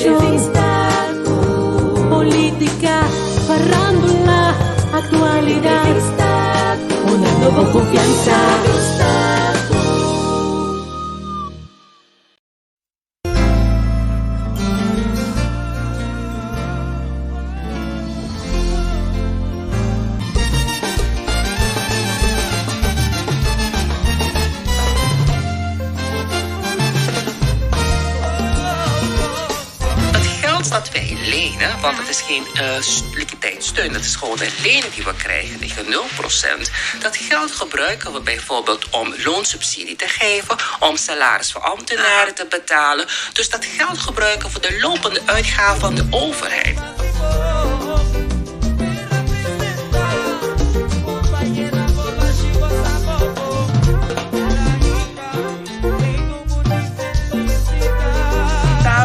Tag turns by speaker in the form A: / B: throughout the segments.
A: televisión, política, farándula, actualidad, una nueva confianza.
B: Dat wij lenen, want het is geen liquiditeitssteun, het is gewoon een lening die we krijgen tegen 0%. Dat geld gebruiken we bijvoorbeeld om loonsubsidie te geven, om salaris voor ambtenaren te betalen. Dus dat geld gebruiken we voor de lopende uitgaven van de overheid.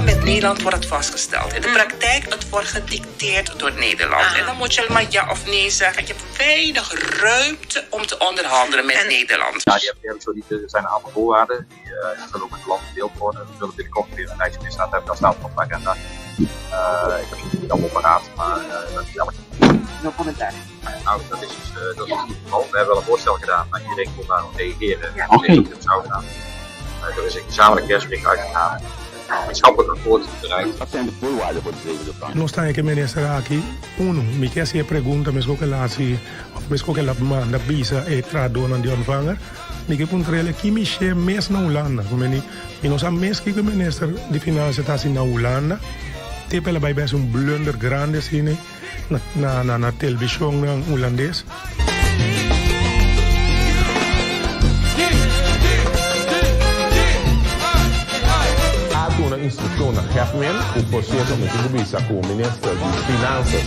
B: Met Nederland wordt het vastgesteld. In de praktijk, het wordt gedicteerd door Nederland. En dan moet je maar ja of nee zeggen. Je hebt weinig ruimte om te onderhandelen met Nederland.
C: Ja, die hebben zijn een aantal voorwaarden. Die zullen ook met het land gedeeld worden. We zullen binnenkort weer een lijstje misdaad hebben. Dat staat op de agenda. Ik heb het niet allemaal paraat, maar dat is elk. Nou, dat is niet het geval. We hebben wel een voorstel gedaan, maar iedereen kon daarop reageren. Ja, oké. Dat zou gedaan. Er is een gezamenlijk persbericht uitgegaan. Maatschappelijk akkoord bereikt.
D: Wat zijn de voorwaarden voor de zevende plan?
E: Nós estamos aqui, minister, aqui. Me quer se pergunta, mas qualquer laatste, of mas qualquer la manda visa e tradona de ontvanger. Me quer perguntar que me chama mês na Holanda. Como é que nós a mês que o minister de finanças está assim na Holanda. Tem pela vai ser blunder grande assim na televisão holandês.
F: Una instrução na GEFMEN, o processo de entrevista com o ministro de Finanças,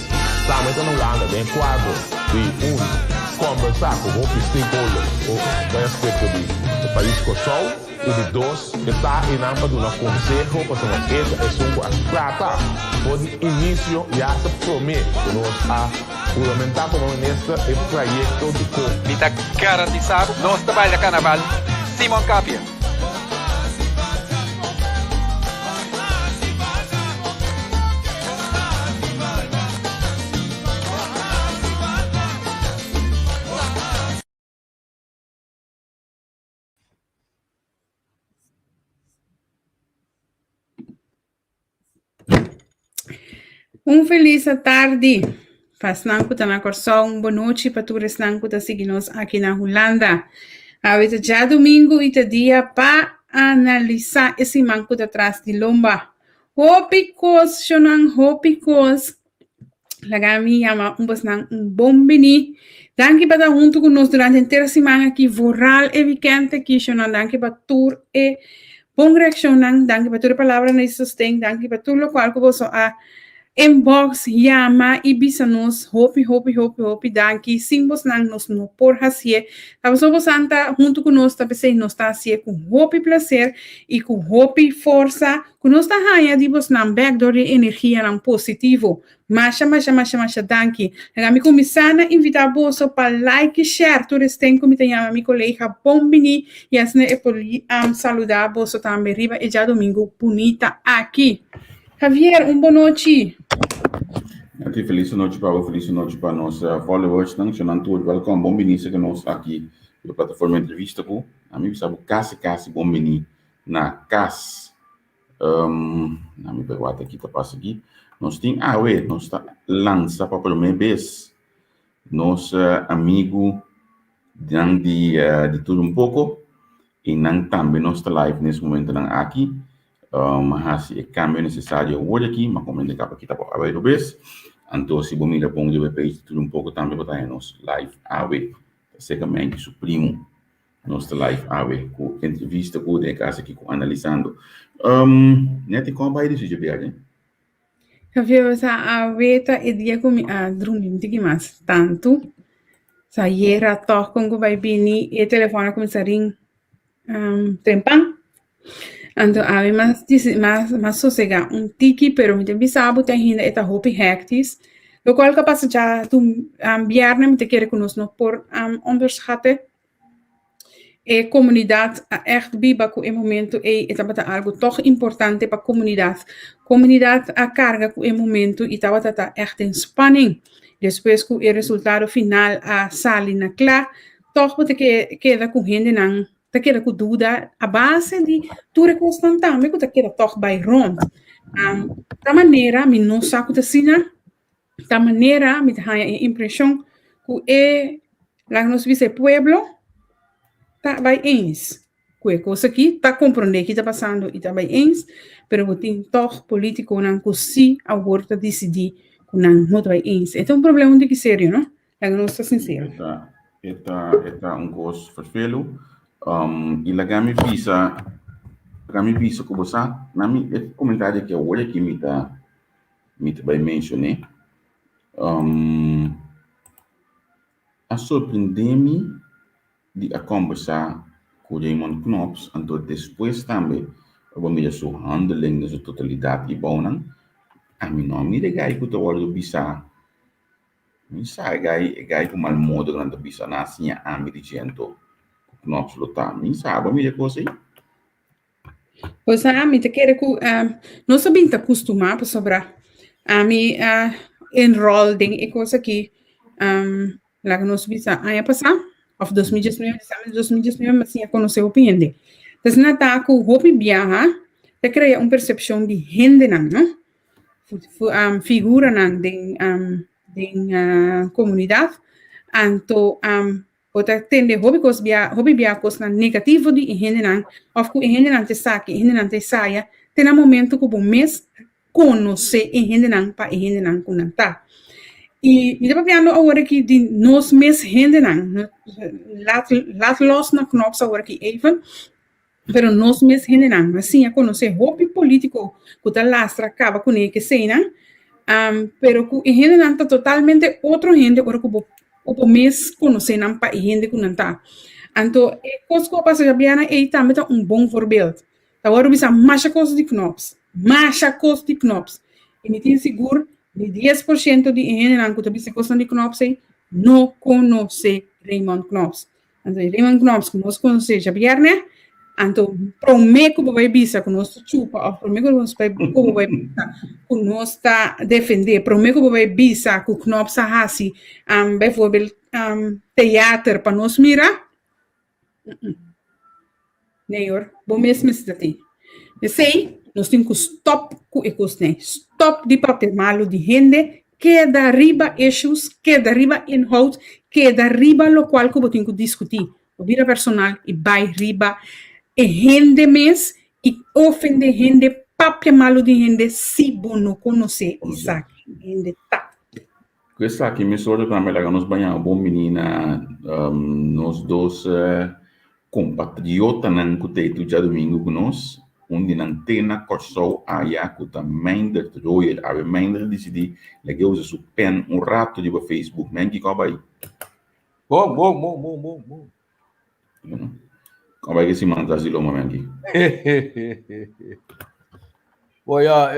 F: também está no Holanda, bem quadro de conversar com outros stakeholders a respeito do país que sou, e de dois, está em âmbito de um conselho, para que essa é uma trata, por início, já se promete, nós a regulamentar como ministro o projeto de co.
G: Está garantizado, nós trabalhamos carnaval, Simon Capia.
H: Feliz tarde. Pasnang puta na corsão, boa noite para todos que estão seguindo aqui na Holanda. Hoje já domingo e dia para analisar esse manco atrás de lomba. Hopicos, Shonan Hopicos. Lagami chama basnang bombini. Danke para estar junto conosco durante a inteira semana aqui, rural e weekend aqui, Shonan. Danke para tour e bom reação, danke para toda palavra nesse sustento, danke para tudo o qual que você inbox, llama e bisa-nos, hopi, danke, simbos nang nos no por hasie. Tava só você anda junto conosco, tá pensando nos tá hasie com hopi prazer e com hopi força, com nos tá raia de vos nang backdoor de energia nang positivo. Masha, danke. Agora me começar a invitar você para like e share, tudo isso tem como tem a minha colega Bombini e assim é por saludar você também riba e já domingo bonita aqui. Javier, boa noite.
D: Feliz noite para nós followers, não chamando tudo, welcome, bom início que nós aqui na plataforma entrevista com a mim sabe Cassi bom início na Cas, na minha pergunta aqui tá passa aqui, nós tem nós tá lança para primeira vez nosso amigo de tudo um pouco e não também nós tá live nesse momento não aqui. Mas o câmbio necessário hoje aqui, mas como ele acaba aqui tá para ver o bes, então se bomila bom de page tudo um pouco também botar em nosso live ave, seguramente suprimo nosso live ave com entrevista com de casa aqui com analisando, né tem como vai dizer de viagem?
H: Javier, essa ave tá e dia com a drum de que mais tanto, sa era toque com vai bini e telefone começar ring, tempang. Então, ave mas sossega tiki, pero me tem bisabo tem ainda eta hopi hectis. Lo qual capaz já tu viernes me te quer conosco por onderschatten. a comunidade echt biba com em momento estava algo tão importante para a comunidade. Comunidade a carga com em momento e estava echt em spanning. Depois com o resultado final a sali na clá, toch moet ik queda com gente não, te queda com dúvida a base de tudo constante, que te queda toch by rond. Da maneira me não saco de sina, da maneira me dá a impressão que lá nos vice pueblo tá by eens. Que coisa aqui tá compreender que tá passando e tá by eens, pero tem toch político não que se a volta decidir não muito by eens. É um problema de que sério, não? É não estou sincero.
D: Eta gosto vervelo. E lá gami visa que você, na minha comentário que eu olho aqui me vai mencionar. A surpreender-me de a conversar com o Raymond Knops, então depois também eu me sua handling na sua totalidade e bom, a mim não me ligai que eu olho bisa, me sai gai com mal modo grande bisa na assim a me dizendo Knops lutar, me sabe a minha coisa aí.
H: Pois a mim te quero que não sabia te acostumar para sobrar a mim enroll ding coisa que lá que nós bisa aí passar of 2019 mas sim a conhecer o opinião. Então na tá com o hobby viajar te cria uma percepção de gente não figura não de comunidade então outra tende hobby viajar coisa negativo de gente não of que gente não te saque gente não te saia tem um momento que o mês conhecer gente não para gente não conectar. E me estava pensando agora que de nós mesmos gente não laat los na Knops agora que even, pero nós mesmos gente não assim a conhecer hobby político que tá lastra acaba com ele que sei não, pero que gente não tá totalmente outro gente agora que o mês conhecer não para gente que não tá, então coisa que passa já biana é também bom voorbeeld. Agora bisa mais coisa de Knops, e me tem seguro de 10% de gente que está coisa de Knops não conhece Raymond Knops. Então Raymond Knops que nós conhecemos já bierne, então prometo que vai bisa que nós chupa, ou prometo que nós vai bisa que nós está defender, prometo que vai bisa que Knops hasi, bijvoorbeeld teatro para nós mirar. Nee hoor, bom mesmo isso daqui. Eu sei, nós temos que stop com stop de papel malo de gente que derriba issues, que derriba inhoud, que derriba lo qual que temos que discutir. O vida personal e vai riba e gente mes e ofende gente, papel malo de gente se bom não conhecer essa gente tá.
D: Questa aqui me sorte para me nós banhar bom menina, nós dois compatriota não que tem já domingo conosco, onde não tem na corso a que também de troia, a minder decidi legal usa su pen rato de Facebook, nem que coba aí.
I: Bom.
D: Como é que se manda assim o momento aqui?
I: Olha,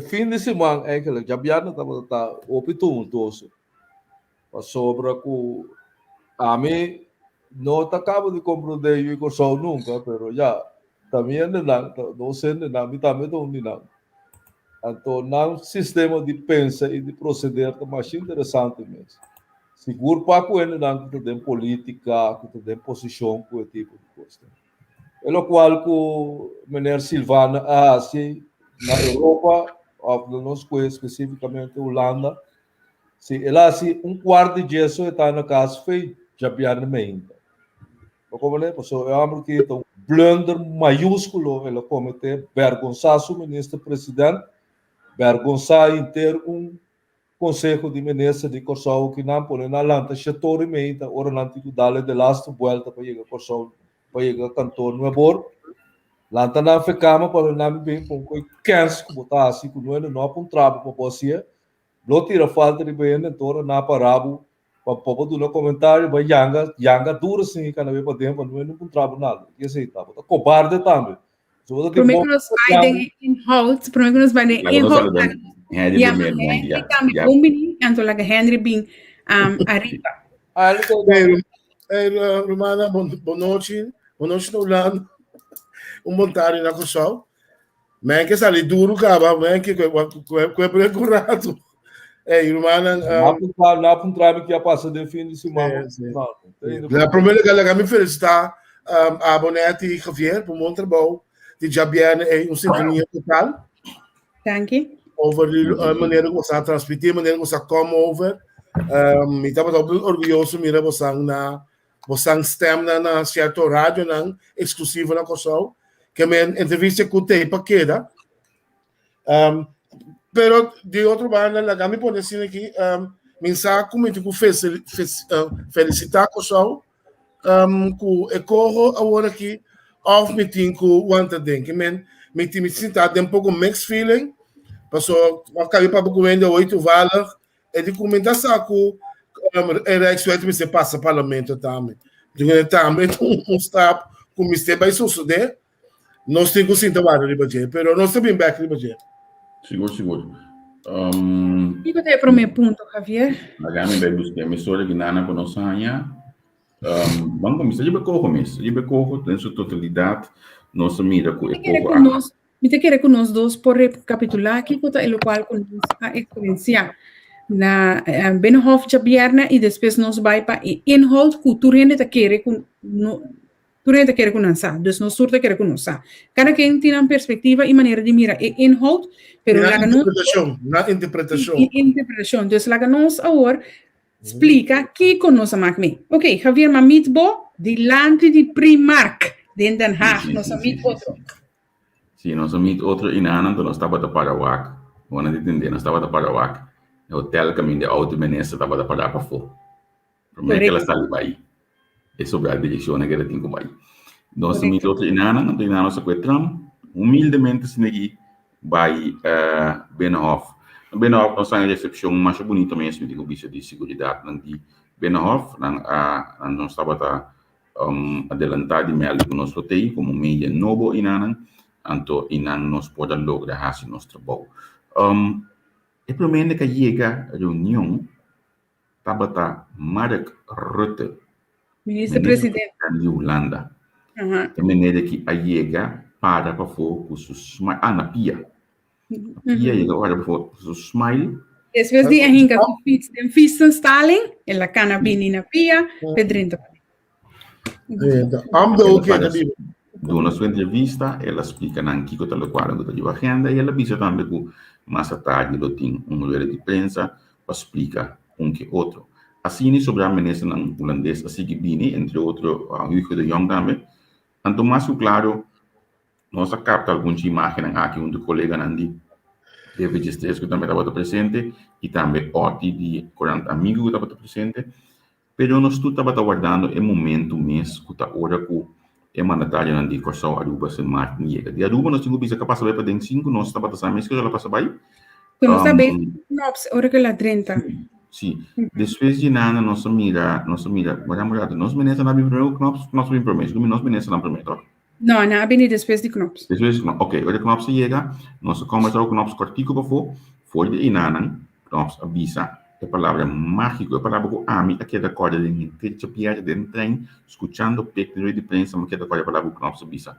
I: fim de semana é que já biana tá optuntoso. Sobre que a mim não acabo de compreender o corso nunca, pero já também não sei nada, me também não. Então, não sistema de pensa e de proceder é mais interessante mesmo. Seguro para que ele não tem política, que tem posição, com esse tipo de coisa. É o qual que o menino Silvana assim na Europa, ou nós especificamente Holanda, se ela assim quarto de gesso está na casa feito já pianamente. Como né, pessoal, eu amo que um blunder maiúsculo ela comete vergonhoso o ministro-presidente, vergonhoso em ter conselho de ministro de Corsol que não põe na lanta chatoriamente, ora não tem que dar de last volta para chegar Corsol, para chegar cantor no abor. Lanta não ficamos para não bem com canso que botar assim que não é não apontar para você. Não tira falta de bem então na parabo para povo do no comentário vai yanga duro assim cada vez para tempo não é não encontrava nada. Que sei tá, cobarde também.
H: Prometo que nós vai em halt, prometo que nós vai em halt.
D: Henry
H: Henry também um menino, então lá Henry bem arriba.
J: Romana, boa noite na Holanda. Bom tarde na Cossol. Men que sali duro, cara, men que é curado. Romana.
I: Na puntrame que ia passar de fim de semana.
J: A primeira coisa que me felicitar a Bonete Javier por um trabalho de Jabiane é sintonia total.
H: Thank you.
J: Over a maneira que você transmitir, a maneira que você come over. Me estava orgulhoso mira você stem na certa rádio não exclusiva na Cossol que a minha entrevista com te para queda. Pero de outro lado lá me pode assim aqui mensagem como que felicitar a Cossol com ecorro agora aqui off meeting com wanta denk me sinta um pouco mixed feeling passou acabei para comendo 8 valer e de comentação com era expecto se passa parlamento também também stop com Mr. Vai suceder nós temos que sentar lá de budget pero nós estamos back de budget
D: Seguro.
H: E qual é o primeiro ponto, Javier?
D: Magami vai buscar emissora que nana conosco hanya. Vamos começar de becojo em sua totalidade nossa mira com ecojo.
H: Me te quero que nós dois por recapitular aqui quanto é o qual com a experiência na Binnenhof Jabierna e depois nós vai para inhoud que tu rende te quer com tu rende quer com nós, dus nós surta quer com nós. Cada quem tem uma perspectiva e maneira de mirar e inhoud, pero
J: na interpretação.
H: Interpretação, dus laga nós agora explica que com nós magme. Ok, Javier Mamitbo, dilante de Primark, de Den Haag, nós amit outro.
D: Sim, nós amit outro inana, então nós estava da Parawak. Vamos entender, nós estava da Parawak. O hotel caminho de auto menessa estava da Parapa fo. Primeiro que ela saiu aí. É sobre a direção que ela tem com aí. Nós amit outro inana, então inana nós acuetram, humildemente se negui vai Binnenhof. Binnenhof nós temos recepção mais bonita mesmo de bicho de segurança de Binnenhof, nós estava adelantado de mel com nosso hotel como meia novo inana. Anto inan nos pode lograr hasil nosso trabalho. E primeiro que chega a reunião, estava Mark Rutte,
H: ministro-presidente
D: de Holanda. A maneira que a chega para fokus na Pia. Pia chega para fokus smile.
H: Depois de hinga com fietsen Stalin, ela cana bini na Pia, Pedrinho.
D: Durante sua entrevista, ela explica que está no quadro da agenda e ela avisa também que mais tarde ela tem rueda de prensa para explicar que outro. Assim, sobre a ministra holandesa, assim que vem, entre outros, o Hugo de Jong também. Então, mais claro, nós captamos algumas imagens aqui, um colega Nandi, David Stres, que também estava presente, e também Oti, de 40 amigos que estava presente. Mas nós estamos aguardando o momento mesmo, que está hora que é mandatário na de Corsão Aruba sem Martin chega. De Aruba nós temos que passar para dentro 5, nós estamos passando mês que ela passa bem.
H: Quando está bem, nós hora que ela 30.
D: Sim. Depois de nada nós mira, nós menesa na primeiro Knops, nós vem primeiro, nós menesa na primeiro.
H: Não, na bem depois de Knops.
D: Depois de OK, hora que Knops chega, nós começamos o Knops cortico para for de inana, Knops avisa. A palavra mágico, a palavra que ami, aquela corda de inteira piada dentro do trem, escutando o peito de prensa, mas aquela corda a palavra que não se bisa.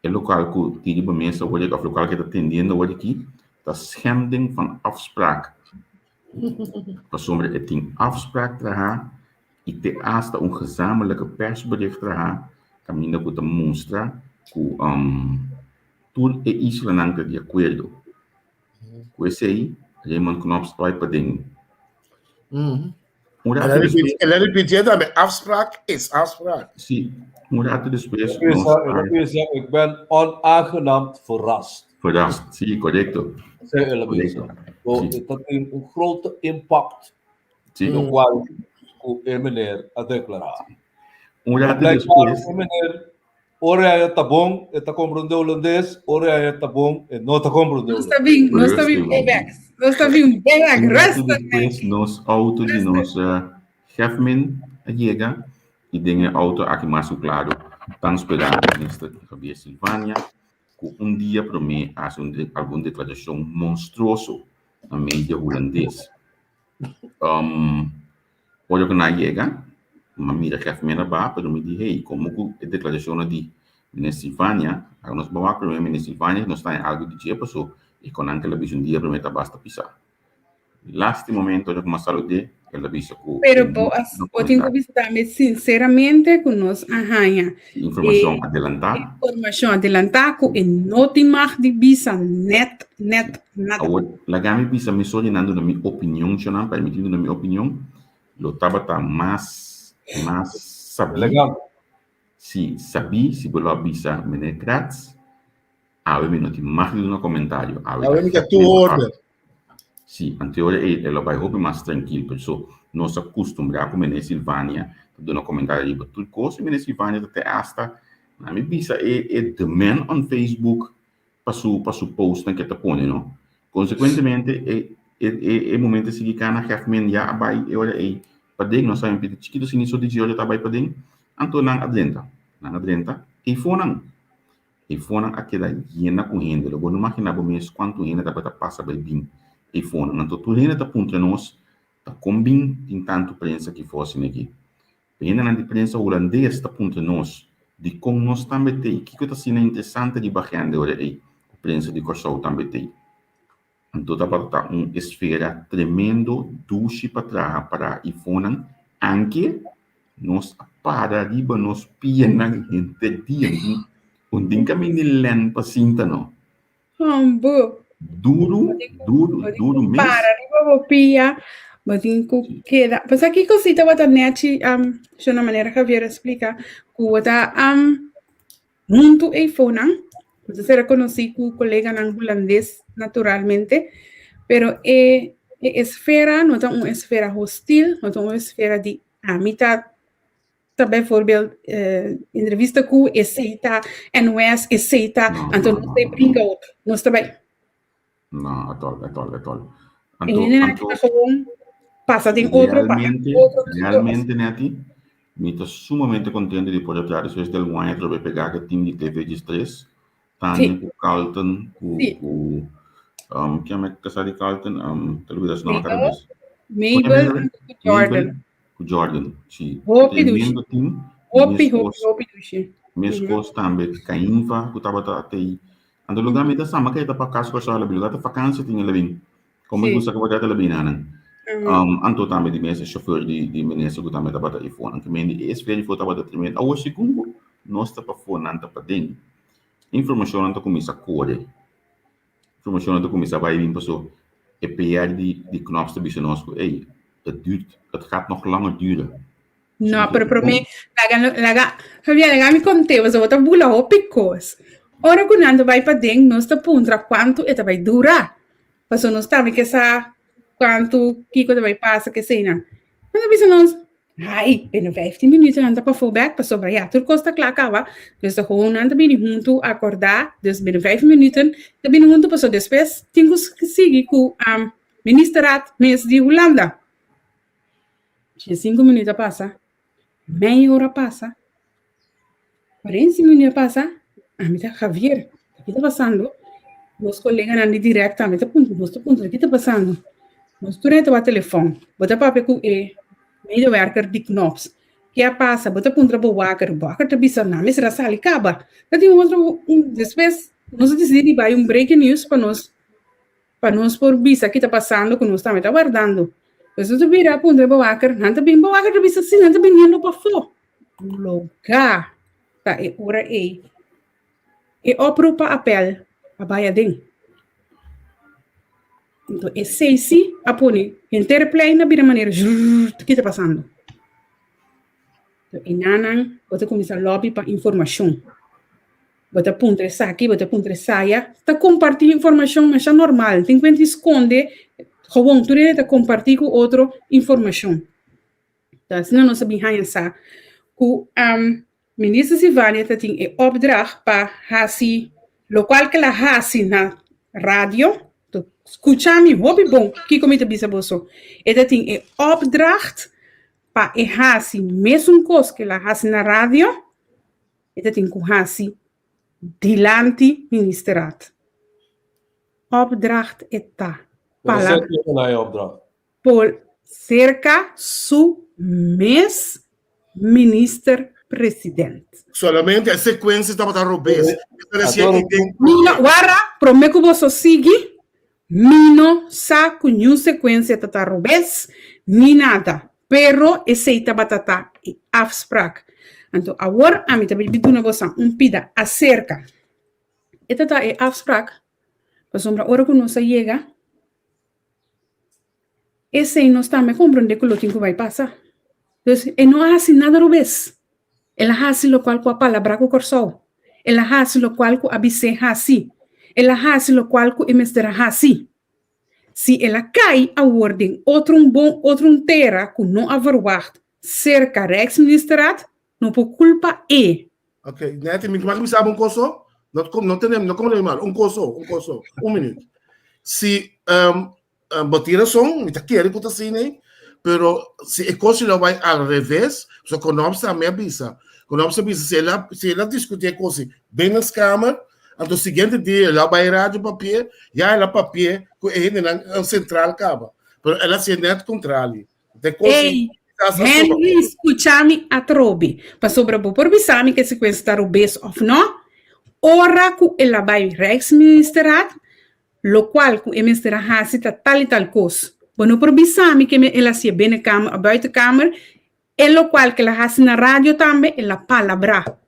D: É local que tem de mesa, o local que está atendendo hoje aqui, está schending van afspraak. Para sombra, tem afspraak traha, e te hasta gezamenlijke persbericht traha, caminho que demonstra que tudo é isso lá de acordo. Com esse aí, Raymond Knops vai para dentro.
J: Ela repetia também, afspraak is afspraak.
D: Sim, rato depois.
I: Ik ben onaangenaam verrast.
D: Verrast, sim, correto.
I: Dat heeft een grote impact op wat de meneer a declarar.
D: Rato depois.
I: Ora é tá bom, está compreendendo holandês, ora é tá bom, não está compreendendo.
H: Nós está vindo Bebex. Nós está vindo Bebex. Resta.
D: Nós auto de nossa chefman chega e tem auto aqui mais claro. Estamos esperando a ministra Javier Silvânia que dia para mim faz alguma declaração monstruosa na mídia holandesa. Olha que não chega, uma mira que a família ba, pero me diz, hey, como que a declaração de Silvânia, nós vamos para Silvânia, nós está em algo de dia, pessoa, e com aquela visão dia, primeiro basta pisar. Last momento, eu como saúde, ela disse que...
H: Pero eu tenho que visitar sinceramente com nós,
D: informação adelantada.
H: Informação adelantada, e não tem mais de visa, net, nada.
D: Lagami bisa me solinando na minha opinião, Chonan, permitindo na minha opinião, lo tabata mais sabi.
I: Legal.
D: Se sabi, se bolo bisa mene grátis, ave me noti mais no comentário.
J: Ave que tu order.
D: Sim, anterior ela vai roubar mais tranquilo, pessoal. Nós acostumamos com mene Silvânia, dando comentário para tudo coisa, mene Silvânia até hasta, na minha bisa the man on Facebook passou post na que tá pondo, não? Consequentemente, é momento de seguir na Hefman já vai olha aí para dentro nós sabemos que chiquito se nisso de olha tá vai para dentro então não adrenta e foram aquela hiena com renda eu não imagina bom mês quanto hiena tá para passar bem e foram então tu hiena tá ponto nós tá combin em tanto prensa que fosse aqui hiena na prensa holandês tá ponto nós de como nós também tem que coisa assim interessante de bacana olha aí prensa de Corsol também tem. Então, está esfera tremendo, duche para iPhone, anche nos para riba nos pianang entediam, onde caminho len pacinta não. Duro mesmo.
H: Para riba vou pia, mas queda. Mas aqui cosita bota net, de uma maneira que Javier explica, que bota muito iPhone. Você reconocí que o colega holandês naturalmente, pero esfera não é uma esfera hostil, não é uma esfera de amizade. Também, por exemplo, entrevista com aceita, NOS aceita, então não se brinca outro, não está bem.
D: Não, é tol.
H: E nem passa de outro.
D: Realmente, Neti, me estou sumamente contente de poder trazer isso desde o ano para pegar que time de TV de stress. Tanya com Carlton, com que é a casa de Carlton, televisão não cara disso.
H: Mabel
D: com Jordan, sim.
H: Hopi
D: dushi. Mescos também, Cainfa, que estava até aí. Ando lugar me dá sama que está para casa com a sala, lugar tá vacância tinha levin. Como eu sabe que vai ter levin anan. Anto também de mesa chauffeur de menesa que também estava aí fora, que me esse velho foi estava tremendo. Ao segundo, nós tá para fora, não tá para dentro. Informação não começa a correr. Informação não começa a vai vir pessoal. É PR de knops te bieden ons. Hey, het gaat nog langer duren.
H: No, pero para mim, Javier, me contei, você vai bula o picos. Ora quando vai para dentro, nós tá puntra quanto ele vai durar. Passou nós também que essa quanto que vai passar que sei não. Mas bisa nós ai, binnen 15 minuten aan de voorbij, pas over ja, tur kost klaar, dus de gewoon aan de binnen junto acordar, dus binnen 5 minuten, de binnen junto pas depois, temos que seguir com ministeraat mês de Holanda. 5 minutos passa, meia hora passa, 40 minutos passa, a mim tá Javier, o que está passando? Meus colegas andam diretamente, o que está passando? Nós turente o telefone, bota papel com medewerker die knops. Que passa, bota contra o waker te bisa na mesa da sala acaba. Então outro depois nós decidimos vai break news para nós por bisa que está passando, que nós estamos aguardando. Então tu vira contra o waker, não bem o waker te bisa sim, não bem indo para fora. Lugar, tá é hora é. E opropa apel a baia den. Então, esse sim, apone, interplay na bira maneira, o que está passando? Então, inanan, você começa a lobby para informação. Você aponta essa aqui, você aponta essa aí, está compartilhando informação, mas é normal, tem que esconder, gewoon, tu está compartilhando com outra informação. Então, senão nós sabemos essa, que o ministro Silvânia tem opdracht para hasi, local que ela hasi na rádio, escuchar-me, hobby bom, que comida bisa bolso. Ele tem opdracht para hasi, mesmo coisa que ela hasi na rádio, ele tem que hasi dilante ministeraat. Opdracht está.
I: Para opdracht.
H: Por cerca su mês minister-president.
J: Solamente a sequência estava a robês.
H: Mina, wara, prometo você seguir. Mino sa kunyu sequência tata robes, ni nada. Pero esse batata e afspraak. Então, agora a mim também biduna você pida acerca. E tata e afspraak. Para sombra hora que não se chega. Esse não está me compreende que o que vai passar. Então, não há assim nada robes. Ela há assim lo qual com a palavra com corso. Ela há assim lo qual com a bise assim. Ela há lo qual com emestera assim. Se ela cai a ordem, outro terra que não a verwacht, cerca Rijksministeraat, não por culpa é.
J: Ok, net, me sabe coso? Não temos mal, coso, minuto. Se batira som, me tá querendo que assim, né? Pero se a coisa vai ao revés, só que não precisa me avisa. Quando não precisa, se ela discutir a coisa bem nas câmaras, então, o seguinte dia, ela vai rádio papel, já ela papel, que é central acaba. Mas ela se net controle.
H: Ei, Henry, escute-me a trobe. Para sobre por bisami que se está o base of não, ora que ela vai Rijksministeraat, lo qual que o ministeraat hasita tal e tal coisa. Bueno, por bisami que ela se bem na câmara, a buitenkamer, e lo qual que ela hasi na rádio também, ela palavra.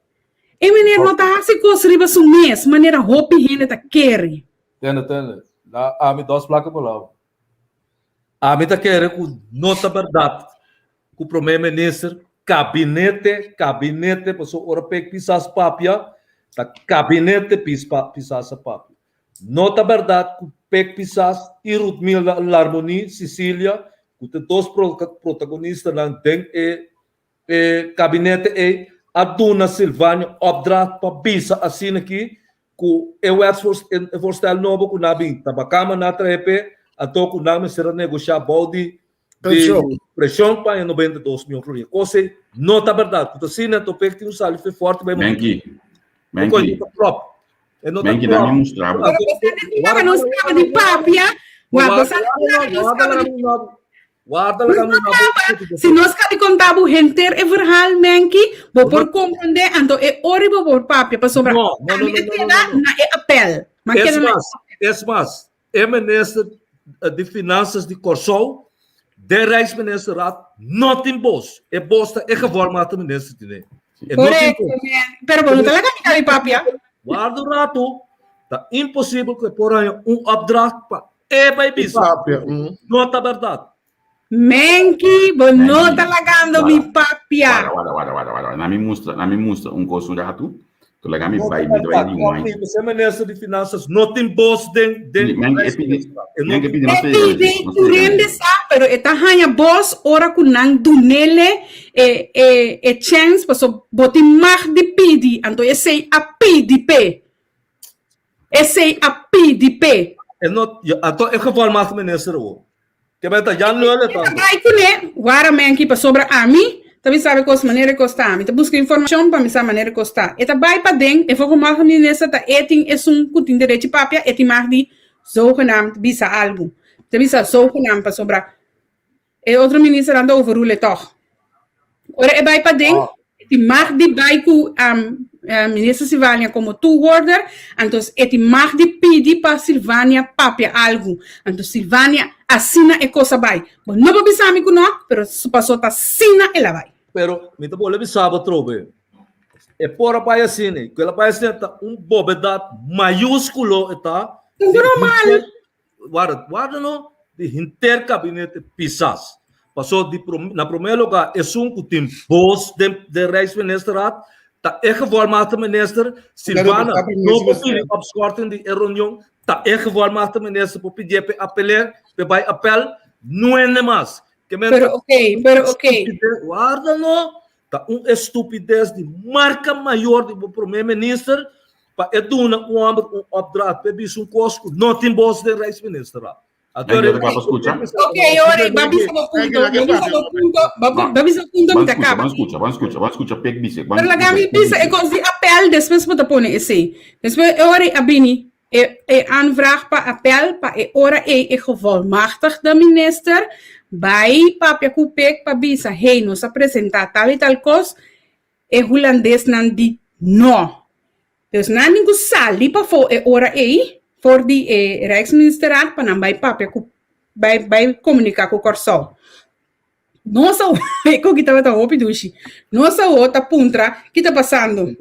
H: E meneer não está assim coisa riba su mês, maneira hopi hine tá quere.
I: Tene. A mim duas placas por lá. A mim tá querendo que nota verdade. Que o primeiro-ministro, gabinete, passou hora para pisar papia, tá gabinete pisar papia. Nota verdade que pek pisar e Rudmil Larmoni, Sicília, que tem dois protagonistas lá tem e gabinete e a Dona Silvânia opdracht para bisa assim aqui que o esforço novo que nabim tabacama na trepe a to que name será negociar balde de pressão para 92 mil por ano. Coisa não tá verdade. Então assim né, to pek tem um salve forte bem
D: Menki.
I: Menki
D: dá me mostrar.
H: Agora não estava de papia.
I: Guarda lá
H: se nós queremos contar o enter é verhal menki, vou por compreender, então é horrível por papia para sobrar.
I: Não.
H: É apel.
I: É mais. É ministro de Finanças de Corsol, de Rijksministeraat, não tem bolsa. É bolsa, é reformado o ministro de
H: correto, pero não está lá que papia.
I: Guarda o rato. Tá impossível que por aí opdracht para vai pisar. Não está verdade.
H: Menki, não tá lagando mi papia.
D: Guarda. Na me mostra coisa de rato. Tu lega me vai de mãe.
I: Você ministro de Finanças não tem bolsa de
H: pero eta hanya boss ora kunang dunele e chance paso boti mag de pidi anto esse a PDP.
I: É não, então é reformado ministro. Que vai estar já não é tá.
H: Vai que guarda menki para sobra a mim. Também sabe qual maneira costar. Me busca informação para me saber maneira costar. Eta vai para dentro, e vou mais nessa tá eting é cutin direito papia, eting mais de zogenaamd bisa algo. Te bisa zogenaamd para sobra. E outro ministro anda overrule toch. Ora é vai para dentro, eting mais de vai com ministra Silvânia como toehoorder, então eting mais de pedir para Silvânia papia algo. Então Silvânia assina e coisa vai. Não vou pensar amigo não, pero se passou tá assina ela vai.
I: Pero me tá bom levar sábado trobe. É por pai assim, né? Que ela vai ser bobedade maiúsculo tá.
H: Normal.
I: Guarda não de intergabinete pisas. Passou na primeiro lugar é que tem voz de Rijksministeraat. Tá reformado ministro Silvana não pode absorver de reunião. Tá reformado ministro para pedir para apelar, vai apel não é mais.
H: Pero ok.
I: Guarda não. Tá estupidez de marca maior do primeiro-ministro para edunar homem opdracht para bicho costo não tem voz de Rijksministeraat.
D: Agora
H: ok, ora vamos
D: escuta pek bise.
H: Pero la gami bisa é così appel depois para pôr esse. Depois ora abini aanvraag para appel para ora é gevolmachtigd de minister vai papia ku pek pa bisa, hey, nos apresentar tal e tal coisa, e holandês não di no. Dus na ninguém sali para for ora aí, for de Rijksministeraat para não vai papia ku vai comunicar com o Corsol. Nossa, ecco que estava tão opidushi. Nossa outra puntra que está passando.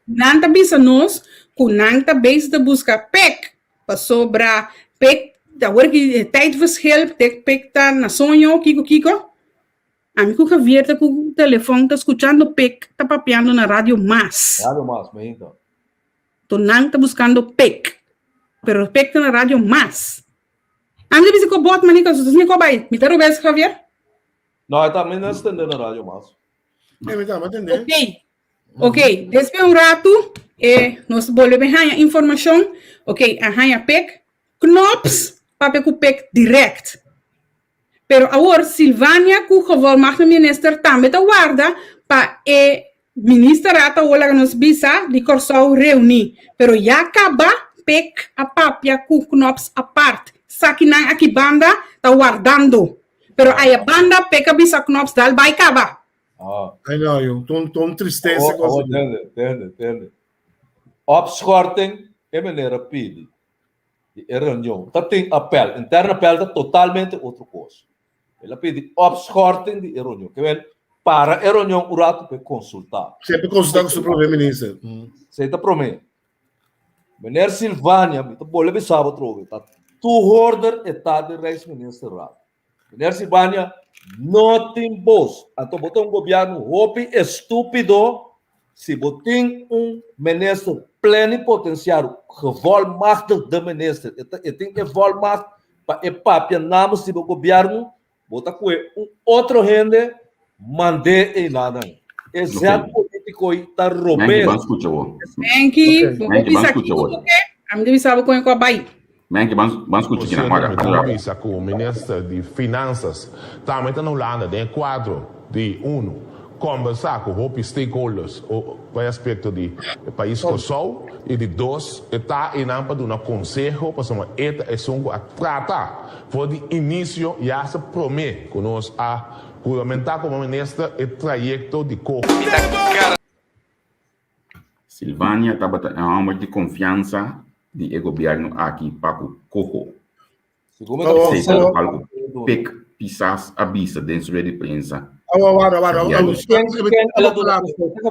H: Nanta bisa nós, com nanta base de busca pek, para sobra pek, da hora que tijdverschil, pek tá na sonho, kiko. Amigo que vierta com o telefone, tá escutando pek, tá papeando na rádio mas.
I: Rádio mas, então.
H: Tu nanta buscando pek, pero pek tá na rádio mas. Amigo bisa ko bot manika, so ni ko bai, me taro bes Javier?
I: Não, também não estende na rádio mas.
J: Me dá, entender.
H: Ok, después un rato, nos volvemos a información. Ok, a PEC, knops, para o PEC direct. Pero agora, Silvania, que o gevolmachtig minister, também está guarda para ministerato que nos visa de Corsol reunir. Pero já acaba PEC a papia com knops a parte. Sakinan aqui banda está guardando. Pero a banda PEC a bisa knops dal vai acabar.
J: I know, eu tô tristeza.
I: Entende. Opschorting é maneira pede. De reunião. Dat tem appel. Interno appel é totalmente outra coisa. Ela pede opschorting de reunião. Que vem para a reunião o rato para consultar.
J: Sempre consultar com o seu primeiro-ministro.
I: Você está prometendo. Meneer Silvania, me tá boleh besar outro. Tá tu order está de Rijksminister Raad. Meneer Silvania, não tem voz. Então, botar governo hopi estúpido se botar ministro plenipotenciário, gevolmachtig de minister. Tem gevolmachtig para papia naam se o governo botar com outro gente, mande e nada. Exato político está roubando.
H: Thank you. I'm doing sabe com a bai.
D: Vamos discutir agora.
F: Com o ministro de Finanças, também está no lado de quadro de conversar com os stakeholders a respeito do país Kosovo e de dois, está em âmbito de um conselho para uma a tratar for de início já se promete que nós a regulamentar como ministro o trajeto de
D: Silvania estava em âmbito de confiança de governo aqui para o Coho. Algo PEC, pisas, avisa dentro da imprensa.
I: Que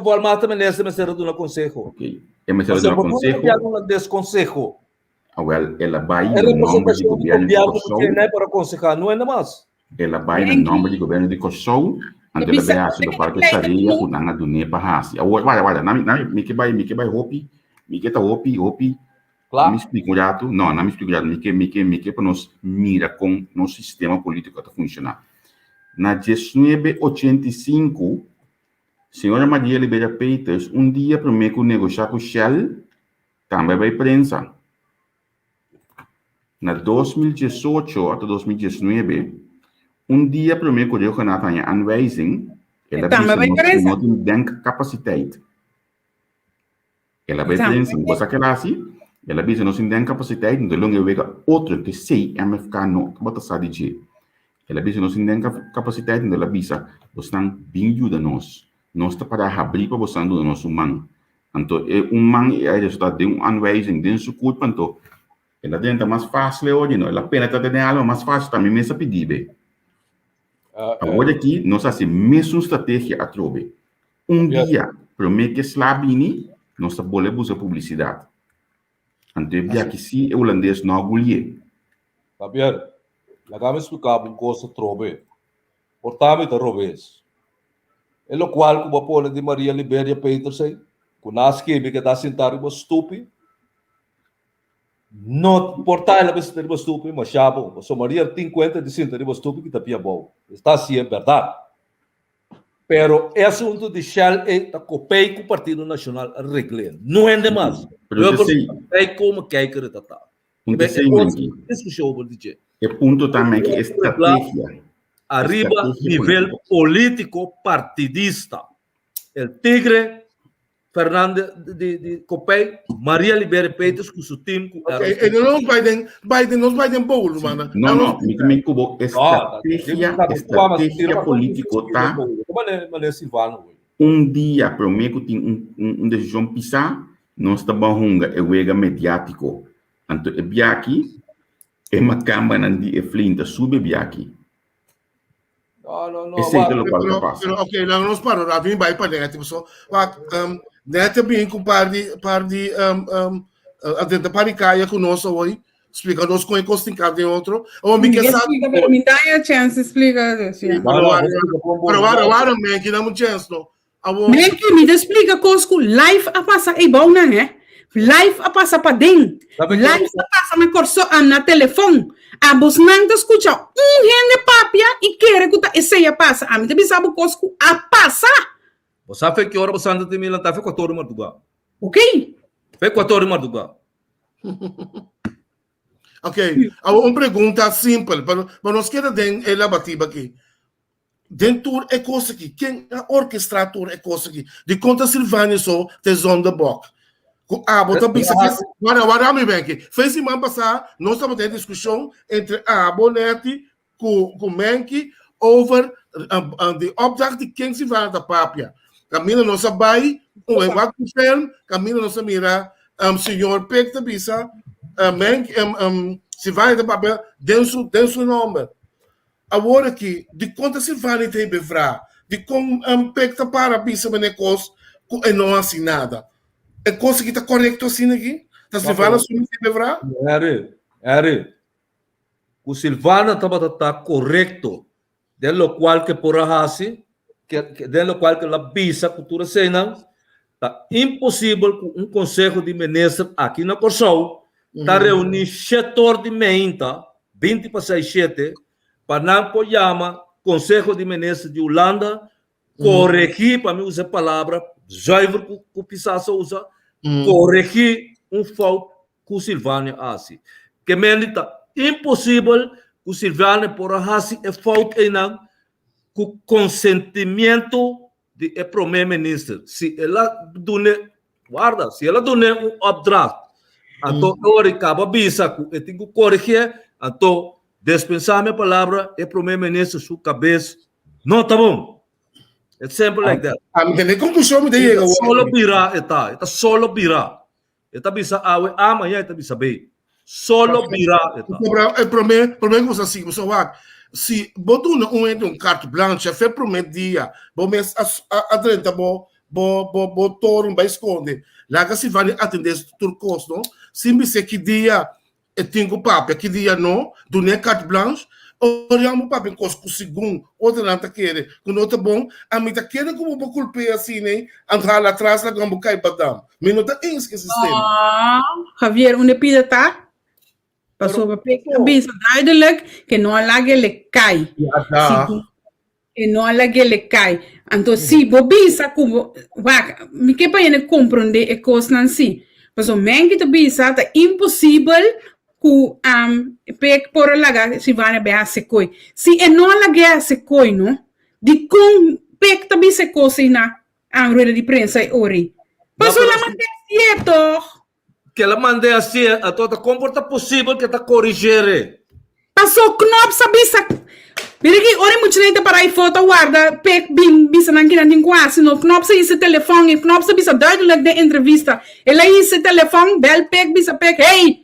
I: volmata ministro ministério do conselho.
D: Ok. É ministério do conselho.
I: Desconselho.
D: Well, ela vai no nome do governo de Kosovo.
I: Não é para aconselhar, não é nada mais.
D: Ela vai no nome do governo de Kosovo. Ante ela vai assumir o parque Sharia, o nanga do Nepa Hasi. Olha, me que vai hopi, me que tá hopi.
I: Claro.
D: Me explico já tu? Não me explico já. Me que para nós mira com nosso sistema político a funcionar. Na 1985, senhora Maria Libera Peters, dia primeiro negociar com Shell, também vai prensa. Na 2018 até 2019, dia primeiro que eu ganhei a anwijzing, ela disse não tem capaciteit. Ela vai prensa, você quer assim? Ela disse não tem capaciteit, então longe eu vejo outro que sei MFK não, que bota sa DJ. Ela disse não tem capaciteit, então ela disse você não bem ajuda nós está para abrir para você do nosso man. Então man é resultado de anwijzing, de culpa, então ela dentro mais fácil hoje não, ela pena tá tendo algo mais fácil também nessa pedir. Agora aqui nós assim mesmo estratégia a trobe. Dia prometo que slabini nós boleh buscar publicidade. Então dia que se o holandês não agulhe.
I: Javier, la kami explicava coisa trobe. Portami da robes. E lo qual como pone de Maria Liberia Petersen, com nas que me que dá sentar uma estúpido. Não portar ela ser uma estúpido, mas chabo, só Maria tem conta de sentar uma estúpido que tá pia bom. Está sim é verdade. Pero é assunto de Shell e da copei com o Partido Nacional reglando. Não é demais. Eu sei como que é que está.
D: E ponto também que estratégia.
I: Arriba nível político partidista. El tigre Fernando de Copei, Maria Libere Peters com seu time.
J: E não Biden bolo, mano.
D: Não, me cubo estratégia política, tá? Dia, para mim, que tem decisão pisar, nós estamos hunga, é o mediático. Então, é biaki, é uma câmara de flinta, sube biaki.
J: No.
D: Esse é o qual que passa.
J: Ok, não nos parou, a vir vai para dentro, so, net bem com par de dentro para caia com nós hoje, explica nós com encosto em cada outro. Ou me quer saber.
H: Me dá a chance explica isso.
J: Agora, man, que não chance não.
H: Men que me explica cosco live a passa e bom não é? Live a passa para dentro. Live a passa me corso na telefone. A bos não escuta rende papia e quer que essa passa. A mim também sabe cosco a passa.
I: Você sabe que hora você anda de Milan, tá? Foi 4 horas madrugada.
H: Ok?
I: Foi 4 horas madrugada.
J: Ok, uma pergunta simples, para nós querer den ela batiba aqui. Dentro é coisa aqui, quem a orquestrator é coisa aqui. De conta Silvânia só, te zonda boca. Bota bisa aqui, agora me vem aqui. Fez semana passada, nós estamos tendo discussão entre a Bonete com Menki over the opdracht de quem se vai da papia. Camina nossa bai, o igual que film, camina nossa mira, senhor Pecta bisa, Menki, se vai da papia, den seu nome. Agora aqui, de conta se vai ter bevrar, de como Pecta para bisa menecos, e não assim nada. É coisa que está correto assim aqui? Está Silvana assumindo que bevrar?
I: O Silvana está correto, de qual que por assim, de qual que a bisa cultura cena, está impossível que conselho de ministros aqui na Corsol está reunir setor de meinta, 20 para 7, para não apoiar conselho de ministros de Holanda, corrigir, para mim usar a palavra, Zuiver que o Pisasso usa, corrigir falta que o Silvânia assim. Que menita impossível que o Silvânia por assim é falta ainda com consentimento do primeiro-ministro. Se ela dune, guarda, se ela dune opdracht, então agora acaba bisa que tem que corrigir, então dispensar minha palavra é primeiro-ministro sua cabeça. Não tá bom. It's simple like that.
J: Entendeu? Conclusão me daí.
I: Solo bira eta solo bira. Eta bisa awe amanhã eta bisa bem. Solo bira eta.
J: O problema que você assim, você vai se botou um carte blanche, fez primeiro dia, bom mês a drenta bo touro vai esconder. Lá que se vai atender turcos, não? Sim, se que dia é tingo papel, que dia não, do nem carte blanche. Olhamos para bem coisa com o segundo, outra não está querendo, com outra bom, a mim está querendo como uma culpa assim, né? Andar lá atrás, lá como cai para dar. Mas não está em esse sistema.
H: Javier, onde pida tá? Passou para pegar a bisa, duidelijk, que não alague ele cai. Que não alague ele cai. Então, se bobisa como, me que para ele compreender a coisa assim. Mas o mengue de bisa está impossível ku pek por laga si vana be sekoi si e non laga sekoi no di kun pek tabi sekoi sina ang rueda di prensa e ori paso la mande cierto
I: que la mande assim a toda comporta possível que ta corrigere
H: paso knop sabisa birigi ori muchinete para ai foto guarda pek bim bisa nang kinanding quasi no knop sa esse telefone knop sabisa duidelijk de entrevista ela esse telefone bel pek bisa pek hey.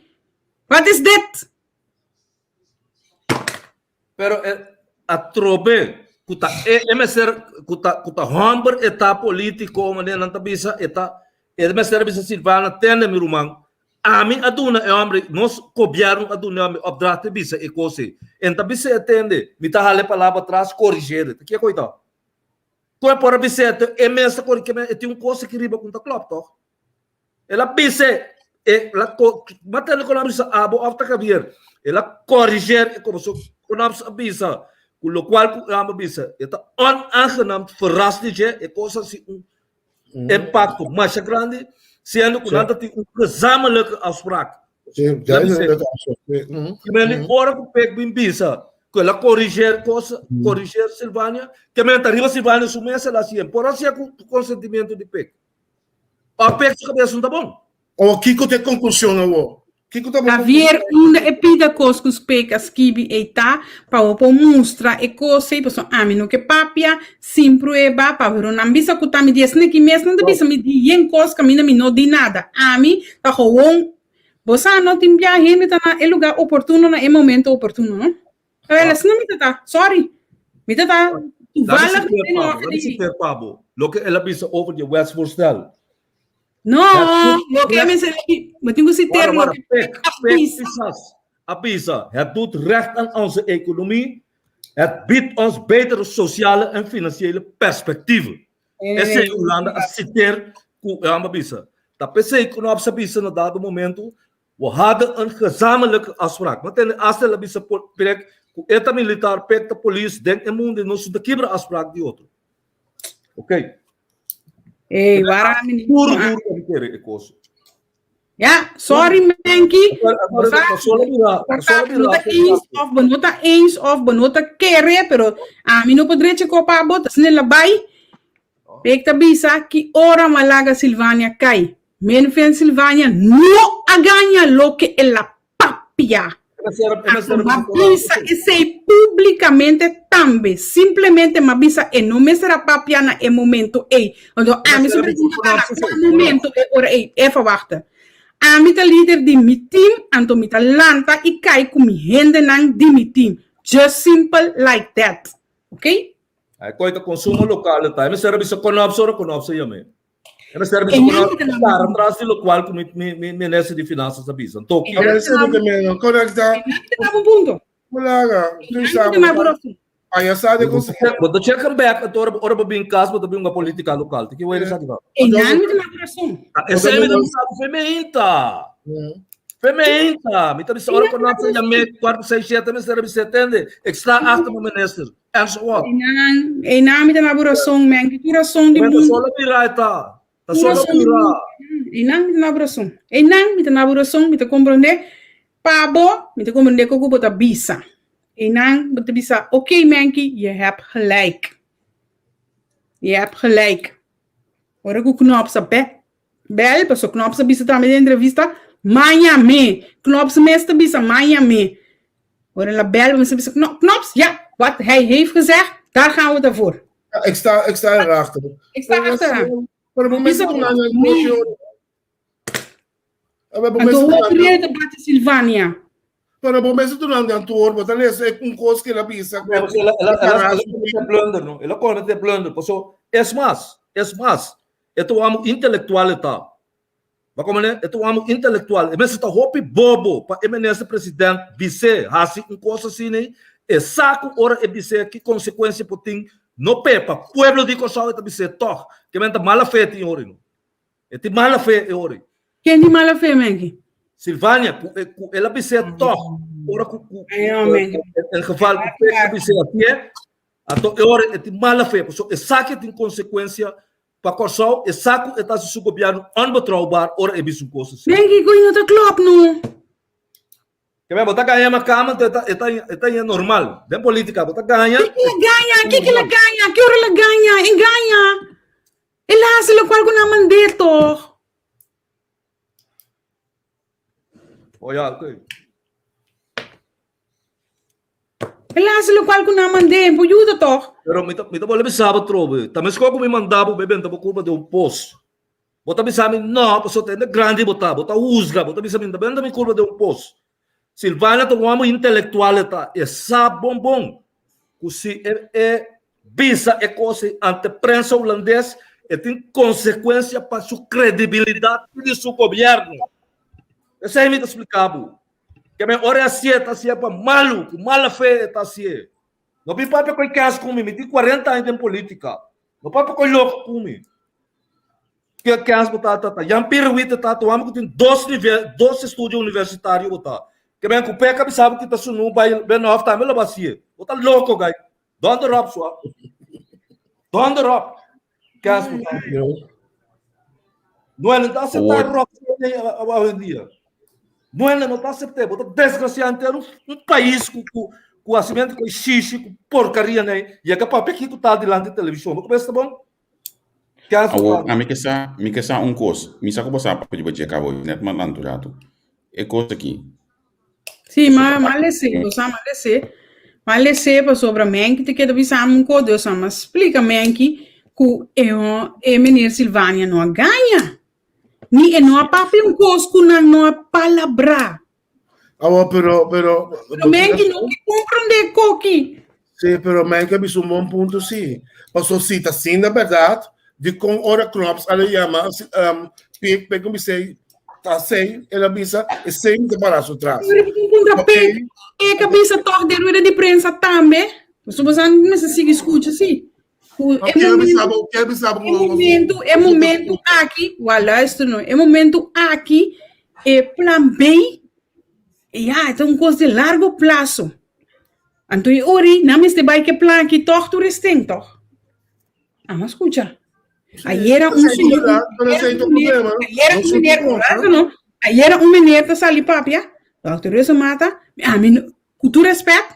H: What is that?
I: Pero a trobe, kuta MSR kuta hamber eta político mané nanta bisa eta MSR bisa Silvana tende mi rumang. Ami aduna e hombre nos cobiaram aduna opdracht bisa e cose. Enta bisa atende, mi ta hale palavra atrás corrigir. Que coita? Tu é por bisa MS corrigir, tem coisa que riba com ta club to. Ela bisa ela matando com a bisa abo afta Javier ela corrigir como so com a bisa com o qual a bisa eta onaangenaam verrassende é coisa assim impacto mais grande sendo que nada tem gezamenlijke afspraak
J: sim já
I: é ora que pek bim bisa que ela corrigir coisa corrigir Silvânia que me arriba Silvânia sumessa lá assim por assim com consentimento de pek A peça cabeça não tá bom.
J: O Kiko tem conclusão, o Kiko tá bom.
H: Haver uma epida coscos pecas kibi eita para o mostra e coisa e pessoa a mim no que papia sempre é ba para ver uma ambisa que tá me diz nem que mesmo não bisa me di em cosca mina me não di nada a mim tá com você não tem viagem tá na lugar oportuno na momento oportuno não ela se não me tá sorry me tá tu vai lá
I: ter Pablo lo que ela bisa over the Westvoorstel.
H: não lo que me se me tenho que termo
I: Apisa, het doet recht aan onze economie. Het biedt ons betere sociale en financiële perspectieven. Essa é Holanda a citer com a Bisa. Dat PC kon op zijn Bisa na dado momento. We hadden een gezamenlijke afspraak. Maar ten eerste la Bisa project com eta militar, pekta police, denk en mundo não se de quebra afspraak die outro. Oké.
H: Waarom niet?
I: Puro que querer ecoso.
H: Ja, sorry Menki. Benota eens of benota kere, pero a mim não poderia te copar a bota, se não vai. Pekta bisa que ora malaga Silvânia cai. Menfen Silvânia não a ganha lo que ela papia. Uma bisa e sei publicamente também, simplesmente uma bisa e não me será papia na momento ei. Quando a mim sobre no momento e ora ei, é verwachten. Ami ta leader di mi team, anto mi ta lanta i kai ku mi hende nang di mi team. Just simple like that. Okay?
I: Aí coita consumo local, tá? Mas serve isso conopso yame. Mas serve isso conopso para atrás do local com mi nesse de finanças da bisa. Tokyo.
J: Conecta.
H: Tá bom ponto.
J: Malaga, tu sabe. Aí sabe com você.
I: But check back at ora bem caso, but bem uma política local. Tem que ver isso aqui.
H: E não me dá coração.
I: Essa é não sabe feminta. Feminta. Me tá dizendo ora quando você já me 4 6 7 me serve 70 extra after my minister. And so what?
H: E não me dá coração, man. Que coração de mundo.
I: Só virar tá. Tá só virar.
H: E não me dá coração. E não me dá coração, me tá compreender. Pabo, me tá compreender que eu vou botar bisa. En dan moet je zeggen, oké Menki, je hebt gelijk. Je hebt gelijk. Hoor ik hoe knop ze bel, pas ook knop ze bisa também de entrevista, Miami. Knop ze meeste bisa Miami. Hoor la bel, mensen bisa knops, ja, wat hij heeft gezegd, daar gaan we ervoor.
J: Ja, ik sta erachter.
H: Ik sta achter.
J: Maar op het moment dat we
H: en toen opereerde de Silvânia.
J: Para o momento tu não tem tour, mas ali é coisa que ela pensa.
I: Ela blunder, não? Ela quando tem blunder, porque é mais. Eto amo intelectual tá. Mas como né? Eto amo intelectual. Mas está hopi bobo para eminência presidente dizer assim coisa assim né? É saco ora é dizer que consequência putin no pepa. Pueblo de Coçal é dizer toh. Que menta mala fé tem ori não. É tem mala fé é ori.
H: Quem de mala fé Menki?
I: Silvânia, ela precisa tocar. Ora, em geval, ela precisa ter, ora, é mala fé, porque saque tem consequência para Corsol, e saco está se governo onbetrouwbaar, ora é bicho coisa.
H: Denk ik, não tá klopt não.
I: Que bem, botar ganhar uma cama, é normal, bem política, botar ganhar.
H: Que ela ganha? Que hora ela ganha? E ganha. Ela se lo qual com a mandato.
I: Olha, ok.
H: Ela se lo qual com a mandato, por ajuda toch?
I: Pero me tá bolando sábado trobe. Também escolho me mandava bebendo tá culpa de poço. Bota me sabe não, pessoa tem grande botar usga, bota me sabe também tá me culpa de poço. Silvânia tá um homem intelectual tá, é sabe bom. Se é bisa é coisa ante prensa holandês e tem consequência para sua credibilidade de seu governo. Isso aí me tá explicado. Que a hora assim tá para maluco, mala fé tá assim. Não vi papo com caso comigo, me tem 40 anos em política. Não papo com louco comigo. Que caso tá. Jan Piruita tá, tu amo que tem 12 estúdios universitários botar. Que bem que o PECA sabe que tá sunu bem novo tá, me bacia. Botar louco, gai. Don't drop só. Don't drop. Caso tá. Não é não tá aceitar rock hoje em dia. Não está acertando, botar desgraçadamente um país com acimento com xixi, com porcaria, né? E é capaz que está diante da televisão. Não começa, tá bom?
D: A mim que sa um coisa. Me saco passar para pedir para cabo, net man anturato. É coisa aqui.
H: Sim, mas lese para sobre mim que te queda visar um código, mas explica mim que o menino Silvânia não ganha. Ni não papi um cosco não a palavra.
J: Pero
H: mim que não compreende coqui.
J: Sim, pero mim que é um bom ponto, sim. Passou cita, sim, na verdade, de com hora crops, ela chama, pega como sei, tá sem, ela bisa, e sem separação atrás.
H: É cabeça tordeira de prensa também. Você não se escuta assim. É momento aqui, é momento aqui, é plan B, então um coisa de largo prazo. Então, ori, não me vai que plan que torto restinto. Mas escuta. Aí era um menino que sali papia, doutor Reza mata, a mim, com tu respeito,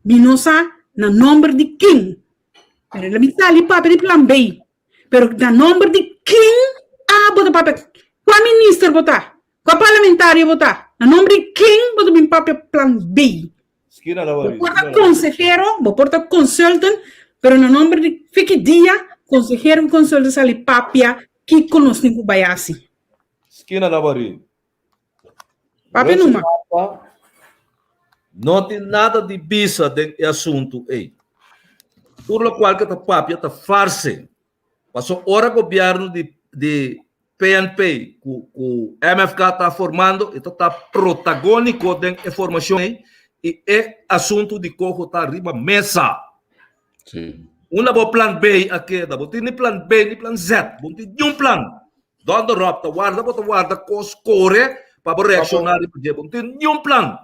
H: minosa na nome de quem? Pero la mitad ali papel de plan B. Pero da nombre de quem bota papel. Qual ministro botar? Qual parlamentário botar? Na nombre de quem bota bem papel plan B. Porta consejero, porta consultant, pero na nombre de fique dia consejero consultant sali papia que conosco com baiasi.
I: Esquina da Bari.
H: Papel numa.
I: Não tem nada de bisa de assunto aí. Por lo qual que a papia está farse. Passou hora governo de PNP, que o MFK está formando, e está protagônico da informação e é assunto de como está arriba mesa.
D: Sim.
I: Uma boa plan B aqui, não tem nem plan B, nem plan Z, não tem nenhum plan. Donde rapta, guarda, corre para reaccionar e pedir, não tem nenhum plan.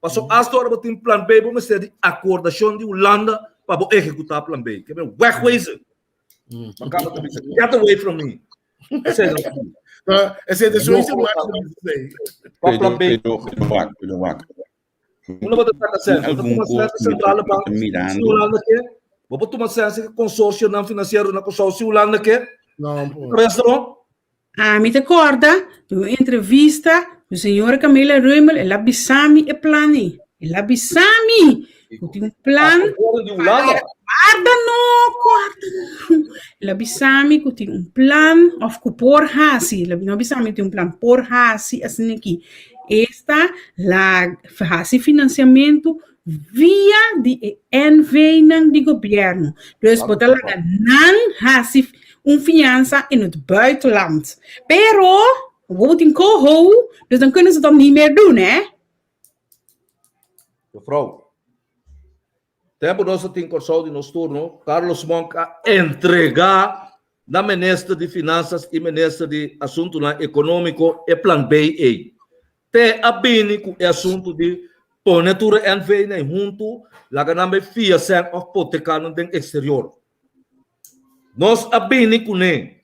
I: Passou hasta hora tem plan B, vamos ter acordação de Holanda para executar plan B. Que bem, wegwezen. Get away from me.
J: Essa é a decisão que
I: eu plan B. Uma vez está certo. Uma central para Holanda que, vou tomar certo que consórcio não financeiro na consórcio Holanda que.
J: Não.
I: Restaurante.
H: Me recorda de entrevista do senhor Camila Ruimel, ela bisami e plani. Ela bisami. Tem um plano. Guarda. Ela bisami que tem um plano of por hasi. Ela não bisami tem um plano por hasi assim aqui. Esta la hasi financiamento via de NV não de governo. Dus botar lá não hasi finança in het buitenland. Pero wat in Koho, dus dan kunnen ze dat niet meer doen, hè?
I: Mevrouw, tempo nosso tem corso de nos turno, Carlos Monca entregar na ministra de Finanças e ministra de Assunto Econômico e Plan B. Te abini com o assunto de ponetura NV nem junto, lá que não me fia sem of potecano do exterior. Nós abini com ele.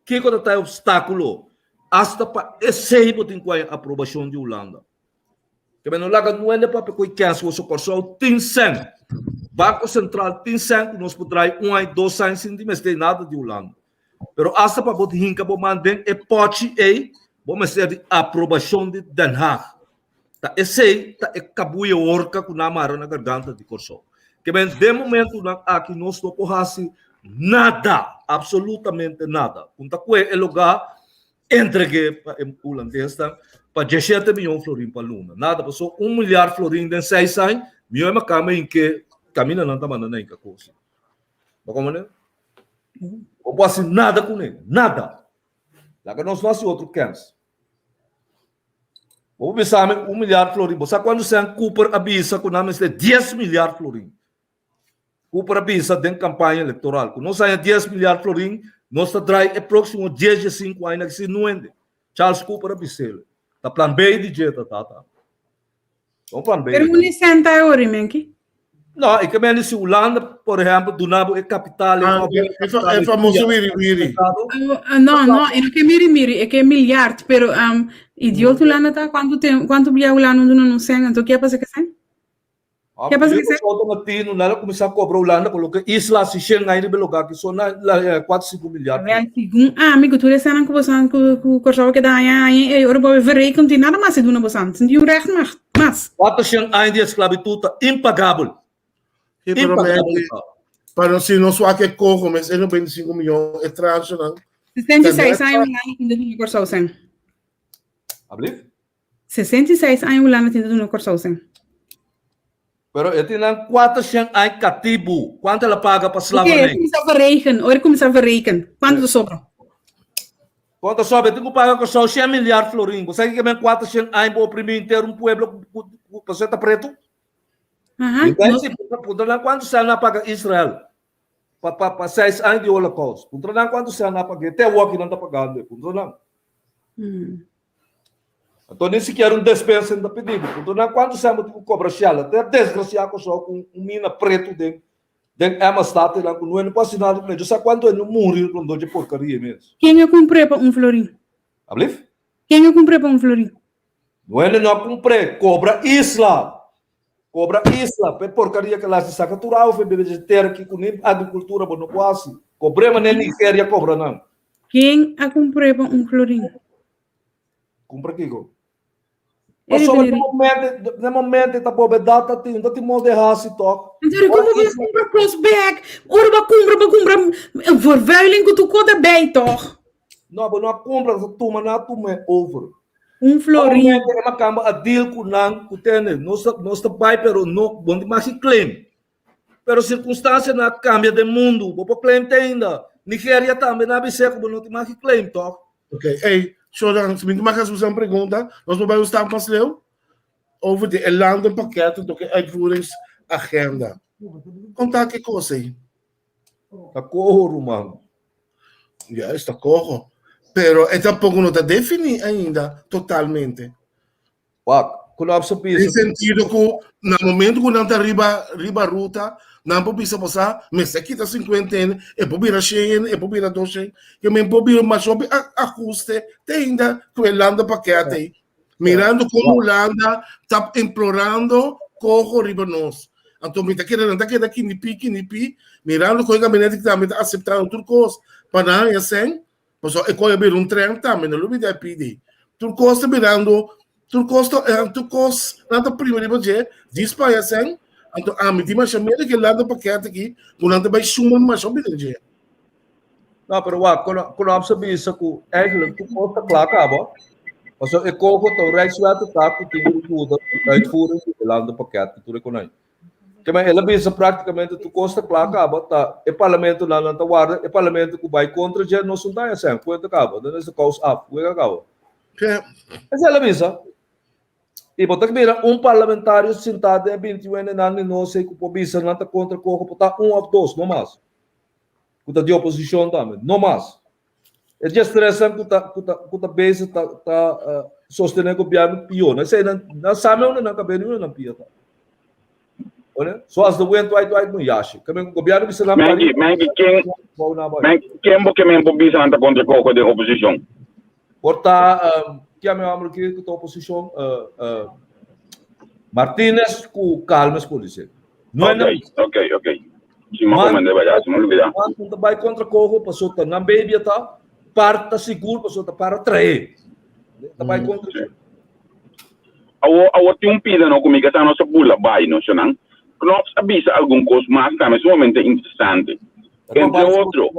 I: Que quando está obstáculo, hasta para esse botem com a aprovação de Holanda. Que bem, não laga não é para que o caso o corso tem sem. Banco Central tem sem que nós podemos 1 e 2 anos sem ter nada de Holanda. Pero hasta para botar hinca para mandar e pode aí, vamos ter de aprovação de Den Haag. Tá esse tá cabuia orca com na mara na garganta de corso. Que bem, de momento aqui nós não corrase nada, absolutamente nada. Punta que é lugar entregue para o holandês para 17 milhões de florins para Luna. Nada, passou 1 milhar de florins em 6 anos, milhões de cama em que camina não está mandando nem que coisa. Como é? Não posso nada com ele, nada. Lá que nós fazemos outro câncer. Vamos pensar 1 milhar de florins. Você quando você Cooper avisa com nome de 10 milhar de florins. Cooper avisa dentro da campanha eleitoral. Quando nós saímos 10 milhar de florins, nós trazemos próximo 15 anos que se não ende. Charles Cooper avisa. Tá plan B de jeito, tá. Então plan B.
H: Pero não senta agora, menque?
I: Não, é que mesmo se Holanda, por exemplo, do nabo é capital.
J: É famoso miri.
H: Não, é que miri, é que é milhar, pero idiota Holanda tá quanto bilhar Holanda não sei, então que é para ser que sei? Que pasa que
I: se automatino nada começar a cobrar Holanda coloca isla se chega aí no lugar que só na 4-5 miljarden.
H: Amigo, tu is aan bosan ku korso que dá aí euro bobe verrekend die nada mais doen bosan. Die recht mas.
I: Wat is een einde esclavitud impagável.
J: Para se não só que corro, mas ele 25 milhões é tradicional.
H: 66 anos lá in de korso sen.
I: Alblieft?
H: 66 anos lá in de korso sen.
I: Pero eu tenho 400 anos cativo. Quanto ela paga para slavernij?
H: Oké, começar a verrekenen. Quanto sobra?
I: Quanto sobra? Eu tenho que pagar com só 100 milhares de florins. Você que vem 400 anos para oprimir inteiro pueblo para ser preto? Então, quanto você não paga Israel? Para 6 anos de Holocausto. Quanto você não paga? Até o que não está pagando. Então, nem sequer despensa ainda pedido. Então, quando você cobra chala, até desgraciado só com mina preto dentro é state lá, não pode assinar com ele. Sabe quando ele não morre com dor de porcaria mesmo?
H: Quem é comprei para florim?
I: Alblieft?
H: Quem é comprei para florim?
I: Não é não comprei, cobra isla. Cobra isla, por porcaria que lá se saca tural, foi vegetariano aqui com agricultura, não quase. Cobrei, mas nem Nigéria cobra não.
H: Quem é comprei para florim?
I: Compra aqui, mas só no momento da pobreza tem molde raça e toque.
H: Então, como você compra crossback? Ora, compra, vervuiling que tu conta bem, toch?
I: Não, mas não compra, tu é over.
H: Florim.
I: É uma cama a deal com não, com tene, não está pai, pero não, onde mais claim. Pero circunstância na cambia de mundo, o claim tem ainda. Nigéria também na biseco, não tem mais claim, toch?
J: Ok, hey. Zodat se mag als we een pergunta, nós vamos estar com o over de landenpakket do que uitvoeringsagenda. Conta que coisa aí.
I: Está corro, mano.
J: Já está corro. Pero é tampouco não está definido ainda totalmente. Em sentido que no momento que não está riba ruta, não pode passar, mas aqui está 50 anos, é para vir a 100, é para vir a 200, que me pode vir mais sobre ajuste, tem ainda que o Holanda paquete, mirando como Holanda está implorando corro riba nós. Então, me está querendo aqui nipi, mirando com o gabinete que está aceitando turcos, para não é assim, mas é que eu um trem também, não lhe pedir. Turcos está mirando, turcos nada primeiro dia, diz para assim. Então, me diz mais chamada que lá do paquete aqui, quando vai sumar mais sobre o dia.
I: Não, pero quando você vê isso, eigenlijk tu costa claro, acaba. Mas eu coloco o Rijkswet tá que tem tudo, uitvoering lá do paquete, tudo econômico. Que mas ela vê praticamente tu costa claro, acaba, tá? O parlamento lá não tá guarda, o parlamento que vai contra já não são tá assim, quanto acaba, não é esse caos up, o que acaba. Mas ela vê isso. E botar que mira parlamentário sentado em 21 anos, não sei que o pobisa não está contra o corpo, botar ou dois, não mais. Que está de oposição também, não mais. É de estressante que está bem, está sostenendo o governo pior. Não sei, não sabe onde não cabe nenhum não pior. Olha, só as do vento vai no yashi. Que o governo precisa não
D: quem porque me pobisa não está contra o corpo de oposição?
I: Porta que é meu amigo que está oposição Martínez com calma polícia. Não é
D: ok. Se me comandei vai se me olvidar.
I: Quando vai contra corpo passou tá na baby tá parta seguro passou tá para trair. Tá vai contra.
D: Tem um pida não comigo tá nossa bula vai não senão. Nós avisa algum coisa mais também sumamente interessante. Entre outro.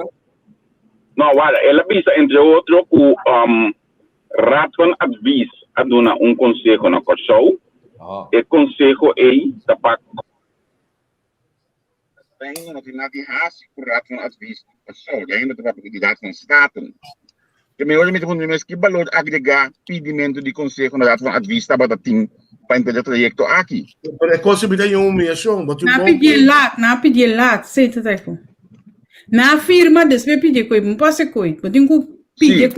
D: Não, olha, ela avisa entre outro o Raad van Advies aduna conselho na Kosovo. O conselho é da PAC.
K: Bem, dat na die haast voor Raad van Advies. Zo, de ene dat de Raad van State. Que me olha me pergunto que valor agregar pedimento de conselho na Raad van Advies para da team para entender o projeto aqui.
J: É concebido em mediação,
H: na pedir lá, sei tu tá com. Na firma despe pedir coi, não pode ser coi, eu tenho que pedir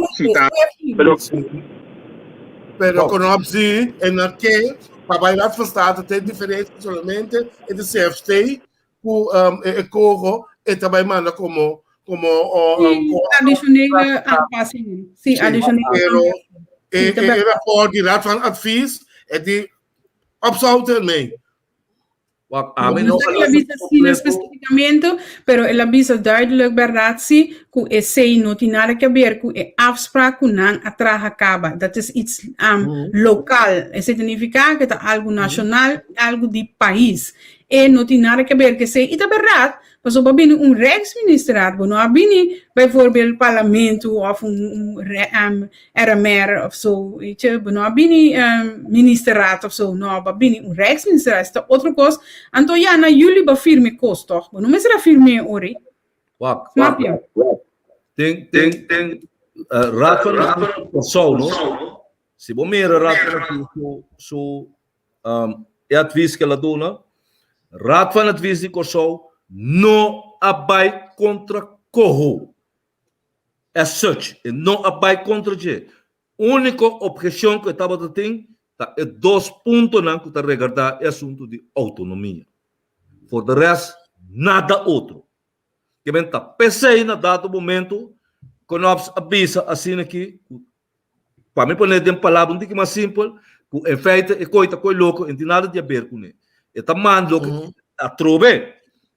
J: Pero con optie en la que para Raad van State tem diferença somente entre CFT com corro e também manda como
H: adicional anpassing. Sim, adicional.
J: Pero rapport die Raad van Advies é de absoluut mee.
H: No sé que la visa sin especificamente, pero la visa duidelijk verdad zie, que esse no tiene nada que ver con afspraak con atrás acaba. Dat is iets local. Eso significa que es algo nacional, algo de país. E no tiene nada que ver que se ita verdad, mas op binnen een rijksministeraat, no binnen bijvoorbeeld parlamento of een RMR of zo, weet je, no binnen ministerraad of zo, no, binnen een rijksministeraat is de andere kost. Anto ja, na jullie befirme kost toch? No me será firme ori.
I: Wacht.
H: Snap je?
I: Raad van persoon, no? Se bom meer raad van so advies que ela dona. Raad van advies de Kosovo não abai contra corro. As such, e não abai contra je. Única objeção que estava a ter é 2 pontos não que está regardar é assunto de autonomia. For the rest, nada outro. Que bem tá pensei na dado momento quando nós avisa assim aqui, para mim poner de palavra um pouco mais simples, que em feito é coisa louco, não tem nada de a ver com ele. Eta manda a trove.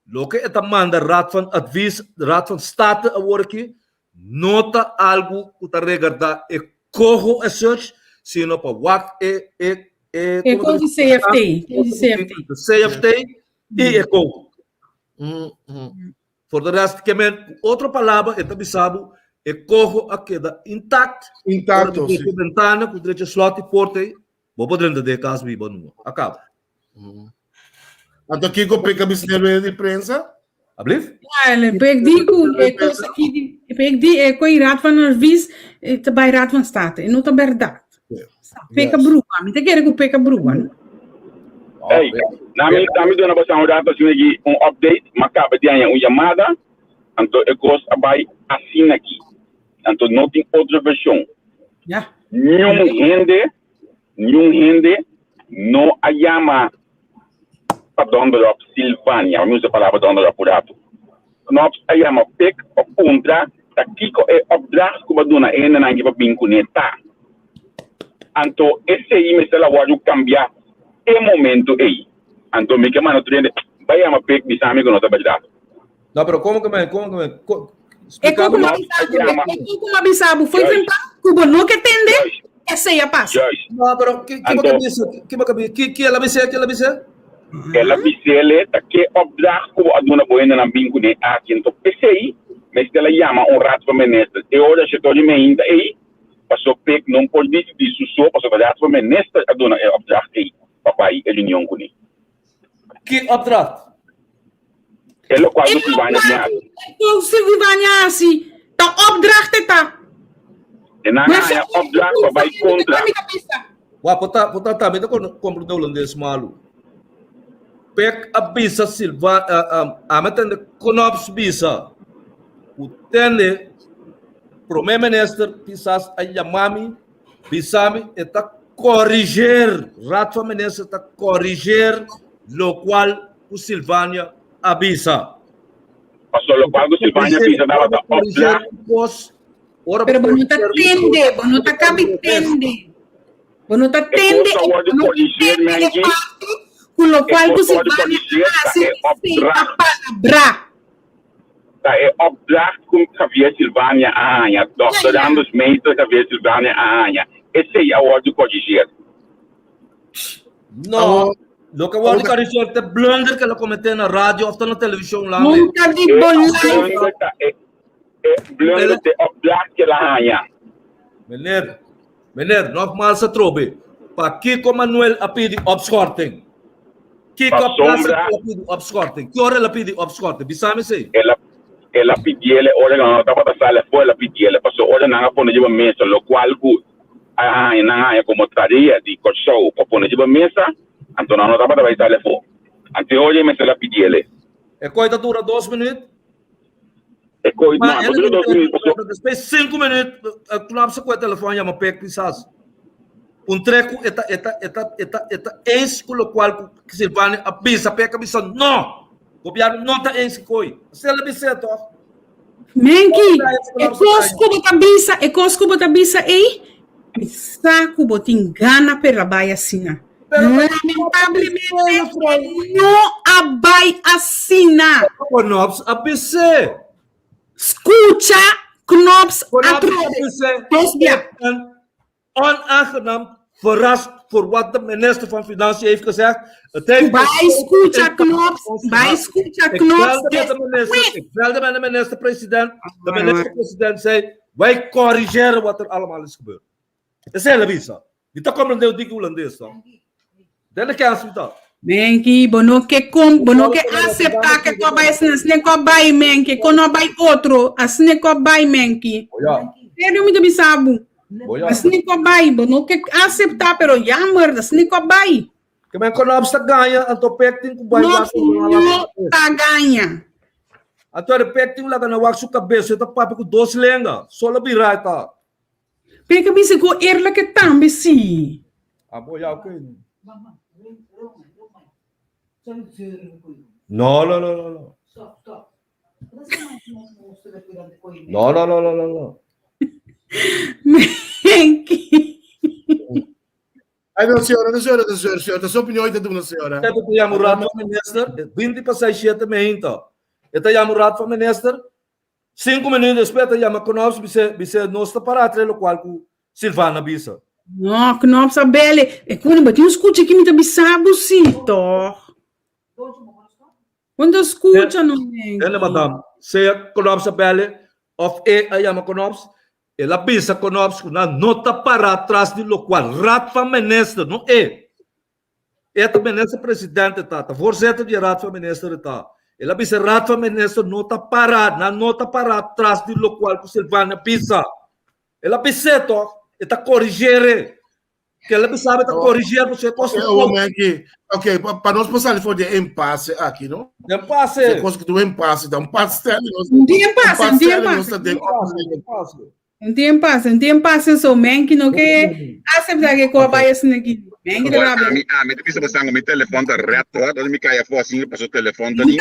I: Lo que eta manda raad van advies, raad van state agora aqui, nota algo que está regardar e corro a search, sino para what
H: É com o CFT.
I: CFT e é corro. For the rest, que outra palavra, eta bisabo, é corro a queda intacto.
J: Intacto, sim.
I: Ventana, com direito a slot e porte, vou poder de caso viva no. Acaba.
J: Anto aqui com peca bisneiro de prensa?
I: Ablief?
H: Ja, ele pegdi é com raad van advies, bij raad van state. E não tá verdade. Peka brua, me te quer que peka brua.
L: Hey, nami dona ba sa data sinigi update, makaba dianya chamada, anto eu gosto abai assim aqui. Anto não tem outra versão.
H: Ja.
L: Nenhum rende no ayama Dondra Silvania, não usa a palavra Dondra por ato. Nós ayama pek o contra, da kiko é opdracht como dona ena na ngiba binkuneta. Anto esse aí me sela waju cambiar e momento aí. Anto me que mano trende, vai ama pek bisami com nota bajado.
I: Não, pero como que me
H: É como avisado, foi enfrentar Cuba, não que tende, esse aí passa.
I: Não, pero que ela me disse?
L: Ela bisele ta que opdracht como aduna boena na binkune aqui então esse aí, mas ela chama raad van minister. E ora se todo me ainda aí, passou pek não pode disso só, passou raad van minister aduna é opdracht aí, papai ele união com ele.
I: Que opdracht?
L: Ela quase que vai na minha.
H: Eu se vai assim, tá opdracht tá.
L: E na minha opdracht vai contra.
I: Wah, pota tá, me compro do holandês malu. Pek abisa Silva, ametende konops bisa. Utende primeiro-ministro pisas ayamami, bisami eta corrigir, rato ministro eta corrigir lo qual o Silvânia avisa.
L: Passou lo qual o Silvânia avisa dava da opdracht.
H: Pero não tá tende, não tá cabe tende. Não tá tende, com lo qual você vai
L: é opdracht com Javier Silvânia Anha, Dr. Anders Meister Javier Silvânia Anha. Esse é o ordem corrigir.
I: Não, lo que vou corrigir é blunder que ela cometeu na rádio ou na televisão lá.
H: Nunca de
L: blunder blunder de opdracht que ela anha.
I: Meneer, nogmaals se trobe. Pa Kiko Manuel apidi opschorting. Kiko apidi opschorting. Que hora ela pedi opschorting? Bisame se?
L: Ela pediu, ora não estava da sala, foi ela pediu, passou ora não a pôr de mesa, lo qual não é como traria de Kosovo para pôr de mesa, então não estava da sala foi. Ante hoje me ela pediu.
I: É coisa dura 2 minutos?
L: É coisa não, dura 2 minutos.
I: Depois 5 minutos, tu não precisa com o telefone já me pega pisas. Treco eta ens com o qual que Silvânia avisa pega missão não. Governo não tá ens coi. Se ela disse to.
H: Menki, é cosco bota bisa ei. Saco botin gana per la baia sina. Lamentablemente, não vai assinar.
I: Knops ABC.
H: Escuta, Knops
I: ABC. Onaangenaam verrast voor wat de minister van Financiën heeft gezegd.
H: Bij escuta, Knops. Bij escuta, Knops.
I: Ik belde met de minister-president. De minister-president zei, wij corrigeren wat er allemaal is gebeurd. Dat is hele visa. Die tak komen de dik Holandês dan. Dan kan je dat.
H: Menki, bono que aceitar que tu vai asne ko bai menki, kono bai outro, asne ko bai menki. Sério me sabu. Asne ko bai, bono que aceitar pero jammer, asne ko bai.
I: Que men kono absta ganha, anto pekting ku bai
H: lá. Não tá ganha.
I: Ato repecting lá na waksu cabeça, tá papo com 2 lenga, só la birai tá.
H: Pega me se go eerlijke tambe si.
I: Boya okay. No. No.
H: Menki.
J: Ai, não, senhora, a sua opinião é da senhora.
I: Eu te llamo rato van minister, 20 para 7 meinta. Eu te llamo rato van minister, 5 minutos depois te llamo Knops, você não está para trás, qual com Silvana Bisa.
H: No, Knops a bele. E quando bati escuta que me tá bisabo sito. Quando escuta no menki.
I: Ela madam, seja Knops a bele, of a llama Knops, ela bisa Knops na nota para trás de lo qual rato van minister, não é. Esta minister presidente tá, voorzitter de raad van minister tá. Ela bisa raad van minister nota para, na nota para trás de lo qual com Silvana Bisa. Ela bisa toch, eta corrigere. Que ela sabe tá corrigir você costa.
J: Ok, para nós passar for de impasse aqui, não?
I: Impasse.
J: Você consegue do impasse, dá impasse.
H: Impasse, so menki no que aceitar que ko vai assim aqui. Menki de lá.
K: Me te pisa passando meu telefone tá reto, eu me caia fora assim, passou o telefone
H: dali.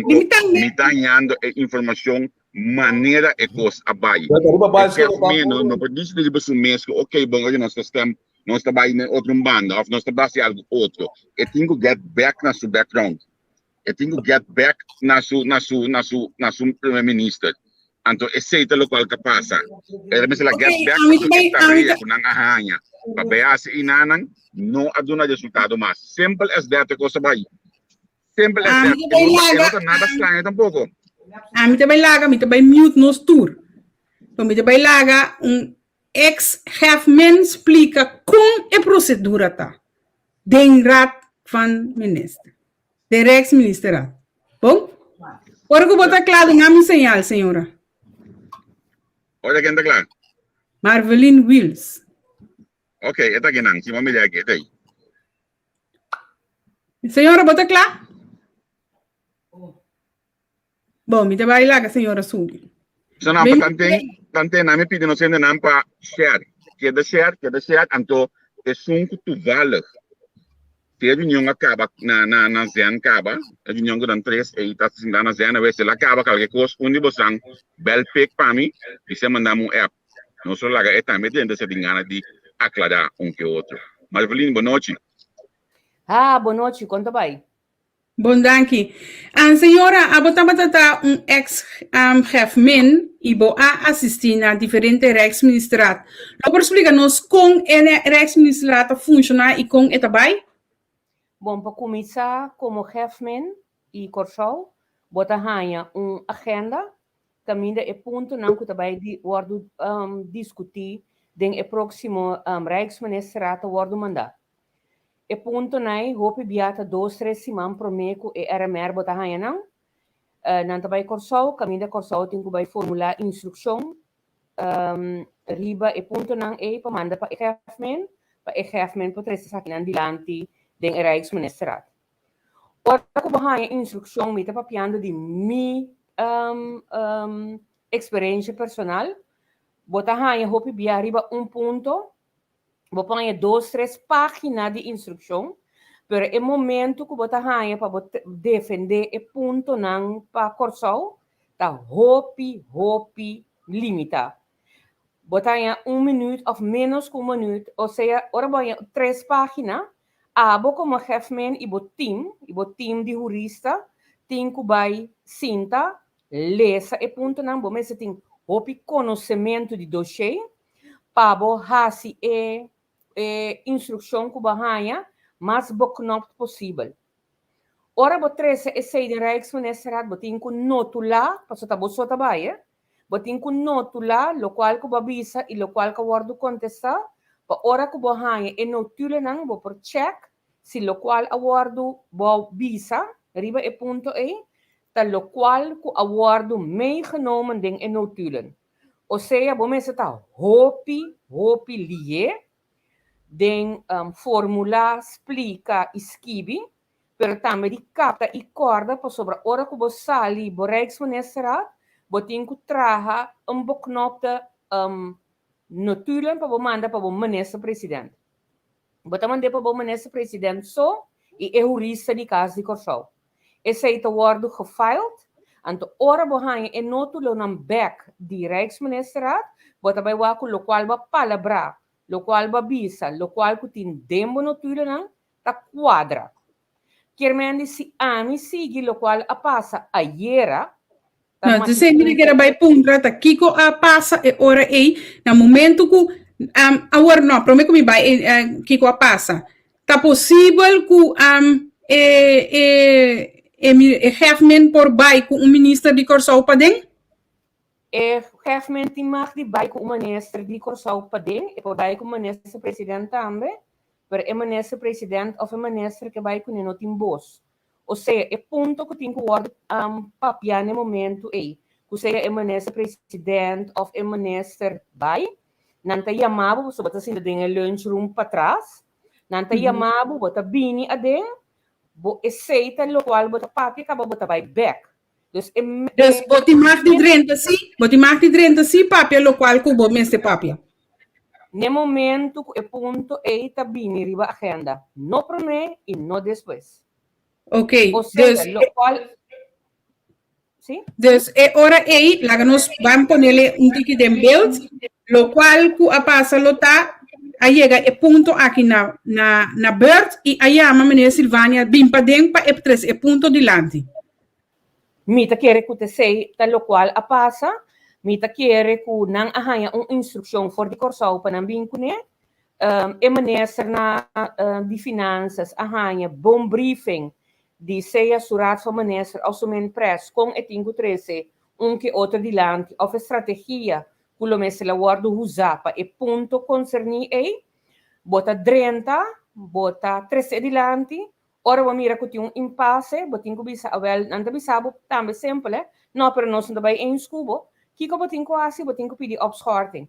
K: Me tá ganhando informação maneira e coisa abai. Não pode dizer de você mesmo, ok, bom, hoje nós estamos trabalhando em outro banda, ou nós trabalhamos em algo outro. Eu tenho que get back na sua background. Eu tenho que get back na sua primeiro-ministro. Então, aceita o que passa. Ele me get back na sua carreira, para ver se inanang não aduna resultado mais. Simple as that, coisa vai. Simple as that. Não tem nada estranho tampouco.
H: Me também laga, me também mute nos tour. Me também laga ex-chefman explica como é a procedura tá. Den raad van minister. De ex-minister. Bom? Ora que botar claro em minha señal, senhora.
K: Olha quem está claro.
H: Marvelin Wills.
K: Ok, esta aqui não, se uma mulher aqui, tem.
H: Senhora, bota claro? Bom, me trabalha lá, senhora Suli.
K: So, não, tante na me pedindo sendo não para share. Que é share, então, é sunco toevallig. Se a reunião acaba na Zen acaba, a reunião que dan 3 e está assim na Zen, a ver se ela acaba, qualquer coisa, onde você bel pick para mim, e se mandar um app. Não só lá, é também dentro dessa dinâmica de aclarar que outro. Marvelin, boa noite.
M: Boa noite, quanto vai?
H: Bom, danke. Senhora, a botar ex-chefman e a assistir na diferentes ex-ministrados. Agora explica-nos como o ex-ministrado funciona e como é também?
M: Bom, para começar, como chefman e Corsol, bota ganha agenda, também é ponto não que também word discutir den o próximo Rijksministeraat word mandato. E ponto nai hope biata 2-3 semanas pro meco e RMR bota ganha não. Não também Corsol, caminho Corsol tem que vai formular instrução riba e ponto não é para mandar para o chefman para trazer aqui na dilante den Rijksministeraat. Ora que ganha instrução me tá papiando de mi experiência personal. Bota ganha hope bia riba ponto. Vou pôr 2-3 páginas de instrução, pero é momento que você ganha para defender o ponto não para Corsol, tá hopi limita. Você ganha 1 minuto ou menos que 1 minuto, ou seja, ora vai 3 páginas, abo como Hefman ibo team de jurista, tem que vai cinta, lesa e ponto não, bom, mas tem hopi conhecimento de dossiê, pabo hasi instrução que bahaya, mas boknop possível. Ora bo 13 e 6 de Rijksministeriaat, bo tem que notula, passo tá bo sota baia, bo tem que notula, lo qual que babisa e lo qual que wardo contestar, pa ora que bahaya e notula nang bo por check, si lo qual awardo bo bisa, riba e punto tal lo qual que awardo meegenomen ding e notulen. O seja, bo mensen ta hopi lie, den formula explica esquibi, pero também de capta e corda para sobre hora que você sali, bo Rijksministeriaat, bo tem que traga boknopte notulen para bo manda para bo minister-president. Bo ta manda para bo minister-president so e jurista de caso de Curaçao. Esse aí tá worden gefiled, en de ora bo hangen en notulen aan back de Rijksministeriaat, bo ta bij waku lo qual ba palabra, lo qual ba bisa, lo qual que tin dembo notulen aan, ta quadra. Querendo se ami sigue lo qual a passa a iera.
H: Não, tu sempre que era vai puntra, tá Kiko a passa e ora no momento que agora não, prometo que me vai Kiko a passa. Tá possível que Hefman por vai com ministro de Curaçao para dentro?
M: Hefman tem mais de vai com ministro de Curaçao para dentro e por vai com ministro-presidente também. Pero é minister-president of minister que vai com não tem boss. Ou seja, é ponto que tem que word papia no momento que seja é minister-president of minister vai, nanta yamabo so bota assim dentro lunchroom para trás, nanta yamabo bota bini adem, bo aceita lo qual bota papia acaba bota vai back. Dus
H: bota mais de 30 sim, papia lo qual que bo mestre papia.
M: No momento que ponto está bem riba agenda, no primeiro e no depois.
H: Ok,
M: ou seja, lo qual sim?
H: Dus ora lá que nós vamos ponerle ticket de build, lo qual que a passa lo tá a chega ponto aqui na bird e aí a menina Silvânia bem para dentro para e ponto de lante.
M: Mita quer que te sei tal lo qual a passa. Mita quer que não arranha instrução for de Curaçao para não vir com minister de finanças arranha bom briefing de seja surat van minister als men press com e tingo 13 que outro de land of estratégia que lo messe la guardo usar para e ponto concerni bota 30 bota 13 de lante ora vamos mira que tem impasse botinho bisa wel não bisabo também sempre não pero nós não vai em escubo Kiko botinho quase botinho pedir opschorting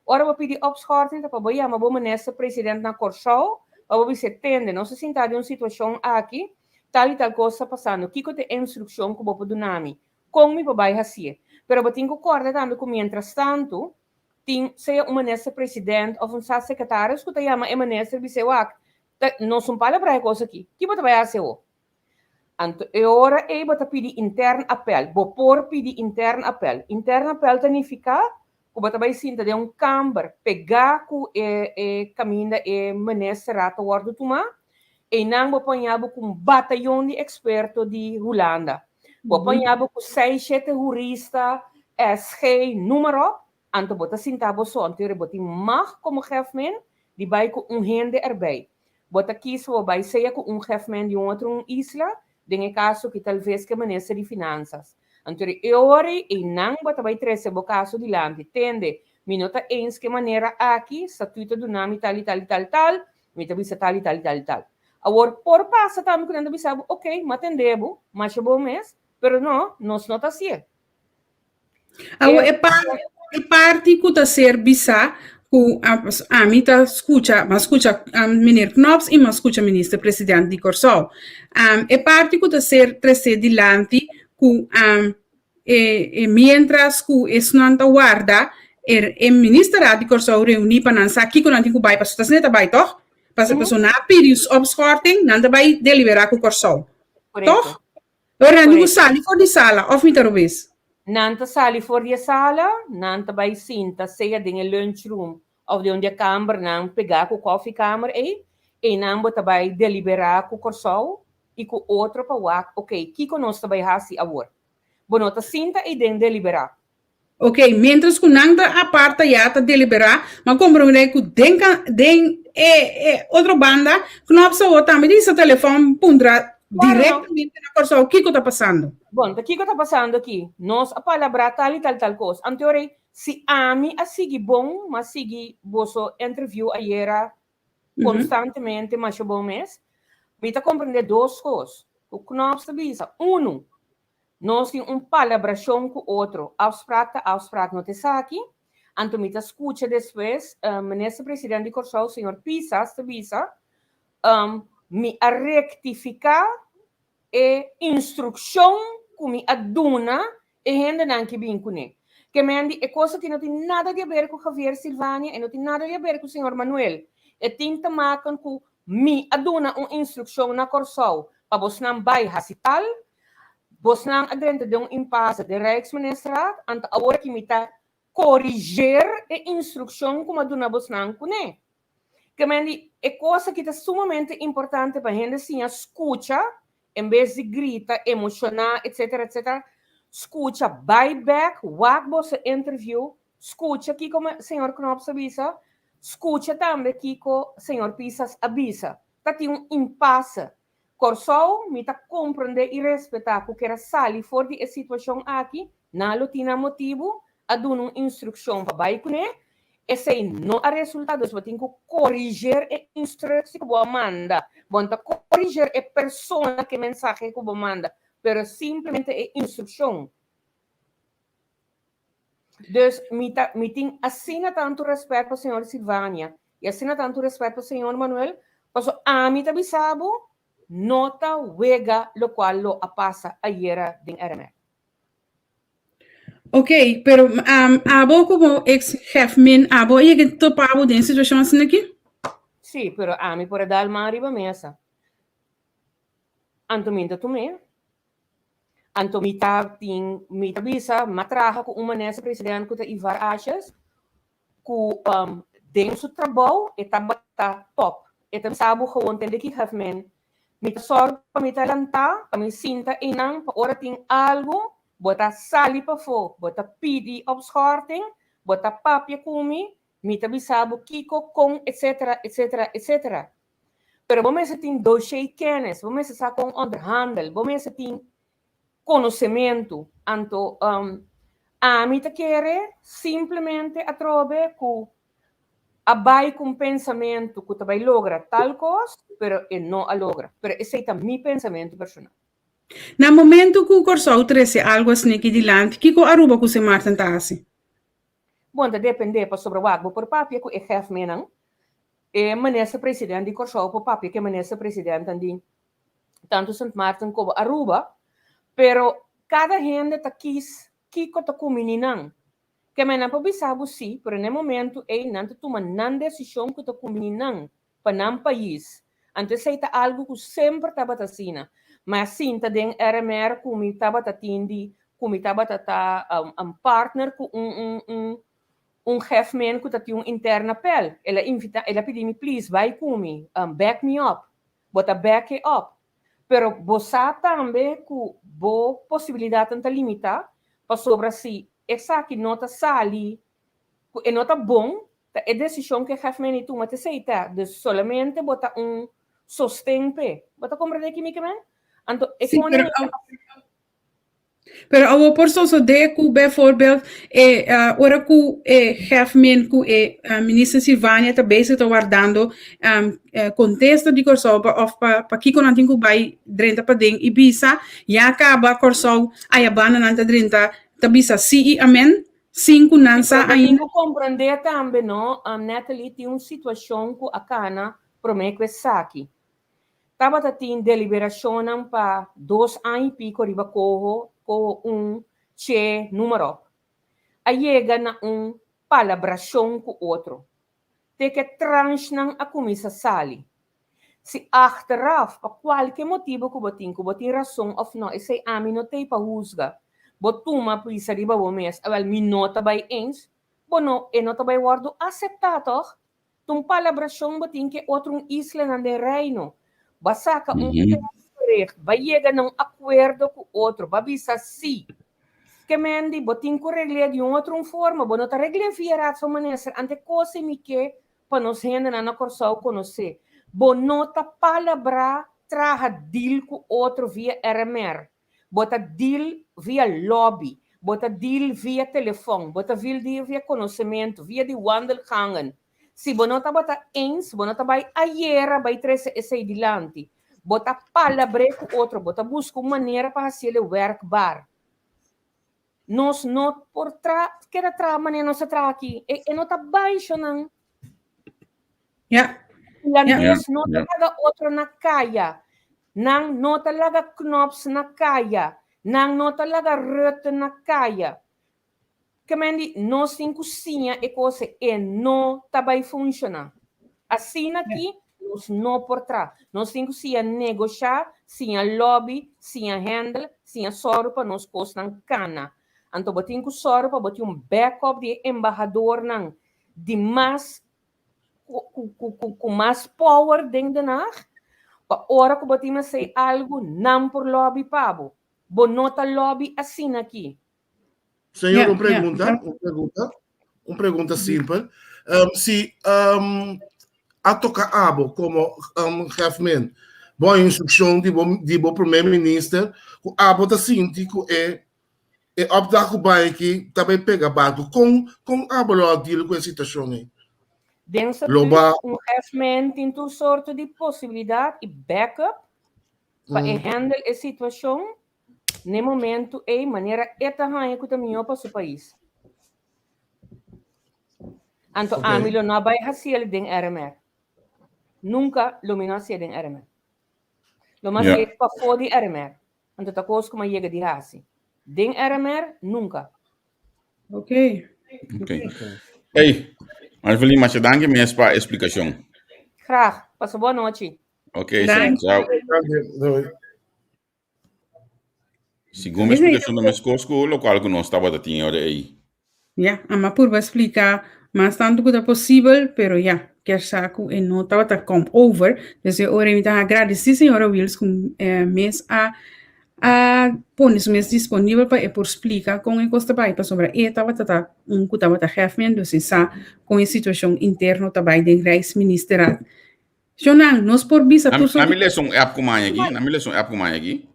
M: ora vou pedir opschorting para boia mas bom minister-president na Curaçao para você entender não se sentar de uma situação aqui tal e tal coisa passando. Kiko te instrução que vou dar nami. Como me vai fazer? Pero eu tenho que acordar também que mientras tanto, tem seja minister-president ou secretário que te chama minister bisewak. Não são palavras coisa aqui. Que você vai fazer? Então, agora eu vou pedir interno apel. Vou por pedir interno apel. Interno apel significa que você vai sentar de câmara, pegar que caminho e minister rata guarda tomar e não vou apanhar com batalhão de expertos de Holanda. Vou apanhar com 6, 7 juristas, SG, número, então vou sentar só, então vou ter mais como Hefman, de vai com gente erbij. Vou aqui só vai ser com Hefman de outra isla, em caso que talvez que ministro de finanças. Então, eu e não vou vai trazer o caso de lá, entende? Minuta ens que maneira aqui, estatuto do nome tal, me também tal. Agora, por passa também quando a gente sabe, ok, mas atendemos, mas é bom mês, mas não, nós não está assim.
H: Agora, é parte que está ser bisa, que a mim está escuta ministro Knops e mas escuta ministro-presidente de Curaçao. É parte que está ser trazer adiante, que mientras que isso não está guarda, o ministro de Curaçao reunir para não saber que não tem que vai para a sociedade, vai, toch? Para a pessoa não pedir opschorting, não vai deliberar com o Curaçao. Toch? Ora, não sali fora de sala, ou me talvez?
M: Não sali fora de sala, não vai sentar, seja em lunchroom, ou de onde a câmara, não pegar com o coffee câmara, e não bota vai deliberar com o Corsol e com outro para o ok, Kiko nós também hasi agora. Bonota sinta e den deliberar.
H: Ok, mientras que nanda aparta ya ta deliberar, mas compreender que den outra banda, que não precisa botar, me diz o telefone, pundra diretamente na Corsol, o que está passando?
M: Bom, o que está passando aqui? Nós a palavra tal e tal coisa. Anterior, se a mim a seguir bom, mas seguir vosso interview ayer constantemente, mas é bom mês, me está compreender duas coisas. O que nós sabemos, nós temos palabração com o outro. Afspraak não te aqui. Então, me escuta depois, o ministro presidente de Corsol, o senhor Pisa, me a rectificar e instrução que me aduna e gente não que bem com ele. Que me andi, é coisa que não tem nada a ver com Javier Silvania e não tem nada a ver com o senhor Manuel. E tem que maken que me aduna uma instrução na Corsol para você não vai hospital. Você não adrente de impasse de Rijksministraat, ante agora que me está corrigir a instrução como a dona você não conhece. Que é coisa que é sumamente importante para a gente assim, escuta, em vez de grita, emocionar, etc, etc. Escuta, buyback, wag você interview, escuta aqui como o senhor Knops avisa, escuta também aqui como o senhor Pisas avisa. Tá tem impasse. Corsol, me está compreender e respeitar porque era sali fora de situação aqui, não tinha motivo a dar uma instrução para vai com ele, e se não há resultados, você tem que corrigir a instrução que você manda, você corrigir a pessoa que mensagem que você manda, mas simplesmente a instrução. Então, me tem assim tanto respeito para o senhor Silvania, e assim tanto respeito para o senhor Manuel, porque a mim também sabe, nota wega lo cual lo pasa ayer din RMR.
H: Ok, pero abo como ex-jefe, abo e que topavo de situação assim aqui?
M: Sim, pero a mim por dar uma arriba mesa. Anto minta tu me. Anto mita bisa matraha com uma nessa presidente que Ivar Achas ku dentro do trabalho e tá top. E tam sabo gewoon tende que jefe me sorte para me talentar, para me sinta e não, para ora tem algo, bota sali para fora, bota pedi obschorting, bota papia comi, me tabisabo kiko com, etc, etc, etc. Pero vamos a ter dossiê kennis, vamos a com onderhandel, vamos a ter conhecimento, anto a mim te quer simplesmente a trobe com abai com pensamento que também logra tal coisa, pero não a logra. Pero esse é meu pensamento personal.
H: No momento que o Corsol trouxe algo assim aqui de lante, que com a Aruba que você Martin tá assim?
M: Bom, depende para sobre o água por papia que é chefe menang, e ministro presidente de Corsol por papia que é ministro presidente de tanto St. Martin como Aruba, pero cada gente tá quis que tá com meninang. Que me não pode saber sim, pero no momento não toma nenhuma decisão que está combinando para não país. Antes é algo que sempre estava assim, mas sim está dentro RMR como estava atendendo, como estava partner com chefe que tinha um interna pel. Ela pediu-me, please, vai comigo, back me up, bota back it up. Pero você também com boa possibilidade de limitar para sobre si. Essa que nota sali, é nota bom, é decisão que a chefe me toma te aceita, de solamente botar sostém pé. Bota compreender que me quer? Então, é
H: sim, pero ao porso de que bijvoorbeeld ora que chefe que ministra Silvania também está guardando contexto de Corsol of para que quando tem que vai drenta para dentro e bisa já acaba Corsol aí a banda não tá drenta tabisa sim amen cinco nansa
M: ainda eu compreender também não Natalie tem uma situação que a cana promete aqui tava tendo deliberação para 2 anos e pico riba com che número aí chega na palabração com outro tem que transnan a comissa sali se achteraf por qualquer motivo que botin razão of não esse a mim não tem para juzgar botuma pisa riba o mês, awal minota by eens, bono e nota by wardo acceptator, tum palabração botin que outro isla na de reino. Basaca recht, vai chegar num acordo com outro, babisa sim. Que mendi botin com regra de outra forma, bo não tá regra via rato maneira, ante coisa me que para nós render na corção conhecer. Bo não tá palabra traga deal com outro via RMR, bota deal via lobby, bota deal via telefone, bota deal via conhecimento, via de wandelgangen. Se bo não tá bota eens, bo não tá vai ayer, vai trazer esse adiante. Bota palabra com outro, bota busca uma maneira para fazer o werkbaar. Nós não por trás, que tra maneira nós tra aqui, e não tá baixo não. Nós não talaga outro na kaya, nang não talaga knops na kaya, nang não talaga rut na kaya. Que mendi nós tem cozinha e coisa e não tá vai funcionar. Assim aqui nós não por trás, nós tem cozinha negociar, sim a lobby, sim a handle, sim a soro para nós pôr na cana. Então, botin ko soro pa botin backup de embajador nang de mais com mais power dentro da nacht. Pa hora que botin mas say algo não por lobby pabo. Bonota lobby assim aqui.
J: Senhor, uma pergunta simples. Se a tocar abo como Hefman, boa instrução de bom primeiro-ministro, o abo da síndico é optar com o bairro que também pega barco com abo lá deal com a situação aí.
M: Dentro Hefman tem toda sorte de possibilidade e backup para handle a situação no momento e maneira etahanha que também para o país. Então, a mim não vai fazer den RMR. Nunca lumina ser den RMR. Lo mas é para fora de RMR. Então, tá coisa como chega de raci. Den RMR nunca.
H: Ok.
D: Hey, Marvelin, mas danke mesmo para a explicação.
M: Graag. Passa boa noite.
D: Ok, tchau. Segundo a explicação da minha escola, o qual que nós estava tendo aí.
H: Ama por explicar mas tanto que é possível, pero quer saco e não estava tá come over, então eu me tá agradecer senhora Wills com mês a pôr isso mês disponível para por explicar como é que está para sobre e estava tá que estava tá Hefman do sa com a situação interna também do reis ministerial. Jonan, nós por bisa tu
D: na minha lição app como aqui.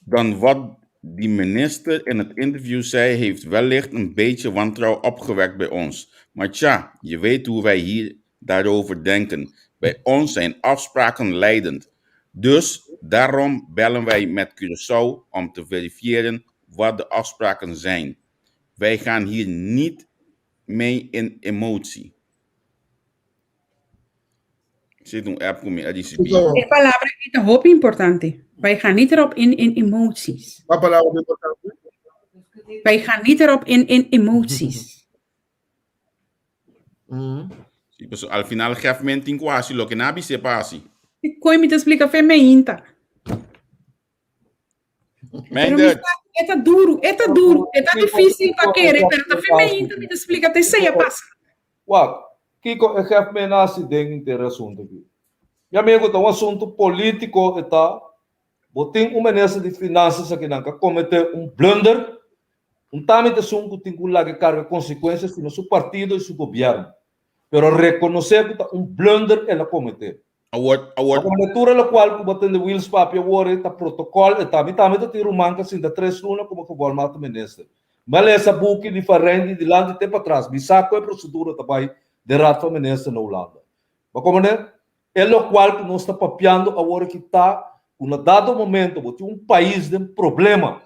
D: Dan wat die minister in het interview zei, heeft wellicht een beetje wantrouwen opgewekt bij ons. Maar tja, je weet hoe wij hier daarover denken. Bij ons zijn afspraken leidend. Dus daarom bellen wij met Curaçao om te verifiëren wat de afspraken zijn. Wij gaan hier niet mee in emotie. Zit een app com a DCP.
H: A palavra é muito importante. Wij gaan niet erop in emoties.
J: A palavra é importante.
H: Wij gaan niet erop in emoties.
D: Al final geeft men in quasi lo que nabi se pasi.
H: Como me explica feminina? É duro, é difícil para querer, mas tá feminina me explica até sei a passa.
I: Kiko, geeft men assim dentro interessante aqui. E amigo, tá um assunto político, tá? Botem uma ministra de finanças aqui não cometer blunder, também de assunto tem que carga consequências no seu partido e seu governo. Pero reconhecer que blunder ela cometer. A leitura na qual botem de Wills Papi agora tá protocolo, também tem romanca assim da 3 lunas como que o mata ministra. Mas essa book diferente de lá de tempo atrás, bisaco é procedura também de rato ministra na Holanda. Mas como né? É o qual que nós está papiando agora que está um dado momento, tem país de problema,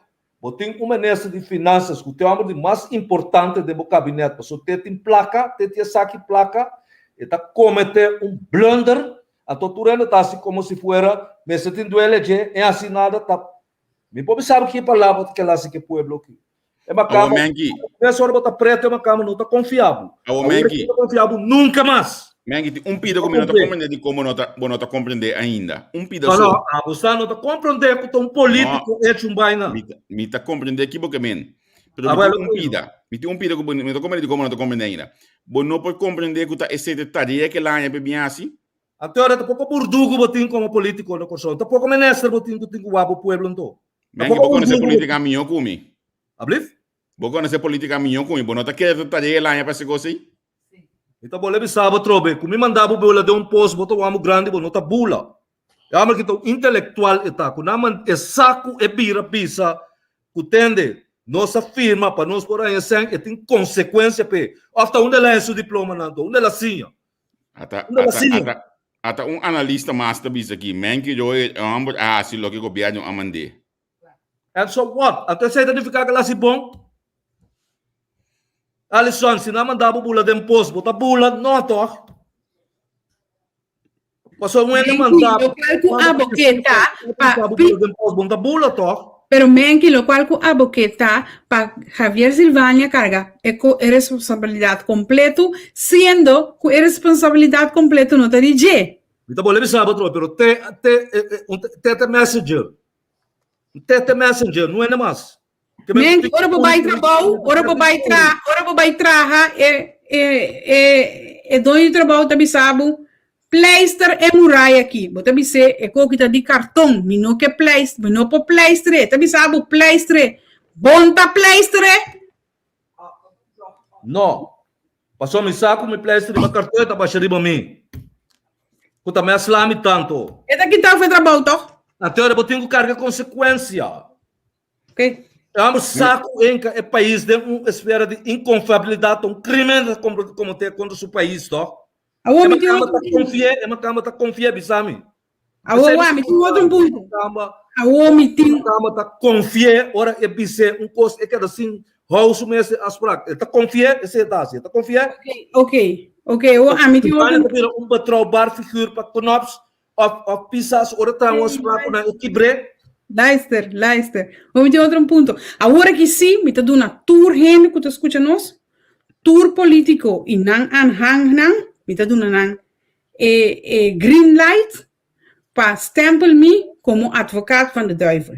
I: tem ministro de finanças, que tem o mais importante do gabinete, porque você tem placa, tem saque placa, e está cometer blunder, a tortura está assim como se fosse, mas você tem duelo de é assinada, tá? Me pode saber que palavra que ela se que pueblo aqui. É uma cama, essa hora está preta, é uma cama não está confiável. Não está confiável nunca mais.
D: Mengi, pido como não está compreendendo como não está compreender ainda. Pido só.
I: Você não está compreendendo que um político é chumbaina.
D: Me está compreendendo aqui porque Pero me tem um pida que me tô como não tô comendo ainda. Bom, não pode compreender que tá esse tarefa que lá é bem assim.
I: Até agora tampouco burdugo botin como político no corso. Tampouco ministro botin que tem que o pueblo então.
D: Bem, que bom essa política minha comigo.
I: Ablif?
D: Bom essa política minha comigo. Bom, não tá querendo tarefa lá é para se gostar.
I: Então boleh bisaba trobe. Kumi mandava bula de post boto o amo grande bom nota bula. Amar que intelectual eta kunaman é saco e bira pisa kutende nossa firma para nós por aí sem e tem consequência pe. After onde ela é seu diploma nanto, onde ela sinha.
D: Ata analista master bisa aqui, men que eu amo se lo que o governo amande.
I: And so what? Até você identificar que ela se bom. Alisson, se não mandava bula de post, bota bula não toh. Passou um ano mandava.
H: Eu quero que a boqueta
I: bota bula toh.
H: Pero menki lo cual ku aboqueta para Javier Silvania carga é responsabilidade completo, sendo que responsabilidade completo não tá de G.
I: Então boleh bisa betul, pero te messenger. Te messenger, não é mais.
H: Menki ora bo vai trabalho, ora bo vai traha é dono de trabalho tá bisabo. Pleister é muralha aqui. Bota bise é coquita de cartão, mino que pleister, mino po pleister, tá bisabo pleister. Bonta pleister.
I: Não. Passou me saco me pleister de cartão tá baixo riba mim. Kuta me aslami tanto.
H: É daqui tá foi trabalho to.
I: Na teoria eu tenho que carregar consequência.
H: OK.
I: É saco em é país de uma esfera de inconfiabilidade, crime como tem contra o país, to. É uma cama tá confia, bisami.
H: Me tem outro ponto.
I: Tá confia, ora é bise custo é que assim, house mesmo asprak. Tá confia, esse dá-se. Tá confia?
H: OK. Me tem outro
I: patrão bar figura para conops of pisas, ora tá um asprak na equibre.
H: Leister. Me tem outro ponto. Agora que sim, me tá dando tour hen que tu escuta nós. Tour político e não anhang não. Mita duna nang green light para stempel me como advocaat van de duivel.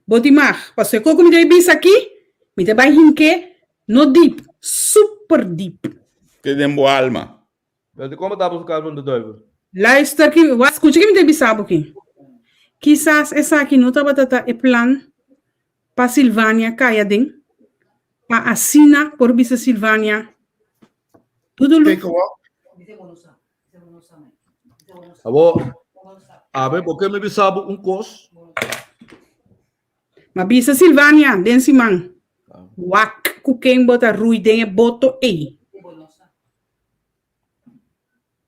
H: Botimar. Pas eu como me bisa aqui, me vai hinke no deep, super deep.
D: Que dembo alma.
I: De como dá para van de duivel?
H: Luister aqui, escuta que me bisa aqui. Quizás essa aqui não estava tata plan para Silvania caia den, para assina por bisa Silvania. Tudo
J: Take a walk.
I: Porque me bisabo cos.
H: Mas bisa Silvania, den simang. Wak ku quem bota rui den boto ei.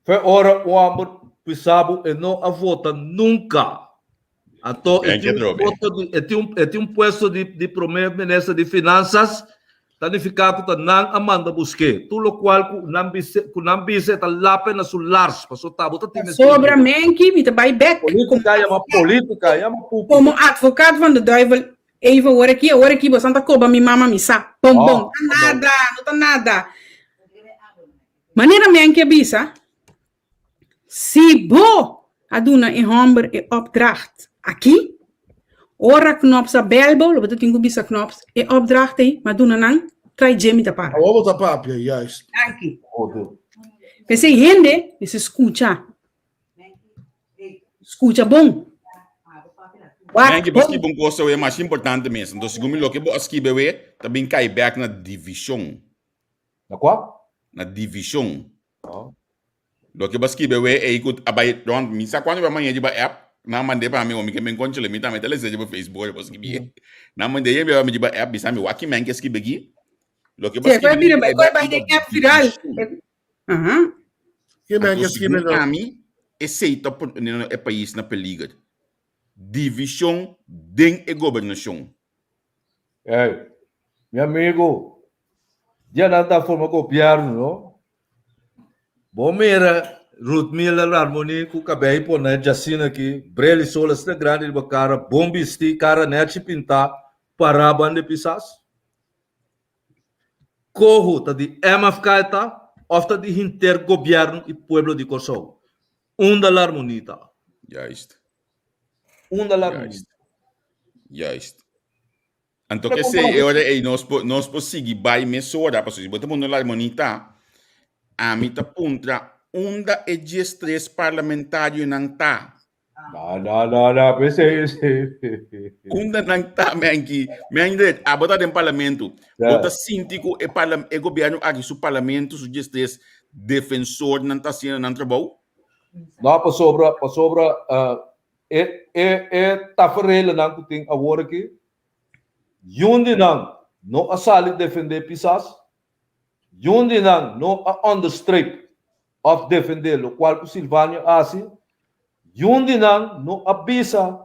I: Foi hora o amor bisabo e não a vota nunca. Então, tem puesto de primeiro-ministro de finanças. Tanificar que não amanda busque, tudo qual que não bise tá lá pena sulars, passou tá bota time.
H: Sobra menki, me vai back.
I: Política, é uma
H: como advogado van de duivel, even hora aqui, você tá coba mi mama mi sa, bom, não tá nada. Maneira menki bisa, se bo aduna e homber e opdracht aqui, ora knops a belbo, lo bedoel tingu bisa knops e opdracht aí, mas duna nang trai gemi da para.
J: Vou botar papia, yes.
H: Aqui. Pensei rende, esse escuta bom.
D: Bem que você bom coisa é mais importante mesmo. Então se como lo que bo askibe we, também cai back na divisão.
I: Na qual?
D: Na divisão. Lo que baskibe we é ikut abai don misa quando vai manhã de ba app. Na mande para mim o que me encontre le mita metele seja no Facebook depois que bi. Na mande ye me de app bisa me waki man que ski begi. Lo que
H: vai de app viral.
J: Que man que ski begi.
D: Ami aceita é país na peliga. Divisão den e governação.
I: Meu amigo, já não dá forma copiar, não? Bom, mira. Ruth Miller Harmony ku kabei po na Jacina aqui, Breli Solas na grande de cara, bombisti cara net pinta para bande pisas. Corro tá de MFK tá, ofta de intergoverno e pueblo de Kosovo. Da harmonita.
D: Juist.
I: Da harmonita.
D: Juist. Então, que sei, agora nós podemos seguir by mesura, para se botar mundo lá monita, a mim tá puntra, onda é três parlamentário não tá.
I: Não, pensei.
D: Kunda não tá, me ainda, a botar em parlamento, bota síndico e governo aqui, o parlamento, o três defensor não tá sendo não trabalho.
I: Não, para sobra, tá farelo não que tem agora aqui. Yundi não a sali defender pisas. Yundi não a on the strip of defender o qual o Silvânio assim. Yundi não avisa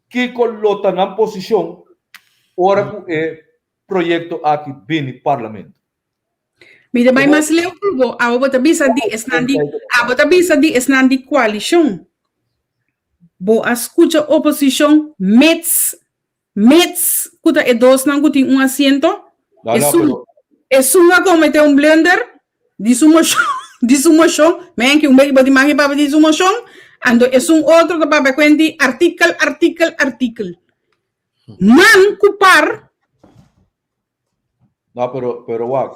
I: que colota na posição ora que é projeto aqui bem parlamento.
H: Mira, mas leu pro a bota bisa di esnandi coalition. Bo escucha oposição mets kuta e dos não kuti um asiento. Es uma comete um blender de sumoção, men que um bem body mangi para de sumoção, ando es outro que para quendi article. Man kupar.
I: No, pero what?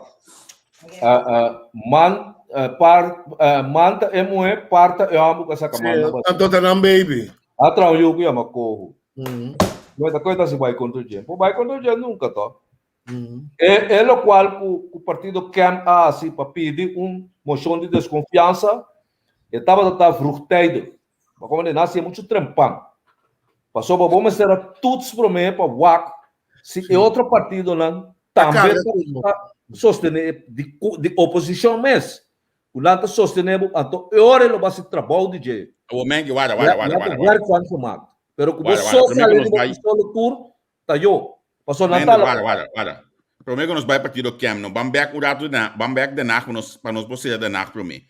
I: Manta é moe parta é amo que saca manda.
J: Tanto tá baby.
I: Atrás eu que ama corro. Mas a coisa se vai contra o dia. Vai contra o dia nunca tá. É o qual o partido quer assim para pedir moção de desconfiança. Estava frustrado. Mas como ele nasce muito trampão. Passou para vamos ter todos os problemas para WAC. Se é outro partido não também sostener de oposição mesmo. O lado sostener então hora ele vai se trabalhar de jeito.
D: O men que guarda.
I: Pero como só sale do solo tour, tá eu. Passou na tala.
D: Guarda. Prometo que nós vai partido Cam, não vamos back o rato vamos back de nach para nós poder de nach para mim.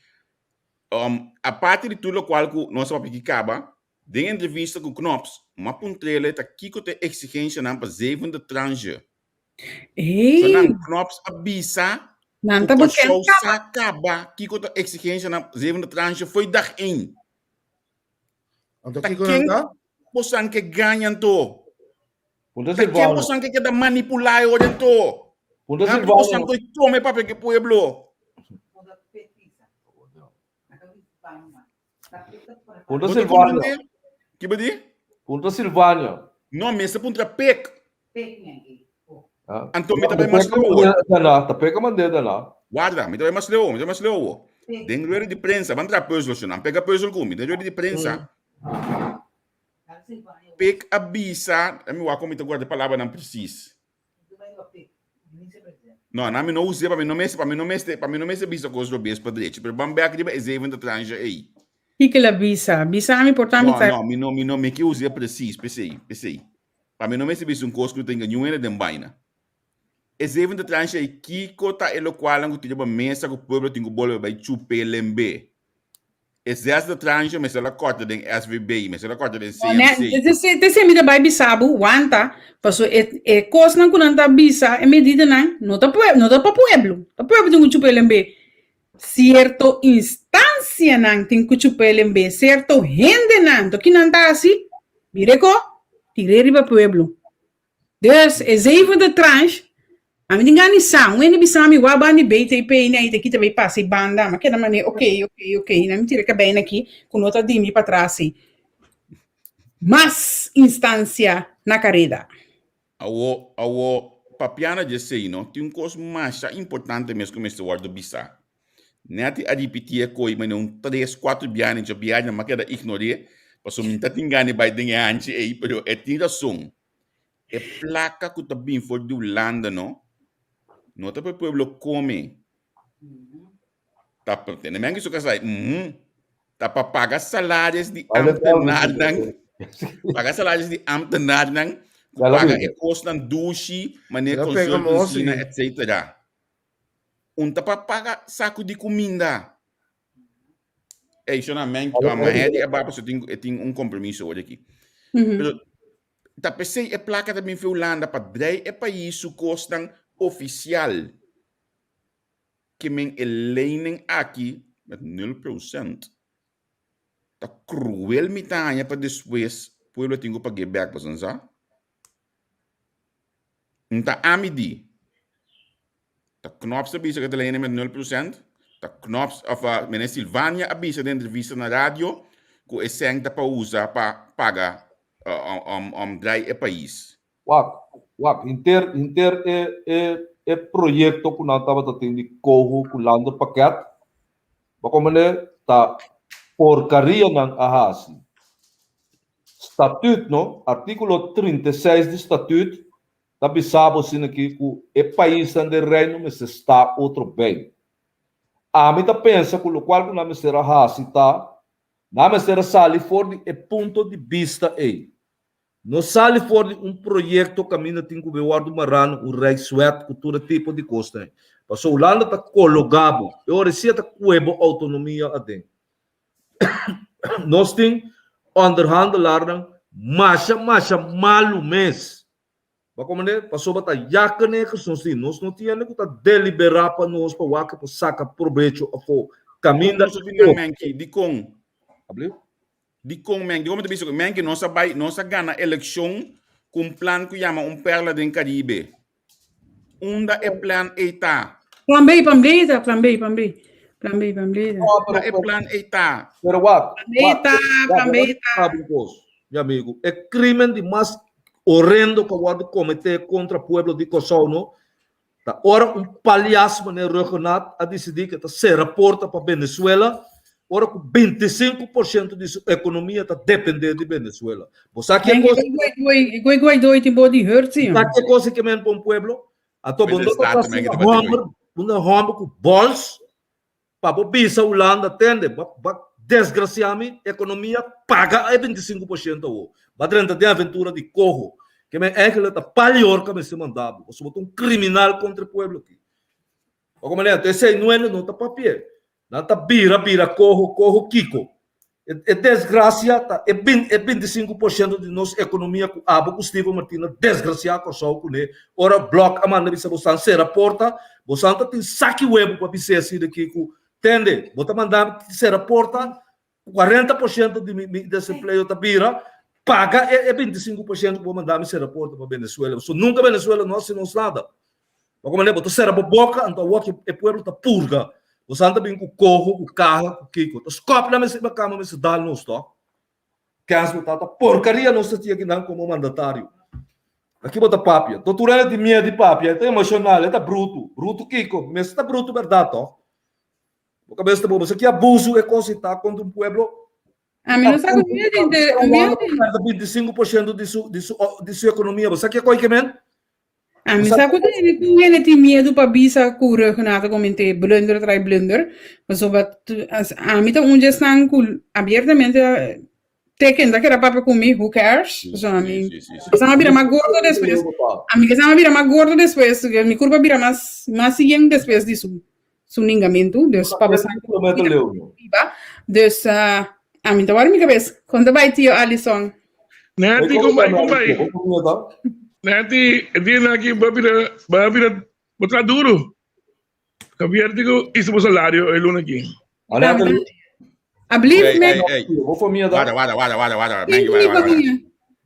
D: A parte de tudo qual nós vamos aqui acaba, de entrevista com Knops, uma puntrele tá aqui com a exigência na para 7 de tranche.
H: Ei.
D: Knops avisa.
H: Não
D: tá botando acaba que com a exigência na 7 de tranche foi dar em.
J: Então que não
D: Posan que ganham to.
I: Punta
D: Porque posan que queda manipular o to.
I: Punta
D: Silvano. Posan que tome papel que pueblo.
I: Punta Silvano.
D: Que bedi?
I: Punta Silvano.
D: Não, mesa punta pec. Anto me também
I: mais
D: leu.
I: Tá pega mandada lá.
D: Guarda, me também mais leu. Den rueda de prensa, van tra puzzle não pega puzzle com, den rueda de prensa. Pek avisa, a mim como te guarda palavra não precisa. Não, não usa para mim não me avisa coisa do bes para direito, pero bambeak de é 7 de tranche aí.
H: E que la visa é importante.
D: Não, me que usa preciso, pensei. Para mim não me avisa coisa que tem ganho de baina. É 7 de tranche aí que cota é o qual que tem uma mesa que o povo tem que bolar vai chupe lembe. É 10 de tranche, mas ela corta de SVB, mas ela corta de CMC.
H: Você me dá vai bisabu, wanta, passou é coisa não kunanta bisa, é medida não tá para pueblo. O pueblo tem que chupe lembe. Certo instância não tem que chupe lembe, certo gente não, to que não tá assim, vireco, tirei para pueblo. Deus, é 7 de tranche. A mim engano são, ele bisa me wa bani beite e pei né, aqui também passa e banda, mas que da maneira, ok, não me tira que bem aqui, com outra de mim para trás. Mas instância na carreira.
D: A papiana de sei, não, tem coisa mais importante mesmo que este word bisa. Nati a repetir coi, mas não 3, 4 bianes, já biane, mas que da ignorar, passou me tá tingane by den antes aí, pero é tira som. É placa que tá bem for do landa, não? Não tá para o pueblo come. Tá para ter, nem isso que sai. Tá para pagar salários de ambtenaar, pagar salários de ambtenaar, pagar custo douche, maneira consultoria, etc. Tá para pagar saco de comida. É isso na mente, mas é para você tem compromisso hoje aqui. Tá pensei é placa também foi Holanda para drei é país o custam oficial que men lening aqui met 0%. Tá cruel mitanha para depois pueblo tenho para get back para sansa. Então, amidi. De Knops avisa que de met 0%. De Knops, of meneer Silvania avisa de entrevista na radio, que é sem da pausa para pagar draai o país.
I: Inter é projeto que nós estamos tendo de corro com lando paquete, para como tá porcaria não ahasi. Estatuto, no artículo 36 do estatuto, tá bisabo assim aqui que o país ande reino, mas está outro bem. A mim tá pensa que o qual que nós será ahasi tá, nós será sali fora de ponto de vista aí. Não sale fora de projeto que a minha tem que ver o Marano, o Rei Suéte, com todo tipo de coisa. Passou o Holanda está colocado, eu receita cuebo autonomia adentro. Nós temos underhandlar marcha malo mês. Para como né, passou para jaca né que nós não tínhamos que deliberar para nós para o que saca proveito ao caminho da
D: de com. De como que nossa gana eleição com plano que chama perla do Caribe. Onde é plano está?
H: Plan B.
D: É plano está.
I: Pero what?
H: Plan B.
I: Meu amigo, é crime de mais horrendo que o cometer contra o povo de Kosovo, não? Tá, ora palhaço né regional a decidir que será porta para Venezuela. Ora, 25% de sua economia está dependendo de Venezuela. Você que coisa que coisa que men para um pueblo? A todo mundo está uma romba com bols para o bisa Holanda atende, desgraciadamente a economia paga 25%. Vai dentro da aventura de corro, que é que está pior que se mandava. Você botou criminal contra o pueblo aqui. Como é que esse não está papel. Nata bira, corro, Kiko. É desgraça, é 25% de nossa economia com a Gustavo Martina, desgraçado com o sol, com ele. Ora, bloco, a manda, você ser a porta, você tem saque web para você assim daqui, entende? Você mandar ser a porta, 40% de desemprego da bira, paga é 25% para mandar ser a porta para Venezuela. So, nunca Venezuela não se nos nada. Como é que você ser a boca, então o que é pueblo está purga. Você anda bem com o corro, com o carro, com o Kiko. Os copos na minha cama, mas dá no estoque. Que as botadas, porcaria não se tinha que dar como mandatário. Aqui bota papia. Doutorela de minha de papia, é emocional, é bruto. Bruto, Kiko. Mas está bruto, verdade, ó. O cabeça da boba. Isso aqui é abuso, é consitar contra um pueblo.
H: A mim não sabe o que é
I: 25% de sua economia. Você aqui é coisa que men?
H: A mim sabe que ele tem medo para bisa cura que nada comente blunder trai blunder, mas a mim tá onde estão abertamente teken da que era para comer, who cares? So a mim, estamos vira mais gordo depois. A mim que estamos vira mais gordo depois, minha curva vira mais yang depois disso, suningamento, dus para passar. Dus a mim tá agora minha cabeça. Quando vai tio Alisson?
N: Nanti como vai? Nanti dia lagi babira botar duro. Cambiar digo isso o salário é luna aqui.
I: Olha
H: a believe me.
I: Vou família da.
D: Wada.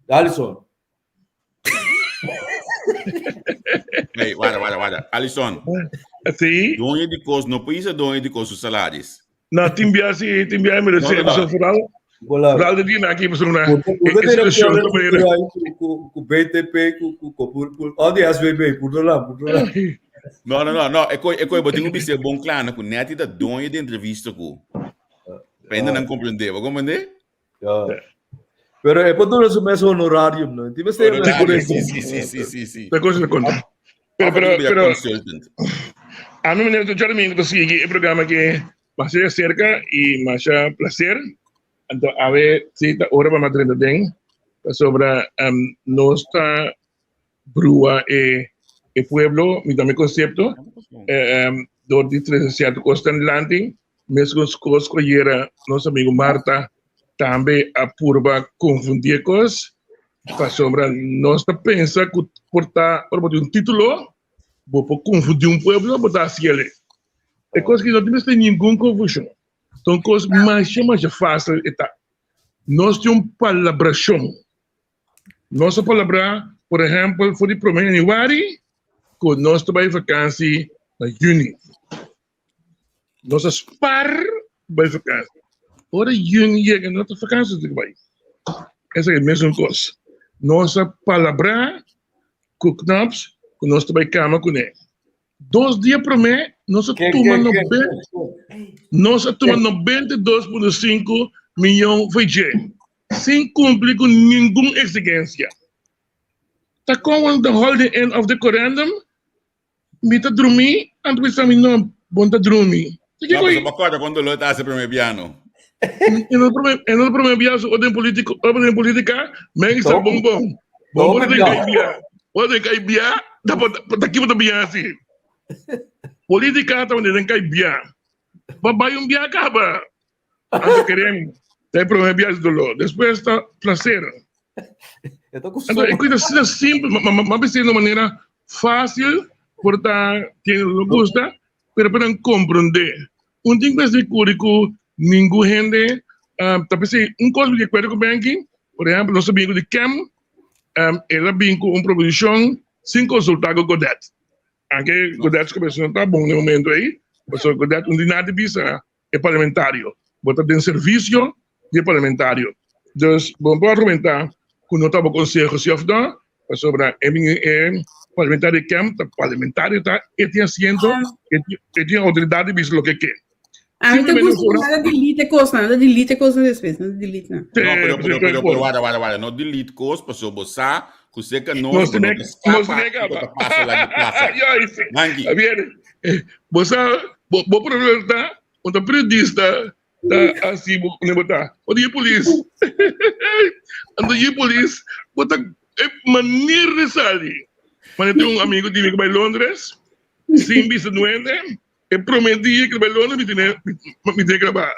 I: Alisson.
D: Hey, wada. Alisson.
N: Sim.
D: Donde de coisa, não precisa donde de coisa os salários.
N: Não, timbia me recebe fural. Fural de dia aqui para uma instituição da maneira.
I: Com BTP, com onde as bebê, por lá.
D: Não. É coisa, eu tenho que ser bom claro, com net da donde de entrevista com. Ainda não compreender, vai compreender?
I: Pero é para todos os meus honorários, não? Tive ser
D: Sim.
N: Da coisa da conta. Pero a mim me lembro de que seguir o programa que mais cerca e mais prazer. Então, a ver se ahora vamos a tener sobre nuestra brua e pueblo, mi também concepto, do distrito Coastal Landing, mesmo cosas que era nosso amigo Marta, também a purba confundir coisas, sobre nossa pensa que portar título, vou confundir pueblo, botar assim ele. É coisa que não tem nenhuma confusão. Então, coisa mais fácil é nós temos palabração. Nossa palavra por exemplo, voor die promedio januari, kon nós trabalhar vakantie na juni. Nós spar bij vakantie. Ora juni chega nós vakantie trabalhar. Essa é a mesma coisa. Nossa palavra, com knaps, com nós trabalhar cama com ele. 2 dias para mim, nós tomamos 92,5 milhões de VG. Sem cumprir com nenhuma exigência. Tá com the holiday end of the correndum, me tá dormir, antes de estar não, bom tá dormir.
D: Não, mas eu acordo quando ele está sempre primeiro piano.
N: E no primeiro piano, ordem política, mas isso é bom. Bom, pode cair bia, dá para aqui para bia assim. Política tá onde tem cair bia. Vai bia acaba. Antes queremos. Tem primeiro piano do lado. Depois está prazer. Então, é coisa simples, mas de uma maneira fácil, portanto, quem não gosta, para compreender. Tem que ser currículo, ninguém gente, talvez coisa que eu quero com o banking, por exemplo, nosso amigo de Cam, ela vem com uma proposição sem consultar com o Godet. Aqui, o Godet começou a estar bom no momento aí, mas o Godet não tem nada de visa, é parlamentário, bota tem serviço de parlamentário. Então, vamos argumentar, quando eu estava com o Conselho Ciudadano, sobre a parlamentário de Cam, parlamentário, ele tinha assento, ele tinha autoridade de ver o que quer.
H: Então, nada delete coisa, nada delete coisa depois, nada delete não.
D: Pero, guarda, não delete coisa, para você botar, que você que não
N: passa lá de plaza.
D: Mangi.
N: Você, vou perguntar, o periodista, assim, vou botar, o dia polícia, botar, maneira de sair. Mas eu tenho amigo que vai em Londres, sem visa doente, e prometia que vai em Londres me tem que gravar.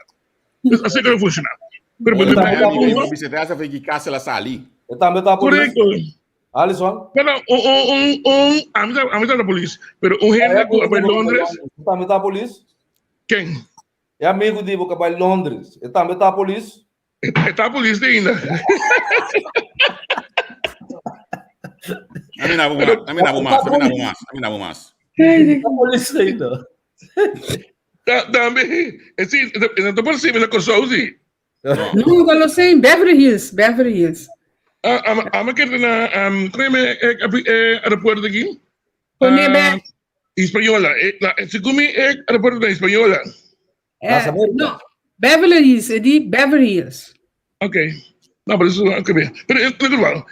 N: Assim que não funciona.
D: Você traz a ver que casa ela ali.
I: Eu também tá por
N: Correto.
I: Alisson?
N: Não, a mim tá na polícia, mas gente que vai em Londres...
I: Eu também tá a polícia?
N: Quem?
I: É amigo de que vai em Londres. Eu também tá a polícia?
N: Está a polícia ainda.
D: A mim não vou mais.
I: A polícia ainda.
N: Também, assim, não estou percebendo a coisa assim.
H: Não, eu sei em Beverly Hills.
N: A quer na, como é aeroporto aqui? Espanhola. Se come aeroporto da Espanhola.
H: Não, Beverly Hills, é de Beverly Hills.
N: Ok. Não, mas isso é bem.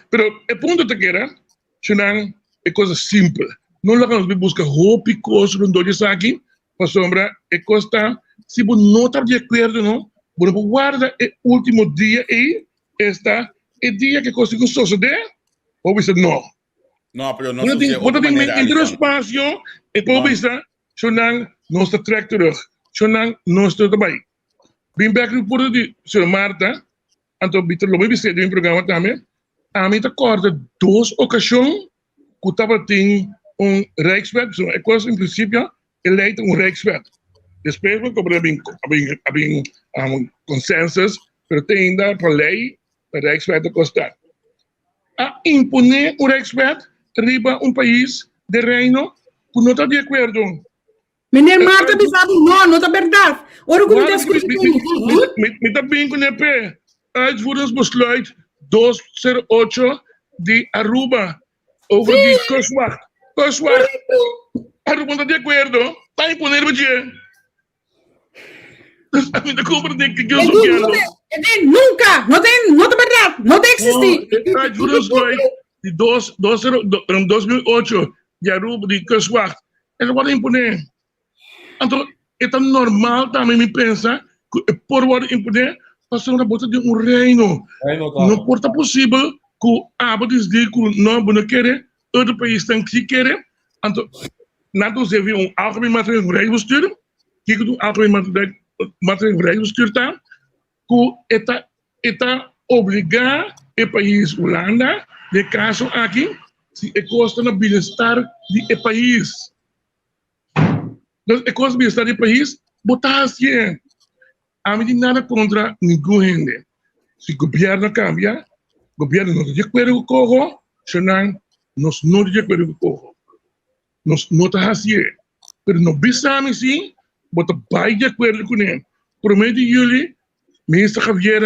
N: Pero o ponto que era, é coisa simples. Não lá que nós buscamos roupa e coisas, não dou isso aqui, para sombra, é coisa, se você não está de acordo, não, você guarda o último dia e está o dia que conseguiu suceder, ou você não.
D: Não, pero não
N: sucede. Você tem que ter espaço, e depois você não está terug. Não está trabalhando. Bem back no porto de Sra. Marta, então, Vitor Lobo, você tem um programa também, a mim está corta 2 ocasiões, que estava tendo Rijkswet, é coisa, em princípio, eleito Rijkswet. Depois, como havia consensus, mas tem ainda para lei, a Rijkswet a costar. A imponer Rijkswet, riba país de reino, que não está de acordo.
H: Meneer Marta, não está verdade. Ora, como está escrito
N: me está bem com o EP. Uitvoeringsbesluit 208 de Aruba over de Kustwacht. Aruba está de acordo, está imponer o dia. A mim está compreendendo que eu sou quero.
H: Nunca, não está verdade, não tem existir.
N: Uitvoeringsbesluit de 2008 de Aruba de Kustwacht. Ele vai imponer. Então, é normal também me pensar que por imponer passar uma bota de reino. Não pode possível que o hábitos de que não quer, outro país tem que querer. Então, nada se vê algemeen materieel rijbestuur, que o algemeen materieel rijbestuur está, que está obrigado o país Holanda, de caso aqui, se é custa no bem-estar do país. Então, é costa do bem-estar do país, botar assim. A mim nada contra ninguém. Se o governo cambia, o governo não tem que acordo com o senão nós não de acordo com o nós não está assim, mas não pensamos sim, bota vai de acordo com ele. Promete ele, ministro Javier,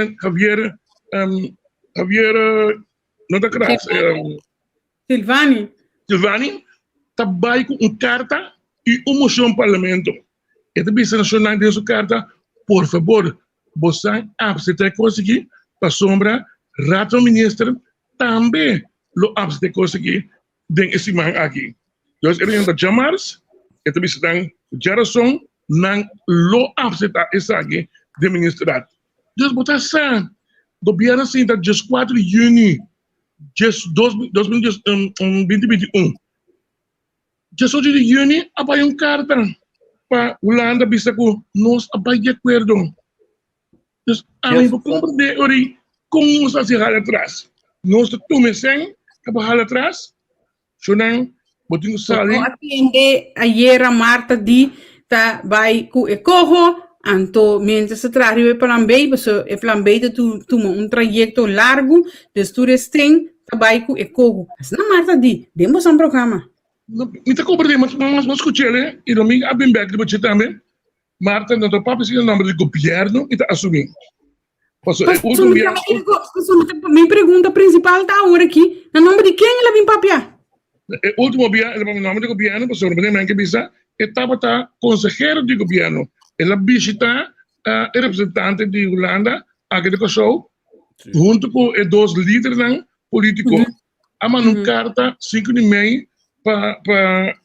N: não está claro, Silvani, está vai com uma carta e uma moção no parlamento. E também se nacional dessa carta, por favor, você abstém conseguir para sombra, rato ministro também lo abstém conseguir den esse man aqui. Então, ele ainda chamar-se, e também se dan geração, não lo abstém esse aqui de ministrado. Então, botar assim, governo assim, da just 4 de junho, just 2021, just 8 de junho, abai carta para Holanda, bisa ko, nós abai de acordo. Então, a mim, vou compreender, ori, como nós se rala atrás. Nós estamos sem, acaba rala atrás, senão, botinho sali.
H: Atende ayer a Marta di, ta vai ku ecojo, anto mientras se trae plan B, pues el plan B de tu un trayecto largo, de tu restring, ta vai ku ecojo. As na Marta di, demos un programa.
N: Me te compreender, mas escuchele, e domingo a bem back de você também. Marta, não está para o nome do governo e está assumindo.
H: Minha pergunta principal está agora aqui, no nome de quem ela vem papiar?
N: O último dia, ele o nome do governo, por sobre o que bisa, estava consejero do governo. Ela visita o representante de Holanda, aqui de Kosovo, junto com os dois líderes políticos. A uma carta 5 de maio para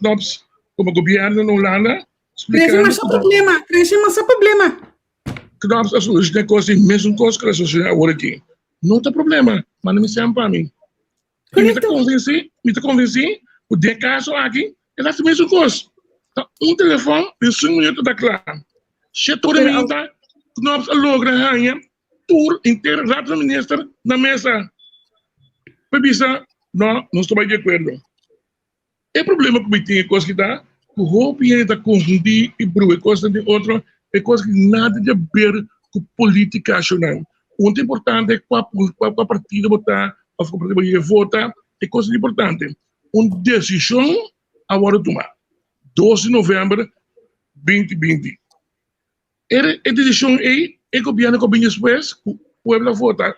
N: Knops, como governo na Holanda.
H: Cresce mais problema.
N: Knops, a solução é coisa, mesmo coisa que a solução agora aqui. Não tem problema, mas não me chama para mim. Me convenci, o de caso aqui, é a mesma coisa. Telefone, de 5 minutos da claro. Se toda a minha, Knops logra ganhar, tour inteiro, rato ministro, na mesa. Pebisa, não estou de acordo. O problema que eu tenho, coisa que dá, o roupa está confundir e bruxar coisa de outra, é coisa que nada de ver com política nacional. O muito importante é qual partido votar, ou qual partido votar, é coisa importante. Uma decisão agora tomar. 12 de novembro de 2020. A decisão é o governo que vem depois, o povo vota,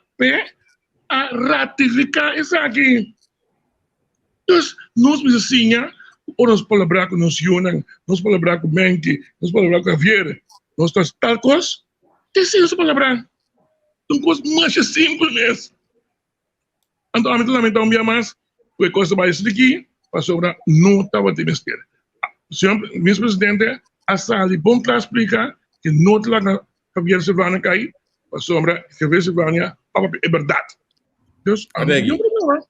N: a ratificar isso aqui. Então, nós precisamos, ou nós falar com nós Yunan, nós falar com Menki, nós falar com Javier, nós estamos tal coisa, precisamos falar. Uma coisa mais simples mesmo. Então, a mim também mais, a coisa mais aqui, para sobre não estava de besteira. Senhor vice-presidente, a sala bom para explicar que não te lá Javier Silvana cair, para sobre Javier Silvana, é verdade. Então, a mim não problema.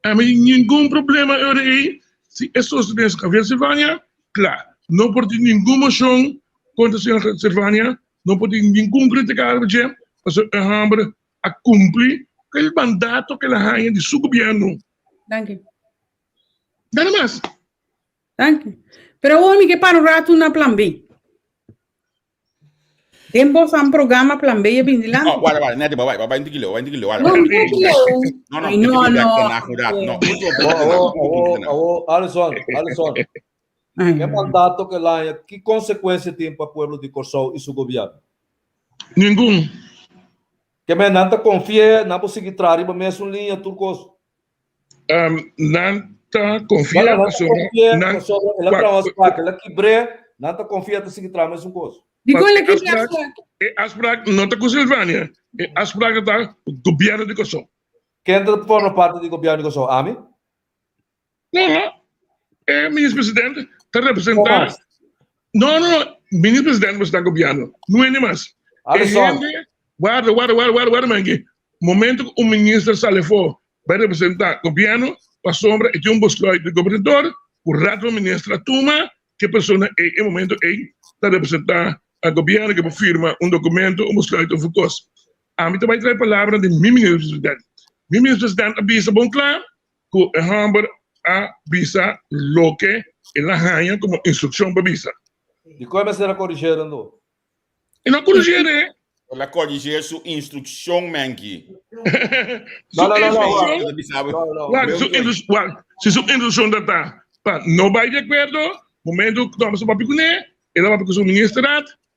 N: A mim nenhum problema aí. Se esses estudantes Javier Silvana, claro, não pode nenhuma moção contra o senhor Silvana, não pode nenhum criticar o GEM, porque o Hambre a cumprir aquele mandato que ela ganha de seu governo.
H: Danke.
N: Nada mais.
H: Danke. Pero o homem que para o rato na plan B. Temos um programa plan B bem de lá.
D: Vale, não é de vai 20 quilos.
I: Não. Alisson. Que mandato que lá, que consequência tem para o povo de Kosovo e seu governo?
N: Nenhum.
I: Que me não confia, não pode seguir trás, mas mesmo linha turcos.
N: Não confia.
I: Ela quebre, não confia de seguir trás, mas coisa.
N: Asprak não está com Silvânia. Asprak está com o governo de Kosovo.
I: Quem forma parte do governo de Kosovo? Ami?
N: Não. É ministro-presidente. Está representando. Não. Ministro-presidente está no governo. Não é nem mais. Guarda, mangue. Momento que o ministro sale fora, vai representar o governo, para sombra, e tem um buscador do governador, o rato ministro atuma, que a pessoa, em momento, está representando o governo, que firma um documento, um buscador do FUCOS. A mim também traz a palavra de meu ministro-presidente. Meu ministro-presidente avisa bom claro, que o Hamber avisa lo que ela ganha como instrução para avisa.
I: E como será corrigir, não?
N: E não corrigir,
D: Ela corrigir sua instrução, Manky.
I: Não.
N: Se sua instrução está não vai de acordo, momento que nós vamos para ela vai para o ministro,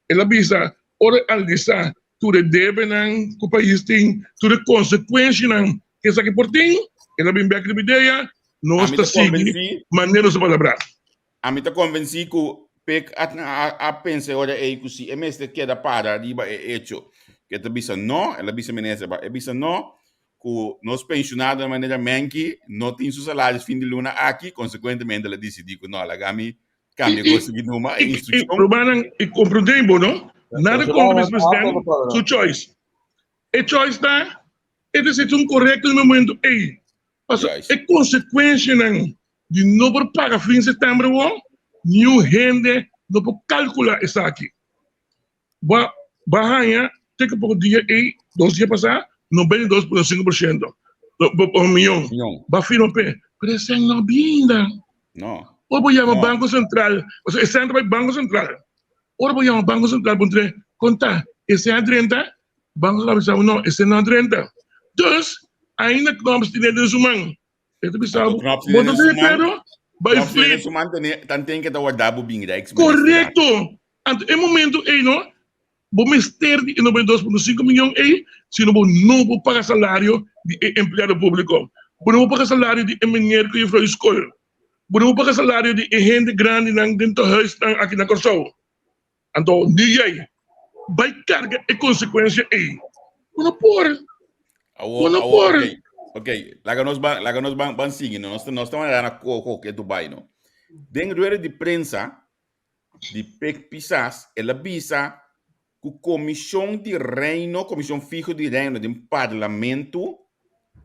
N: ela avisa, ora alisa, tu deve não, que o país tem, tu de consequência não, que essa que por ti, ela vem back de ideia, nós está seguindo, maneira de falar.
D: A mim está convencido que a pensa ora que se mestre queda para riba hecho que te bisa no ela bisa menesa ba e bisa no que nos pensionados de maneira manque não tem seus salários fim de luna aqui consequentemente ela decidiu que não ela gami cambia coisa de numa instrução
N: probaram e compreendem não nada como esse presidente sua choice e choice tá é decisão correta no momento ei é consequência não de não pagar fim de setembro new gente não pode calcular isso aqui. Bahia, tem que por dia e 2 dias passar, 92,5%. Um milhão. Bafino pé. Pero isso não binda.
D: Não.
N: Ou vou chamar Banco Central. Você está no Banco Central. Ou vou chamar Banco Central para dizer, conta, esse é 30, Banco Central não, esse não é 30. Então, ainda que nós temos humano. Isso pensava, bota de pero vai flip.
D: Tem que dar dabo bem rex.
N: Correto. Ante momento aí não, vamos ter de 92,5 milhões aí, se não vou pagar salário de empregado público, não vou pagar salário de engenheiro que foi escola, não vou pagar salário de gente grande dentro do huis aqui na Corsol. Então, ninguém vai carga e consequência aí. Não pode. Não pode.
D: Ok, lá nos van seguindo, nós estamos na coco que Dubai, não? Dentro de prensa, de PEC Pisas, ela avisa que a Comissão de Reino, Comissão Fijo de Reino do Parlamento,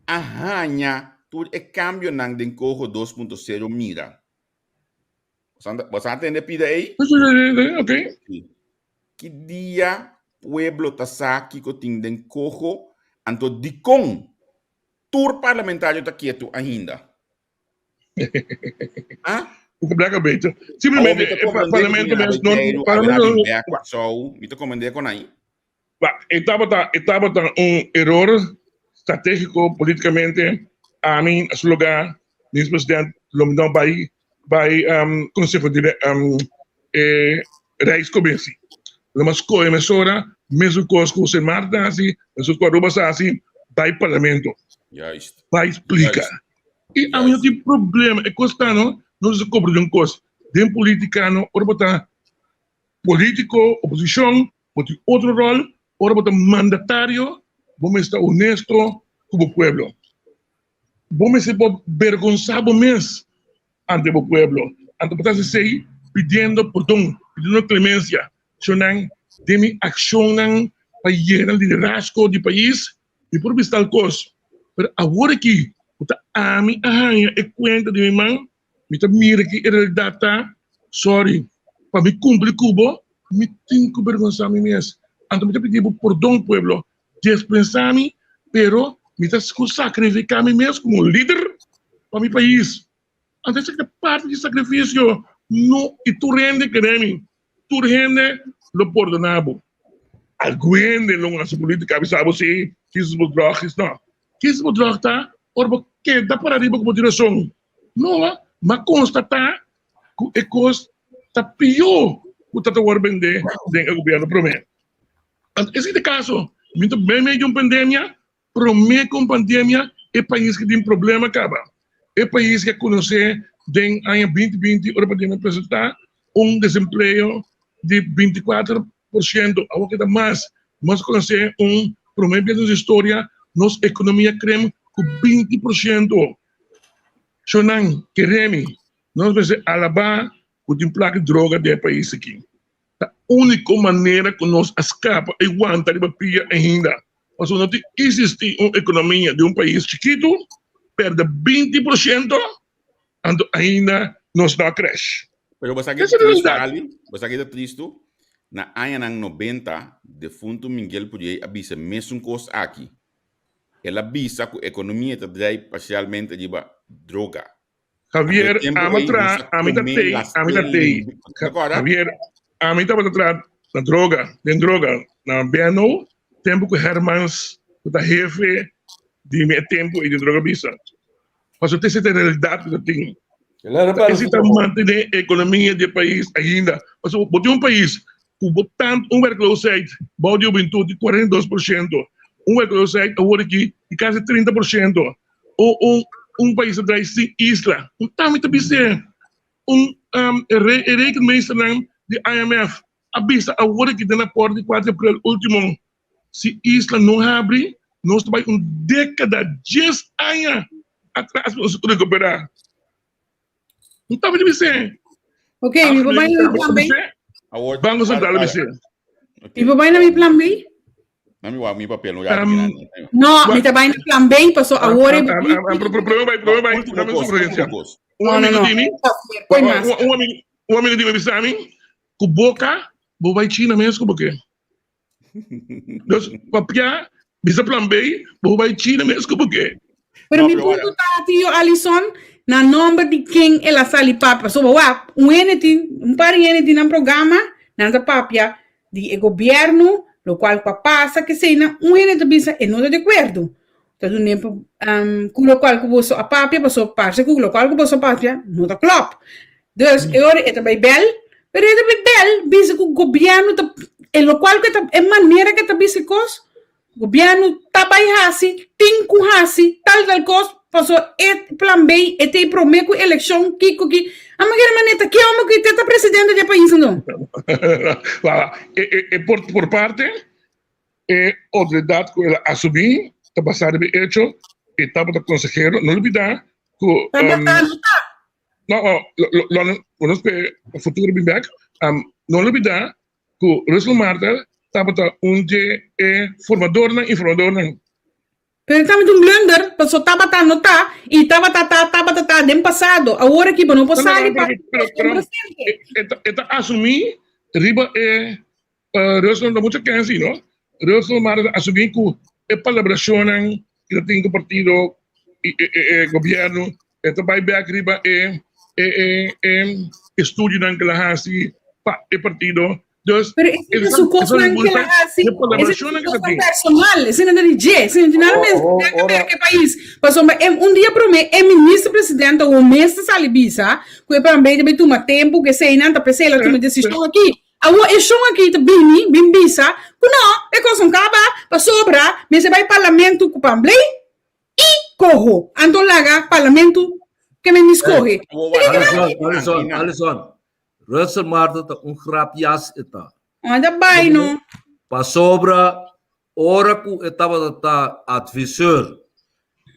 D: arranha tudo e cambio nang den cojo 2.0 mira. Você entende pida aí?
N: Ok.
D: Que dia pueblo tasaki que tem den cojo, anto dicon tour parlamentário está quieto ainda.
N: Completamente. Simplesmente, o parlamento mesmo não.
D: Me estou comandando com aí.
N: Estava erro estratégico politicamente. A mim, a seu lugar, o presidente não vai conseguir reis comércio. Mas com a emissora, mesmo com os Marta, assim, mesmo com a Rubas, assim, vai parlamento. Vai explicar. E a mim tem problema, é costando, não se cobre de um costo. De um politicano, ora botar político, oposição, botar outro rol, ora botar mandatário, vamos estar honesto com o povo. Vamos ser vergonçado mesmo ante o povo. Ante botar se pedindo perdão, pedindo clemência, chonang, demi ação para gerar liderazgo do país e por vista tal coisa. Pero agora aqui, a mim é conta de minha mãe, me tá mira que era data, sorry, para me cumprir cubo, me tenho que vergonhar me mesmo. Então me tá pedindo perdão pueblo, dispensar-me, pero me tá sacrificar me mesmo como líder para meu país. Então essa é parte de sacrifício, não e tu rende que tu rende lo perdonado. Alguém de nossa política avisava se isso é droga, não. Que isso é droga tá? Ora, que dá para arriba com motivação. Não, mas constatar que a coisa está pior que está vender dentro do governo promete. Esse é o caso. Muito bem meio de uma pandemia, promete com pandemia, é país que tem problema acaba. É país que conhece em ano 2020, ora podemos apresentar desemprego de 24%. Agora que dá mais conhecer promedio de história, nossa economia creme com 20%. Chonan, queremos, nós vamos alabar o templado de droga do país aqui. A única maneira que nós escapa e aguenta de papia ainda. Mas não existe uma economia de um país chiquito, perde 20%, então ainda nós não cresce.
D: Pero você aqui é triste, na ano 90, defunto Miguel Purier avisa mesmo coisa aqui. Ela avisa que a economia está parcialmente de droga.
N: Javier, a mim Javier, a mim estava atrás da droga, na BNO, tempo que Hermans, o jefe, de meu tempo e de droga bisa. Mas eu tenho essa realidade que eu tenho. Esse está manter a economia do país ainda. Mas eu tenho um país com tanto werkloosheid, bouw die juventude de 42%, werkloosheid agora aqui de quase 30%. País atrás sem isla. Também está rekenmeester de IMF. A vista agora que tem na porta de 4 de abril último. Se isla não abre, nós vai década, 10 anos atrás para nós recuperar. Não está bem dizer.
H: Ok, mi papá na mi plan B.
N: Banco Central dizer.
H: Mi papá na mi plan B.
D: Não me papel,
H: não, mi trabalho no plan B, passou agora.
N: Problema vai, um amigo de Mabisani, com boca, vou vai China mesmo, porque. Então, papia, bisa plan B, vou vai China mesmo, porque.
H: Pero mi punto está, tio Alison, na nome de quem ela sali papa. So, pariente no programa, na papia, de governo, lo qual passa que sei na ente bisa e não de acordo. Então, o tempo, com o qual que você a papia, passou parte com o qual que você papia, não tá klop. Dus, agora é também bel, pero é também bel, bisa com o governo, e lo qual que é maneira que tá bisa cos, governo tabay hasi, tinku hasi, tal cos, passou e plan B, e te prometo eleição, kiko ki, a maneira maneta, que é uma que tá presidente do país, não?
N: Por parte, outra data que ela assumiu, está passado de hecho, estava do consejero, não olvidar que... Vamos ver o futuro bem back, não olvidar que Russell Martel estava formador na informador na.
H: Pero estamos um blunder, passou estava e estava no passado, agora que não posso sair para
N: assumir riba Russell não muito cansi, não? Russell Martel assumir que é palabração que tem que partido e governo, vai back riba estudio na classe e partido.
H: Pero esse é o curso naquela assim, esse é personal, esse não é de G, esse não é nada mesmo, que país. Passou dia para mim, é ministro-presidente ou mestre salibisa, que para mim também toma tempo, que sei não, tá pensei lá toma decisão aqui. Agora é só aqui tá bem bisa, que não, é coisa caba, para sobrar, mas você vai parlamento com pamblei e corro, então lá parlamento que me escorre.
I: Alison. Russell Martel tá rapias eta.
H: Anda bem, não?
I: Para sobra, ora que estava advisor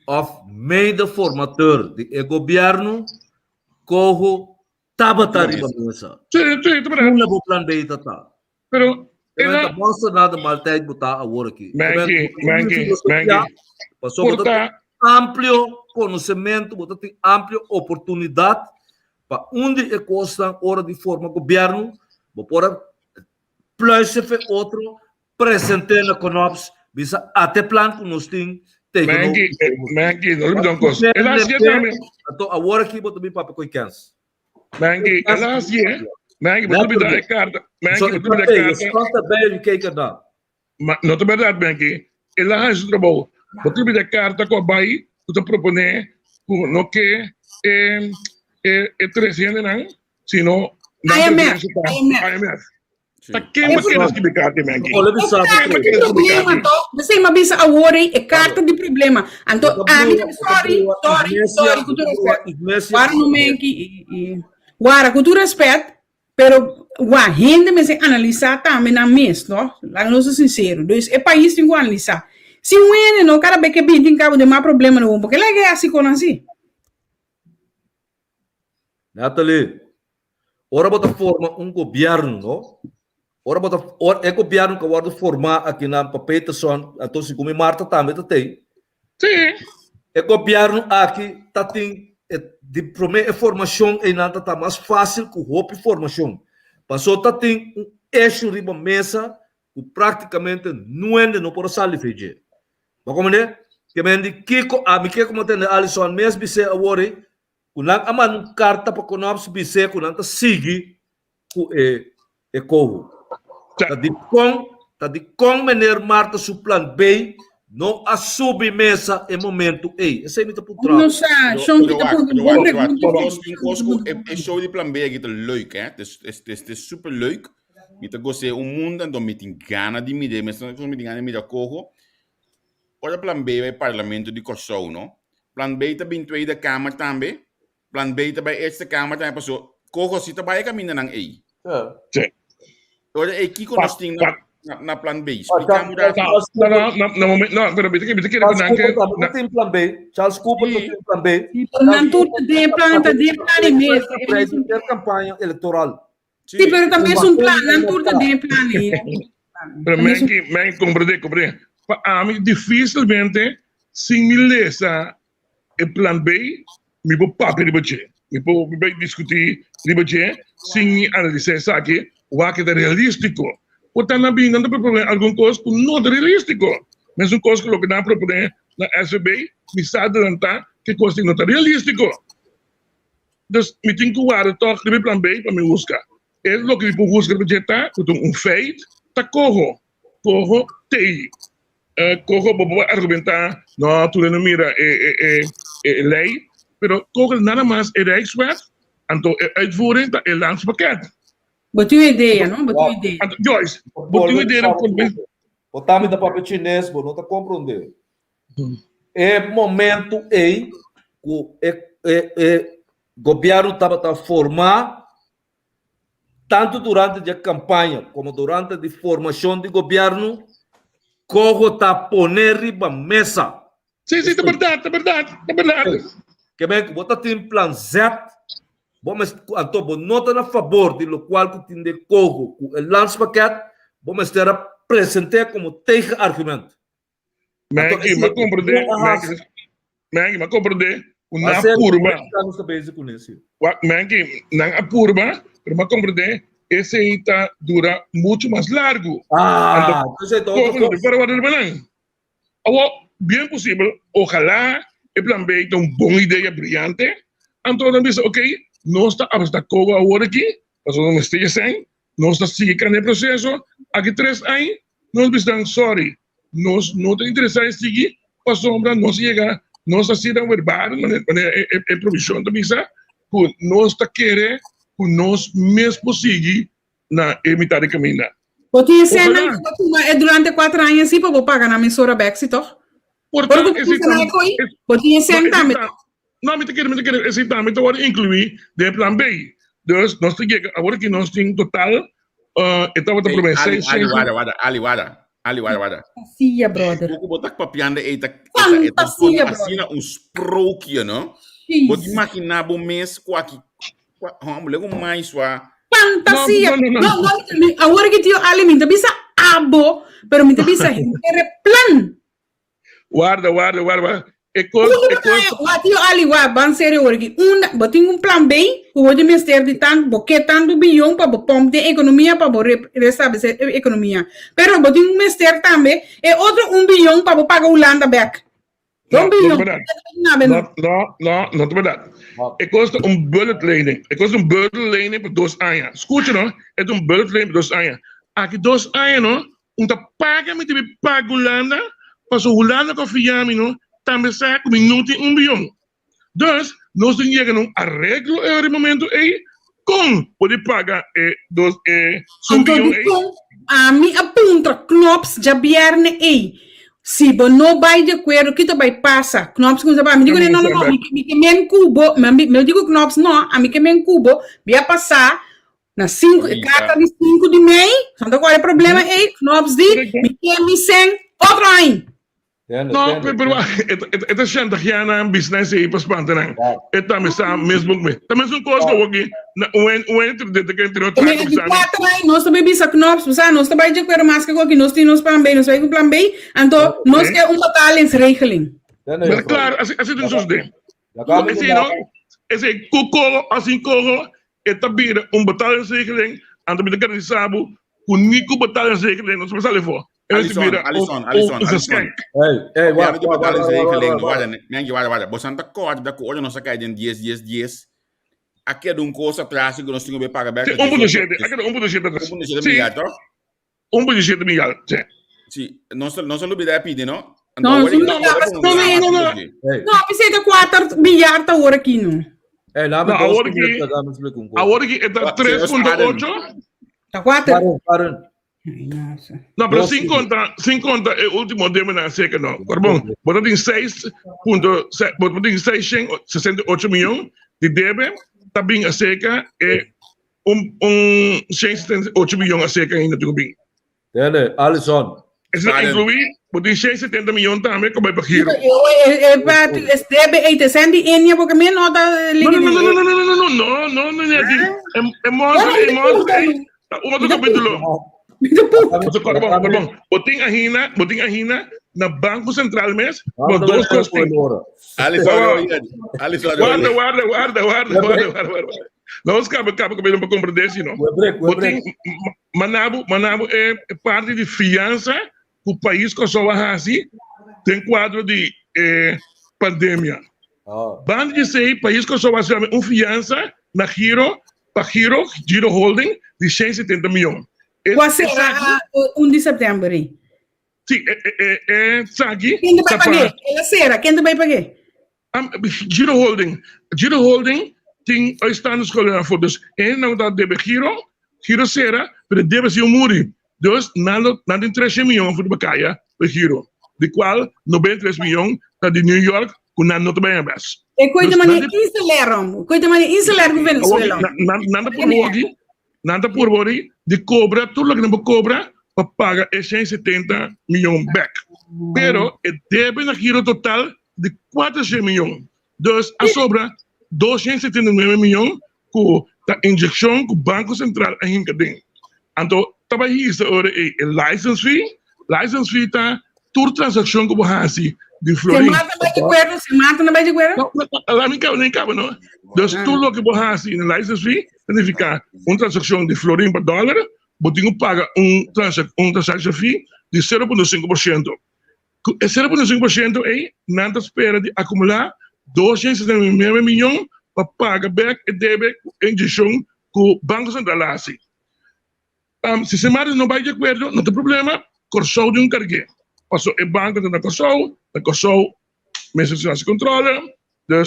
I: of meio formateur de governo, corro tabatari ba mesa.
N: Sim,
I: não levou plan B tá.
N: Pero
I: ela mostra nada maltei botar agora aqui.
N: Mangue.
I: Passou botar amplo conhecimento, botar ampla oportunidade para onde é costa hora de forma governo, para plus outro presente na conopes, bisa até plano que nós temos.
N: Mangue, não me dá um coisa. Ela assim também.
I: Então agora aqui botar bem para coicans.
N: Mangue, ela assim, Mangue, botar bem da carta. Mangue, botar bem da carta.
I: Conta bem o que é da.
N: Não é verdade, Mangue. Ela faz o trabalho. Botar bem da carta com a Bahia, tu propõe no que é 300 não, sino
H: IMF.
N: Para quem você quer explicar também aqui?
H: Problema, você me avisa agora é carta de problema. Então, sorry, cultura respeito. Agora não me aqui, agora cultura respeito, pero a gente me analisar também na mês, não? Lá não sou sincero, então é país tem que analisar. Se o ene não cara be que bem tem cabo de mais problema não, porque lá é assim com assim.
I: Nathalie, ora bota forma governo, não? Ora bota governo que agora formar aqui na papetação, então se como Marta também tem.
N: Sim.
I: É governo aqui tá tem de primeira formação e nada tá mais fácil que o formação. Passou tá tem eixo riba mesa, que praticamente não pode sair feijão. Mas como né? Que me diz Kiko, me que como tem Alison mesmo se agora kunang aman carta para conopes bise kunang ta sigi ku e corro. De com tá de com meneer Marta su plan B, não a sobremesa em momento A. Esse é muito por trás.
H: Não sei, Sean, que tá pondo boa pergunta.
D: É show de plan B é leuk, hè? Het is super leuk. Met de gosse mundo en dan met die gana die midden, met die gana midden kogo. Ora plan B bij parlemento de Kosovo, no? Plan B te bij Tweede Kamer tambe. Plan B te bij Eerste Kamer tambe. Zo, kogo zit bij kamina ng A.
N: Sim.
D: Ora kiko nos ting na plan B.
N: Não, pero bisa kita
I: Não tem plan B. Charles Cooper não tem plan B.
H: Não tudo tem plano mesmo.
I: Presidente campanha eleitoral.
H: Sim, pero também é um plano, não tudo tem plano.
N: Pero men compreende. Para mim, dificilmente, sem me lesa o plan B, me vou pagar de budget. Me vou discutir de budget, sem me analisar isso aqui, o que é realístico. Portanto, não tem problema, alguma coisa que não é realístico. Mas uma coisa que eu não problema na SB, me está adelantar que coisa não é realístico. Então, me tem que guardar toch de plan B para me buscar. É o que me vou buscar budget, com feito, tá corro TI. Cogo bobo argumentar, no, tú no mira lei, pero cogo nada más el Rijkswet, anto uitvoering dat el landspakket.
H: Botou uma ideia, não? Botou uma ideia.
N: Joyce, botou uma ideia por mim.
I: Botar me da papel chinês, não tá compreendendo. É momento aí o governo estava a formar tanto durante a campanha como durante a formação de governo. Cogo está poner riba mesa.
N: Sim, é verdade.
I: Que bem que você tem plan Z, vamos então nota a favor de lo qual que tem de Cogo, o lançamento, vamos ter a apresentar como teja argumento.
N: Mas compreender, uma curva. Na curva, mas compreender. Esse aí dura muito mais largo. Bien possível, ojalá o plan B tem uma boa ideia brilhante. Então, diz, ok, nós estamos agora aqui, nós não estamos sem, nós estamos seguindo o processo, aqui 3 anos, nós estamos, sorry, nós não estamos interessados em seguir, para sombra, nós chegar, nós estamos verbal, a provisão da missa, nós estamos querendo, que nós mesmo conseguimos na imitar o caminho.
H: Porque durante 4 anos assim para pagar na emissora Bexi, toch?
N: Portanto,
H: não,
N: me quero, esse também agora incluir o plan B. Então, nós temos agora que nós temos total, estava a promessa.
D: Ali.
H: Sim, brother.
D: Ook botak papianda
H: Fantasia,
D: brother. Um sprookje, no? Vou imaginar bom mês com aqui. Mulher mais sua.
H: Fantasia. Não. Agora que tio Ali me bisa abo, pero me bisa plan.
N: Guarda.
H: Tio Ali, ban sério hoje. Botem plan B, o hoje ministério de tanto, porque tanto bilhão para pomp de economia para restabelecer a economia. Pero botem ministério também é outro bilhão para pagar o land back.
N: Não, não é verdade. Custa bulletlening. Bulletlening por 2 anos. Escuta, não? É bulletlening por 2 anos. Aqui 2 anos, não paga me de pagar Holanda, para o Holanda confiar-me, não? Também sai com minuto e 1 bilhão. Então, nós temos que chegar a arreglo no momento aí, com poder pagar 1 bilhão aí.
H: A mim aponta Knops já vierne aí. Se você não vai de acordo, que vai passar? Knops com me digo não, me cubo, me digo Knops não, a mim que me cubo, vai passar na 5, carta de 5 de meio, então qual é o problema aí? Knops de, me sem outro ano.
N: No, pero esta chantageada en business y pues pantanang. Esta me está mesmo me. Também são coisas que eu aqui, o entre de que entre outras coisas.
H: Nós também bisa Knops, nós também já quero mais que aqui, nós temos plan B, nós vai com plan B, então nós quer betalingsregeling.
N: Mas claro, assim tem suceder. Assim não, esse coco assim coco, esta vira betalingsregeling, então me quer dizer o nico betalingsregeling, nós vamos levar.
D: Alison. Guarda. Você não acorda da coisa nossa cai de 10. Aqui é um coisa atrás que nós temos que pagar.
N: Um pouco de jeito atrás.
D: Sim.
N: 1,7 milhar.
D: Sì, non se lo vede pedir, no?
H: Não, precisa 4 milhar tá hora aqui, não.
N: Agora que está 3,8.
H: Tá 4?
N: Não, pero sem conta o último tema na seca, não. Bom, você tem 668 milhões de débito, também a seca é 678 milhões a seca ainda tem bem.
I: Entende, Alisson?
N: Isso inclui, você tem 670 milhões também como é para giro.
H: Esse débito é 800 e N porque me nota
N: não, é mais outro capítulo. Bom, botem a Hina na Banco Central mesmo, com 2 costas. Guarda. Não escapa para compreender isso, não. Botem, Manabo é parte de fiança que o país que só assim tem quadro de pandemia. Bando de ser país que só assim fiança na Giro Holding de 170 milhões.
H: Quase 1 de setembro.
N: Sim, sabe?
H: Quem vai pagar? Quem vai pagar?
N: Giro Holding tem está nos colhendo fotos. Não dá deve Giro será, mas deve ser muri. Dus nada 3 milhões voor de Bacaya, de Giro, de qual 93 milhões está de New York, com nada também é best.
H: E coisa maneira instalaram o Venezuela.
N: Nada por hoje, de cobra, tudo que não cobra, para pagar 170 milhões back. Pero, deve na Giro total de 400 milhões. Dus, a sobra, 279 milhões com a injeção que o Banco Central a encadena. Então, estava isso agora é license fee está toda transação que você faz de Florida.
H: Se mata não vai de guerra?
N: Lá nem cabe, não. Então, tudo que você faz na license fee significa uma transação de Florida para dólar, você paga transaction fee de 0,5%. Esse 0,5% é nada espera de acumular 279 milhões para pagar back e deve injeção que o Banco Central assim. Se se não vai de acordo, não tem problema, Corsol de cargue. Passou o banco da Corsol, mas se controla, então,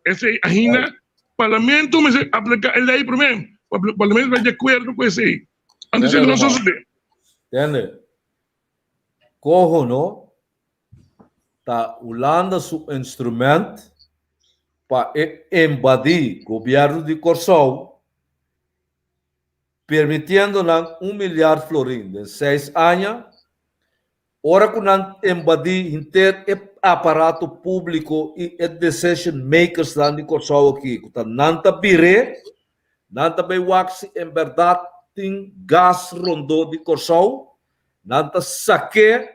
N: essa é a Hina, parlamento, mas aplica a lei para mim, o parlamento vai de acordo com isso aí. Antes de não suceder.
I: Entende? Corro, não? Está usando seu instrumento para invadir o governo de Corsol, permitindo 1 milhar florins em 6 anos, ora que não invadir inteiro aparato público e decision makers lá de Corsol aqui, que não está bire, não está bem wax, em verdade tem gás rondou de Corsol, não está saque,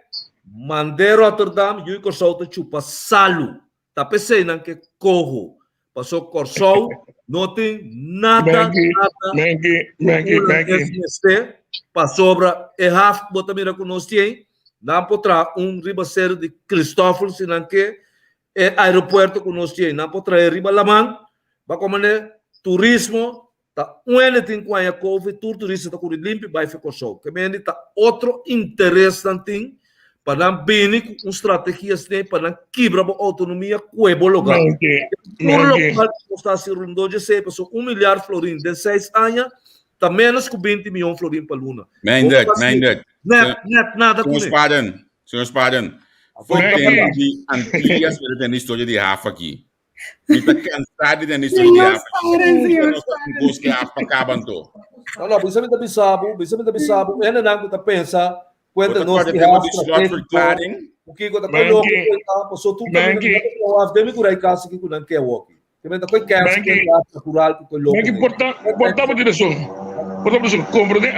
I: mandeiro a Rotterdam, e o Corsol está chupa salo, está pensando que corro, passou Corsol, não tem nada, para sobra, e half, bota mira com nós tem, não pode trazer ribaceiro de Cristóforo, senão que é aeroporto com nós tem, não pode trazer riba Lamang, para como turismo, tá tem com a Covid, turista está com limpo, vai ficar Corsol, que me tá outro interesse também, para não vir com estratégias para não quebrar a autonomia com o lugar. Por local que está se rondou de 1 milhar florins de 6 anos, está menos que 20 milhões florins para a Luna.
D: Minded.
I: Nada com isso.
D: Senhor Spaden, foi tempo de ampliar a história de Rafa aqui. Está cansado da história de Rafa. Busque Rafa acabam todo.
I: Não, bisa me bisabu, ainda não está pensando. Quando nós o que está colocando, passou tudo também me curai casa que não quer walk. Também está com casa que natural que colocou.
N: Mas que portava direção. Compreende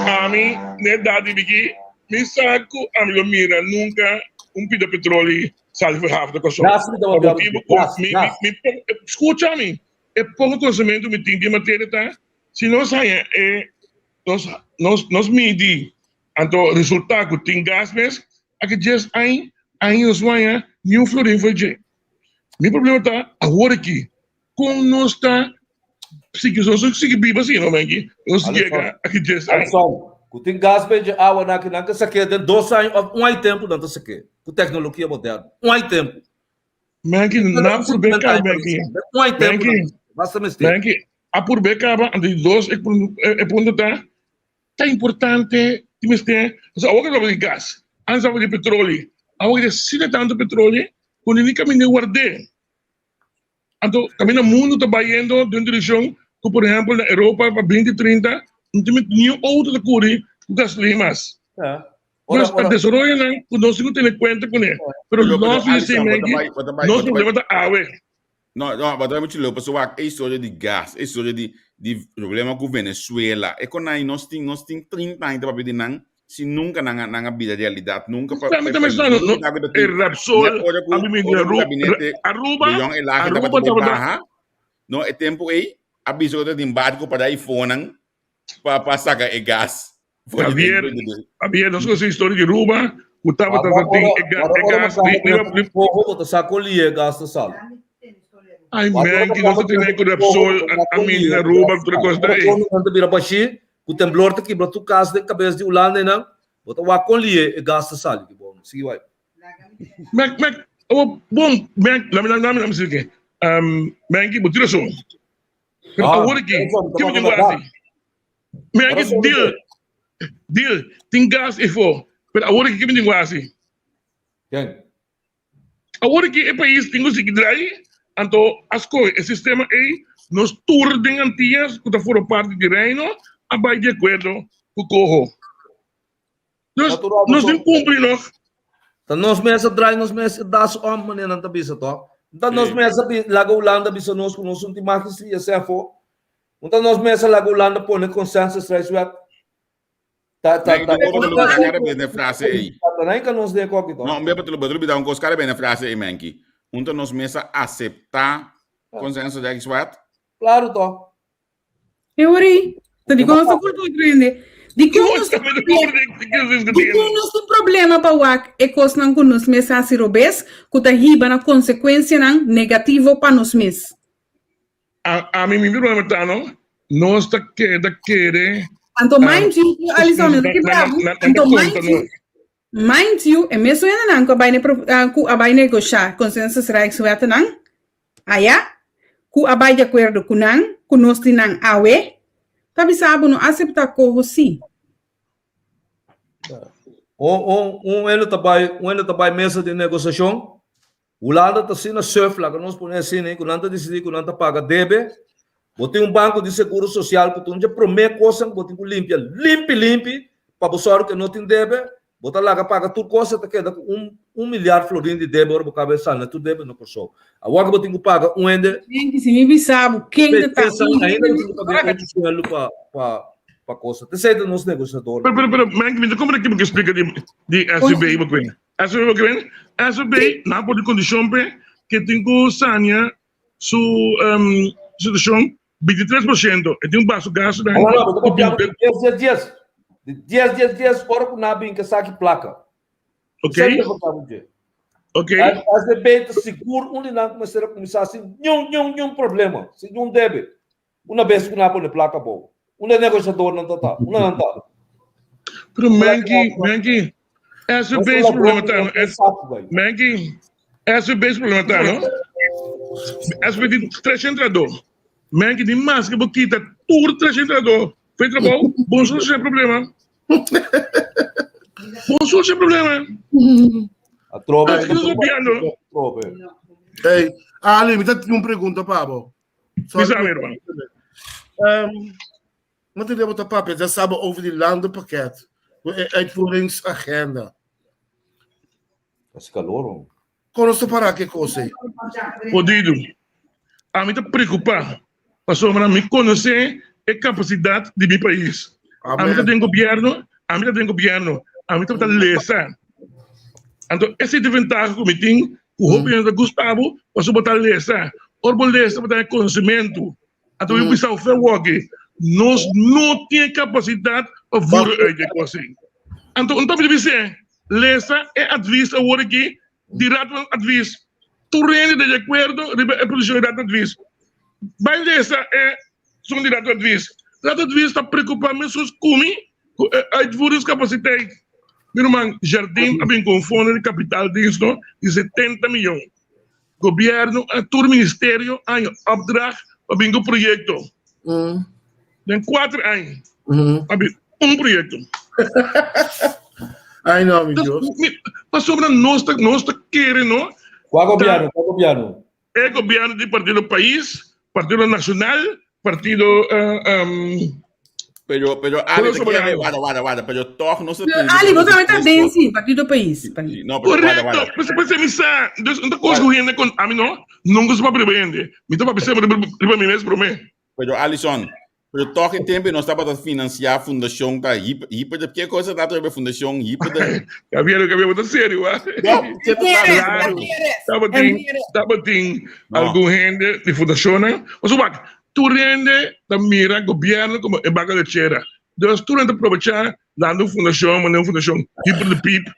N: a mim ne dadi bigi me saco a mim mira nunca pida petróleo salve rápido com escuta a mim é pouco conhecimento me tem de matéria tá se nós nós medir então resultado tem gás mesmo aqui just aí nos vai new florin foi je meu problema tá agora aqui como nós tá psique viva assim não aqui nós chega aqui just
I: Que tem gás bem de água na que não que saque de 2 anos, tempo não tá saque. Com tecnologia moderna, tempo.
N: Manki, não por bem cá, Manki.
I: Tempo. Basta me
N: Manki, a por bem cá, de 2 é ponto tá importante, que me tem, só agora de gás, antes de petróleo, agora de se tanto petróleo, quando nem caminho guardei. Então, caminho mundo tá indo de uma direção, que por exemplo na Europa para 2030 não tem nenhum outro da curi das limas. Nós a desenvolver não, nós não temos conta com ele. Mas nós fizemos nós problema da água.
D: Não, mas eu te lembro, pessoal, a história de gás, a história de problema com Venezuela. É que nós temos 30 anos para pedir não, se nunca na vida de realidade, nunca para.
N: Também está no Repsol, Aruba,
D: não é tempo aí, aviso de embargo para iPhone para sacar o gás.
N: Havia nós conhecemos a história de Aruba, o tava gás,
I: povo sacou ali gás da sal.
N: Ai, man, que nós temos com Repsol, a menina Aruba, outra coisa daí.
I: Quando vira para Xi, o temblor tá quebrou tu casa de cabeça de Holanda não, bota o acolhi e gás da sal, que bom. Siga vai.
N: Bom, não sei o quê. Man, que botira só. Agora aqui, que me digo assim. Man, deal, tem gás e for. Mas agora que me digo assim. Agora que é país tem que seguir daí, então as coisas, o sistema aí, nós turdem antigas, que foram parte do reino, abai de acordo com o corro. Nós não cumprimos.
I: Então nós mesmos traz, nós mesmos dá só uma maneira não tá bisa to. Então nós mesmos lá a Holanda bisa nós com nós última que se é for. Então nós mesmos lá a Holanda põe consenso traz o
D: Tá bem frase aí.
I: Não que nós de copy to.
D: Não, me betul dar coisa cara bem na frase aí, Manki. Então nós mesmos aceitar consenso de swat.
I: Claro to.
H: Euri, tá de como essa cultura grande. De como nós tem problema para o ac é coisa não com nós mesmos a sirobes, que tá riba na consequência não negativo para nós mesmos.
N: A mim me virou não? Nós tá querer.
H: Então mind you, Alisson, não que bravo. Então mind you, é mesmo ainda não que vai negociar consenso será que suata não? Aya, que abai de acordo com não, com nós tem não awe. Tabi sabe não aceitar corro sim.
I: Ele trabalha mesa de negociação. O lado tá sendo surf lá que nós põe assim, né? Quando anda decidir, quando anda paga deve. Botei banco de seguro social que tu já promete coisa, botei que limpe para pessoa que não tem deve. Bota lá que paga tudo coisa, tá queda com 1 milhar florins de deve para cabeça, né? Tu deve no corso. Agora botei que paga ende.
H: Quem se me sabe quem tá
I: ainda não paga para coisa. Te sei dos negociadores.
N: Mas como é que explica de SUB Bacuin? SUB na por condição que tem que sanear sua situação 23%. E tem baixo gasto da.
I: Não, 10 fora com nabim que saque placa.
N: Ok.
I: As debates seguro onde não começar assim, nenhum problema, se não deve. Uma vez que não põe placa boa. Negociador não tá. Não tá.
N: Pero Manki, esse é o base problema tá. Manki, esse é o base problema tá, não? Esse é o trascendrador. Manki de mais que boquita, tudo trascendrador. Foi trabalho, bom solução é problema. Bom solução é problema.
I: A trova
N: é
J: Ei, Ali, me dá uma pergunta, Pablo.
N: Irmão.
J: Mas te devo tapar, já sabe over die landenpakket. Uitvoeringsagenda.
I: Esse calor.
J: Conosco para que coisa?
N: Podido. A mim está preocupado. Passou para me conhecer a capacidade de meu país. A mim tem governo, a mim está lesa. Então, esse é vantagem que eu tenho, o governo de Gustavo, passou para lesa. Orbo lesa para dar conhecimento. Então, eu preciso fazer nós não temos capacidade de ver a coisa. Então, não pode dizer, lesa é advice agora aqui, direto advice. Tu rende de acordo, é produção de direto advice. Vai lesa é, são direto advice. Direto advice está preocupado com os comi, Uitvoeringscapaciteit. Mijn jardim hebben confonden de kapitaaldienst die 70 miljoen. Governo, het ministerio aan je opdracht hebben een project. Dan 4 anos. Hebben een project.
J: I know, mi Dios.
N: Mas sobre nós querem, não?
I: Qual governo? Qual governo?
N: É governo do Partido País, Partido Nacional, Partido...
D: Pero Ali, guarda, pero toch não se
H: Ali, você vai estar bem, sim, Partido País.
D: Não,
N: correto, você me sabe, então coisa que eu com a mim não se vai prever, me topa pensar para mim mesmo para mim.
D: Pero Alisson, pero toch em tempo nós estava a financiar a fundação da hiper de que coisa da outra fundação hiper de
N: Havia muito sério, estava tem algum gente de fundação, mas o tu rende da mira governo como é baga de chera. Dus tu rende aproveitar dando fundação, mandando fundação hiper de pip,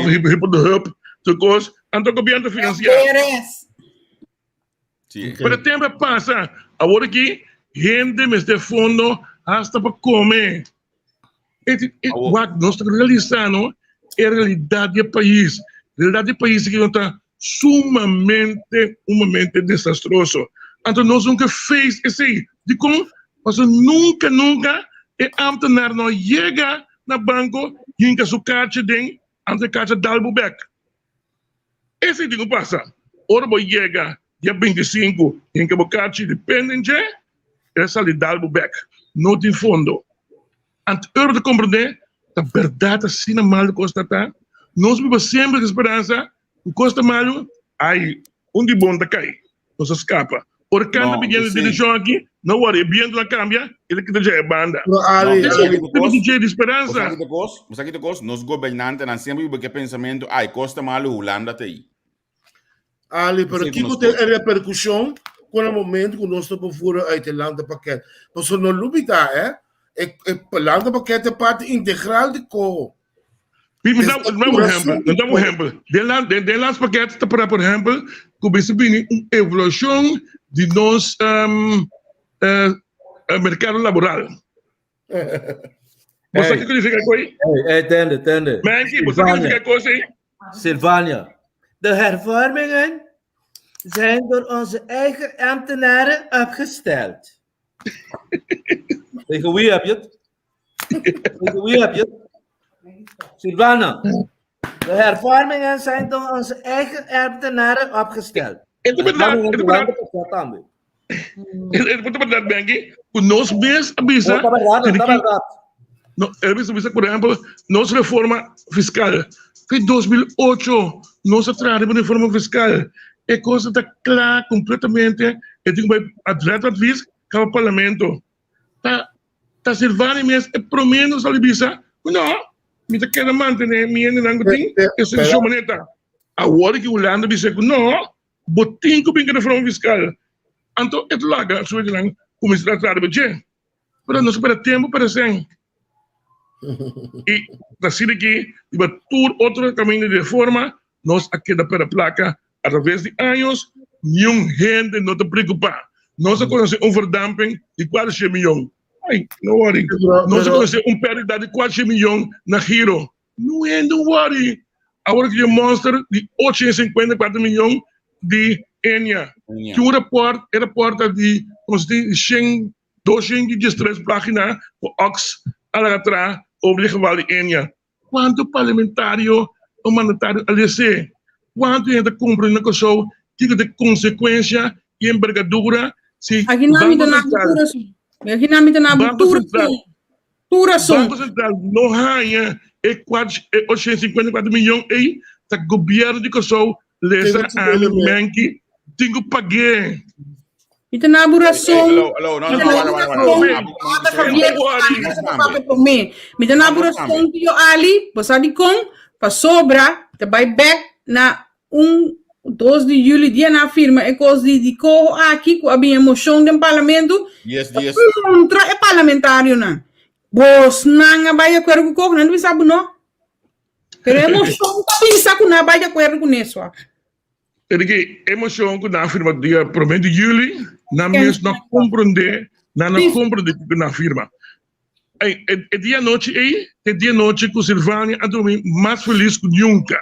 N: hiper de hub, tu coisa, então governo financiar. Pero tempo passa, agora que gente me este fundo hasta para comer. What nós estamos realizando é a realidade do país. A realidade do país que está sumamente desastroso. Então nós nunca fez assim, de como, mas nunca é ambtenaar não chega na banco e em sua caixa tem ante caixa dalbo back. Esse não passa. Ora vai chega dia 25 em que a caixa dependente essa lhe dalbo back. Não tem fundo. Ante hora de compreender a verdade assim na mal costa tá. Nós vivemos sempre com esperança. O costa malo, aí onde bom da cai. Nós escapa. Por cada pequena direção aqui, não worry, viendo na câmbia, ele que já é banda. Tem de esperança.
D: Mas aqui de costa, nós governantes não sempre o que pensamento, ai, costa malo, Holanda tá aí.
J: Ali, pero aqui tem a repercussão com o momento que nós estamos fora uit het landenpakket. Mas não lubita, o landenpakket é parte integral de co.
N: Me dá um exemplo. De las paquetes para, por exemplo, começa a vir uma evolução de nosso mercado laboral. Você sabe o que significa isso aí?
I: Entende.
N: Manky, você sabe o que significa isso aí?
I: Silvania, de hervormingen zijn door onze eigen ambtenaren opgesteld. Tegen wie heb je het? Silvana, de hervormingen zijn door onze eigen ambtenaren opgesteld.
N: Het is verdade, Bengi. Nós mesmos avisa. Por exemplo, nossa reforma fiscal. Em 2008, nós atrás da reforma fiscal. É coisa está clara completamente. Eu tenho que advise que o parlamento está servindo mesmo. É pelo menos a Libisa. Não. Me tá querendo manter minha neném essa é a moneta. Agora que o Holanda disse que não, botinho que vem da reforma fiscal. Então, é lá que a gente começa a tratar de gente. Mas não espera tempo para sempre. E assim aqui, por outro caminho de reforma, nós aqui da placa, através de anos, nenhum gente não te preocupa. Nós conhecemos verdamping de quase 100 milhões. Ai, não worry. Nós conhecemos pérdida de 4 milhões na giro. Não worry. Agora que mostra de 854 milhões de Enia. Que um repórter de, como se diz, 213 páginas, o Ox, atrás, obrigatório de Enia. Quanto parlamentário ou mandatário LC? Quanto gente cumpre na questão de consequência e envergadura?
H: Aqui não me dá nada. Aqui não me dá nada. Banco
N: Central não ganha 854 milhões e o governo de Kosovo lesa a que tem que pagar.
H: Itu na buração. Me dá na buração que eu ali, você de com, para sobra, te vai back na 2 de julho, dia na firma, é coisa de corro aqui, com a minha emoção do parlamento.
D: Yes.
H: Contra é parlamentário, não. Bos, não vai acordo com corro, não sabe não. Pero emoção, pensa que não vai acordo com isso.
N: Porque emoção que na firma dia 1 de julho, na mesma não compreender que na firma. é dia-noite aí, é dia-noite que o Silvânia a dormir mais feliz que nunca.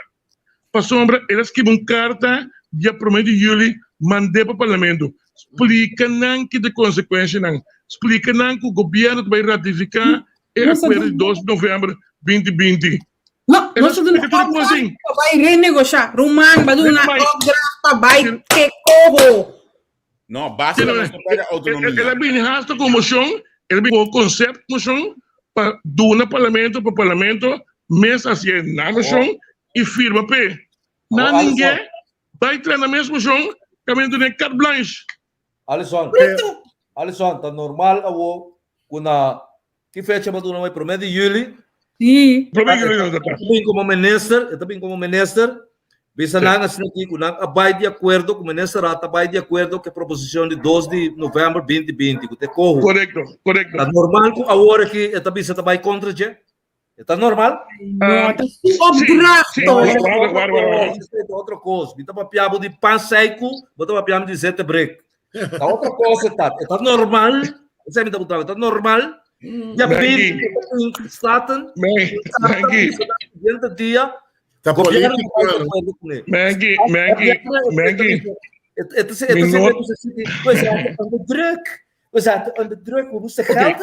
N: Para sombra, ela escreveu uma carta dia 1 de julho, mandei para o parlamento. Explica não que de consequência não. Explica não que o governo vai ratificar o acordo de 2 de novembro 2020.
H: Não, nós não
N: assim.
H: vai renegociar. Romano, vai dar uma vai que corro.
D: Não, basta a autonomia.
N: Ela bem rasta com moção, ela bem com conceito moção para do parlamento para parlamento, mês assim na moção e firma p. Não ninguém vai entrar na mesma moção, caminho de carte blanche.
I: Alisson, tá normal awo kuna que fecha para não é 1 de julho.
H: Sim.
I: Eu também como ministro, bisa nang assim aqui com nang abide de acordo com o ministro abide de acordo que a proposição de 2 de novembro 2020 que te corro.
N: Correto.
I: Tá normal com a hora que esta bisa vai contra je? Está normal?
H: Não, tá
I: outra coisa. Bita para piabo de pan seco, bota para piabo de zete break. Tá outra coisa tá normal. Você me dá botar, tá normal? Já bem staten. Dentro dia
J: tá político.
N: Maggie.
I: Onder druk, we moesten geld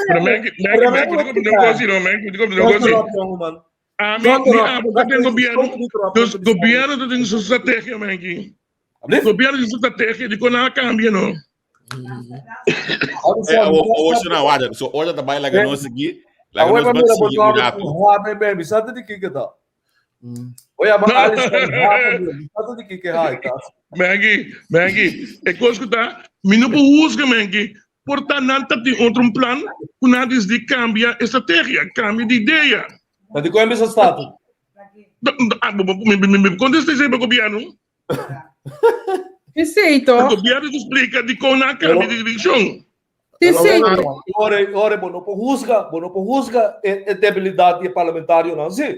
N: Dus governo tem sua estratégia, Maggie. Governo tem sua estratégia de quando ela cambia, não.
D: Hoje não, olha, só olha também lá que nós aqui. Lá que nós
I: vamos seguir sabe de que tá? Olha, mas sabe de que tá?
N: Maggie, é coisa que tá, me não busca, Maggie. Portanto, tem outro plano, que nada de cambia estratégia, cambia de ideia.
I: Mas de como é esse estado?
N: Quando você sempre o governo?
H: Receito.
N: O governo explica de como não cambia de direção.
H: Receito.
I: Ora, não pode juzgar a debilidade parlamentar, não sim?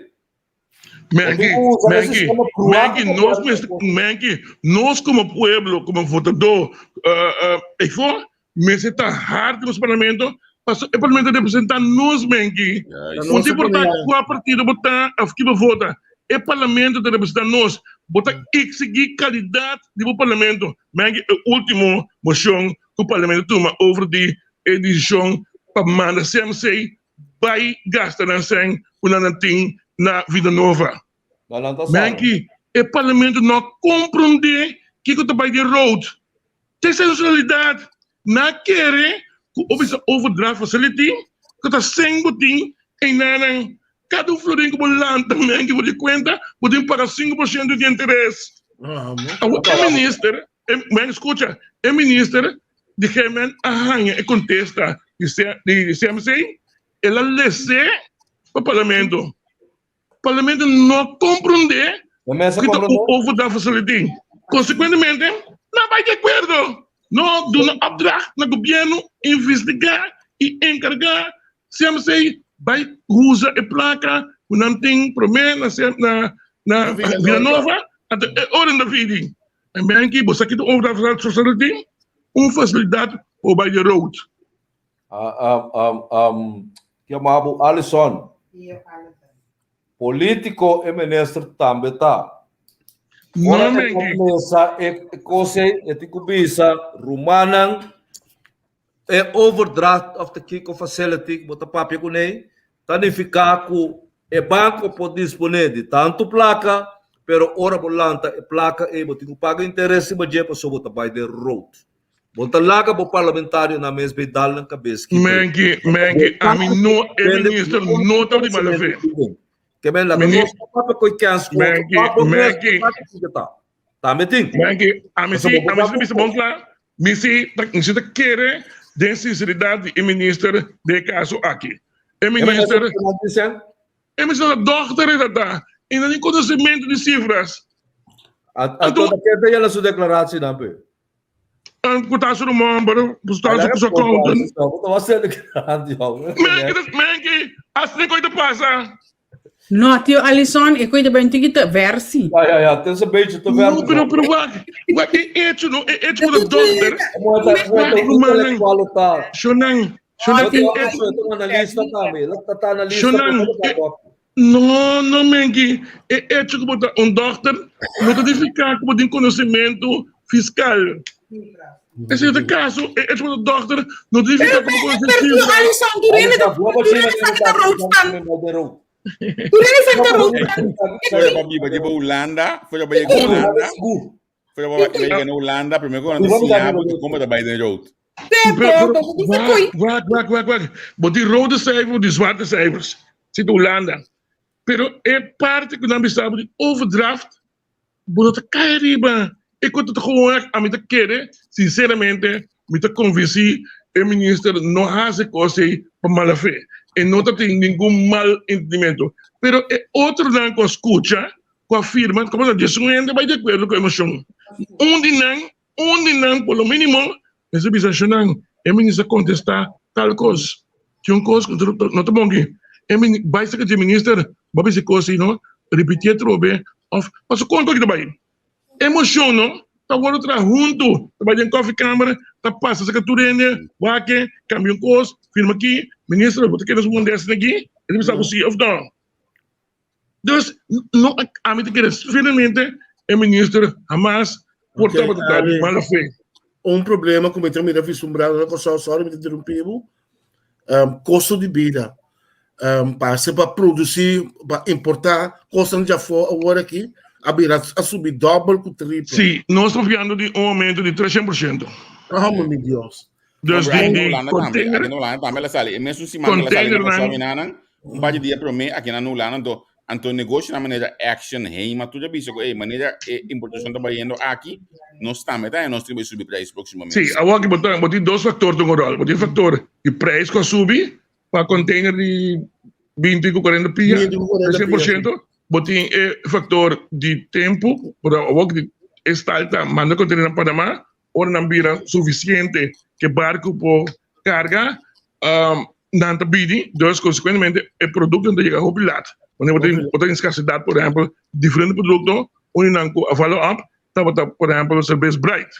I: Nós como pueblo, como votador,
N: mas está hard nos parlamentos, o parlamento representa nós, Maggie. Muito importante, qual partido botar, que vota, o parlamento representa nós, botar exigir qualidade do parlamento. Maggie, a última moção que o parlamento toma over de edição para mandar CMC, vai gastar na SEM, na vida nova. Maggie, o parlamento não compreende que o trabalho de road. Tem sensualidade. Na querer que houve overdraft facility, que está sem botim, e não, cada florinho que você lança também, que você conta, você paga 5% de interesse. O ministro, escuta, o ministro de Gemen arranha e contesta de CMC, ela lê para o parlamento. O parlamento não compreende que o overdraft facility. Consequentemente, não vai de acordo. Não, do opdracht no governo investigar e encarregar CMC vai usar a placa que não tem problema na Vida Nova até a hora da vida. E bem que você aqui do da sociedade facilidade ou by the road.
I: Que amado Alisson. Político e ministro também tá. Ora começa e coisa e tikubisa Romanang e overdraft of the kick of facility bota papel com ele tanificar com e banco pode disponer de tanto placa pero ora bolanta e placa e bota que paga interesse mas já passou bota by the road bota laga bo parlamentário na mesa be dal na cabeça
N: Maggie a mim não é ministro não tá de malafé.
I: Que bem lá, Maggie, tá metindo?
N: Maggie, a mim se bom lá, me se querer de sinceridade e ministro de caso aqui. E ministro da doutora da e não tem conhecimento de cifras.
I: Então, que bem ela sua declaração não be.
N: Cotação do membro, cotação com sua conta. Maggie, assim coisa passa.
H: No, tio Alisson, e cuida bem que versi.
I: Tem essa beijo to versi.
N: Não, pero é hecho com a doutor. Shonang, Não, Mengi. É tipo doctor, não tem ficar como tem conhecimento fiscal. Esse é o caso, é tipo doctor, não tem ficar como conhecimento fiscal.
D: Foi para Biba de Holanda, foi para Holanda. Foi para Holanda, primeiro quando se como da Biden Road.
N: Wacht. Maar die rode cijfers, die zwarte cijfers, zit Hollanda. Pero é parte que nós estamos de overdraft, but dat kan je niet. Ik kon het gewoon aan me querer, sinceramente, me te convencer, o ministro não hace coisas para mala fé. E não tem nenhum mal entendimento. Pero é outro não que escuta, que afirma, como eu disse, não vai de acordo com a emoção. Onde não, por lo mínimo, essa bisação não, o ministro contestar tal coisa. Que coisa que não está bom aqui. Vai ser que o ministro, vai ser coisa, não, repetir trobe, mas o conto aqui também. Emoção, não? Tá agora outra junto, vai em coffee câmara, tá passa essa turene, vai que cambia coisa, firma aqui, ministro, você quer responder isso aqui? Ele precisa você of não. Então, não, a mim que finalmente o ministro jamais portava de mal fé.
J: Problema como eu me fiz na coisa só me interrompeu, custo de vida. Para produzir, para importar, custa já for agora aqui, a subir dobro com triplo.
N: Sim, nós estamos falando de aumento de 300%.
J: Oh, meu Deus.
N: Dus
D: die container... Também sali. Mesmo se manda sali um par de dias para mim aqui na Holanda, então negócio na maneira action, hey, mas tu já visto que maneira importação está indo aqui, nós estamos, nós temos que subir preço proximamente.
N: Sim, agora que botar dois fatores do moral, botar fator de preço que subir para container de 20 ou 40 pia, 100%. Botin fator de tempo, para o que está manda container na Panamá, ou na vira suficiente que barco por carga, não está bidi, dus consequentemente o produto não chega ao lado. Quando tem escassidade, por exemplo, diferentes produtos, onde não a follow-up, está, por exemplo, o serviço Bright.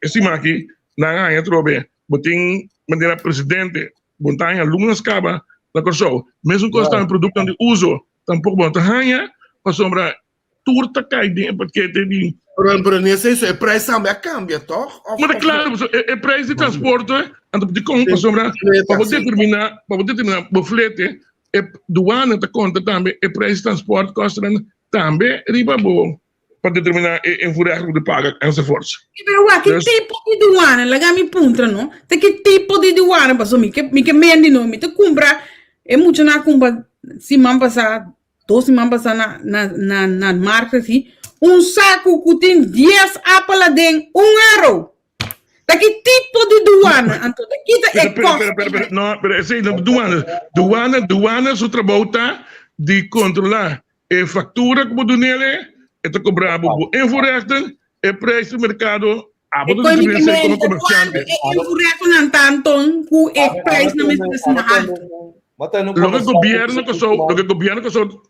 N: Esse aqui, não há trobe, botin maneira presidente, botin alunos acaba na corso, mesmo que está em produto de uso, tampouco bom tamanho, para sombra turta cai dentro porque tem
J: Pero nesse isso é preço também cambia, toch?
N: Mas é claro, é preço de transporte, então de como para sombra para poder terminar o flete, é doana da conta também, é preço de transporte custa também riba bom para determinar em furado de paga essa força.
H: Pero que tipo de doana, laga mi punta, não? Tem que tipo de doana, para me que mendi não, me te compra, é muito na compra, se man passar 2 semanas passar na marca assim, saco que tem 10 apela de €1. Daqui tipo de doana, então daqui é costa.
N: Não, pero esse não doana seu trabalho tá de controlar a fatura como do nele, é cobrado em floresta, é preço do mercado, a bodo de diferença como comerciante.
H: Em floresta não tanto, com é preço na mesma cidade.
N: Lo que governo que sou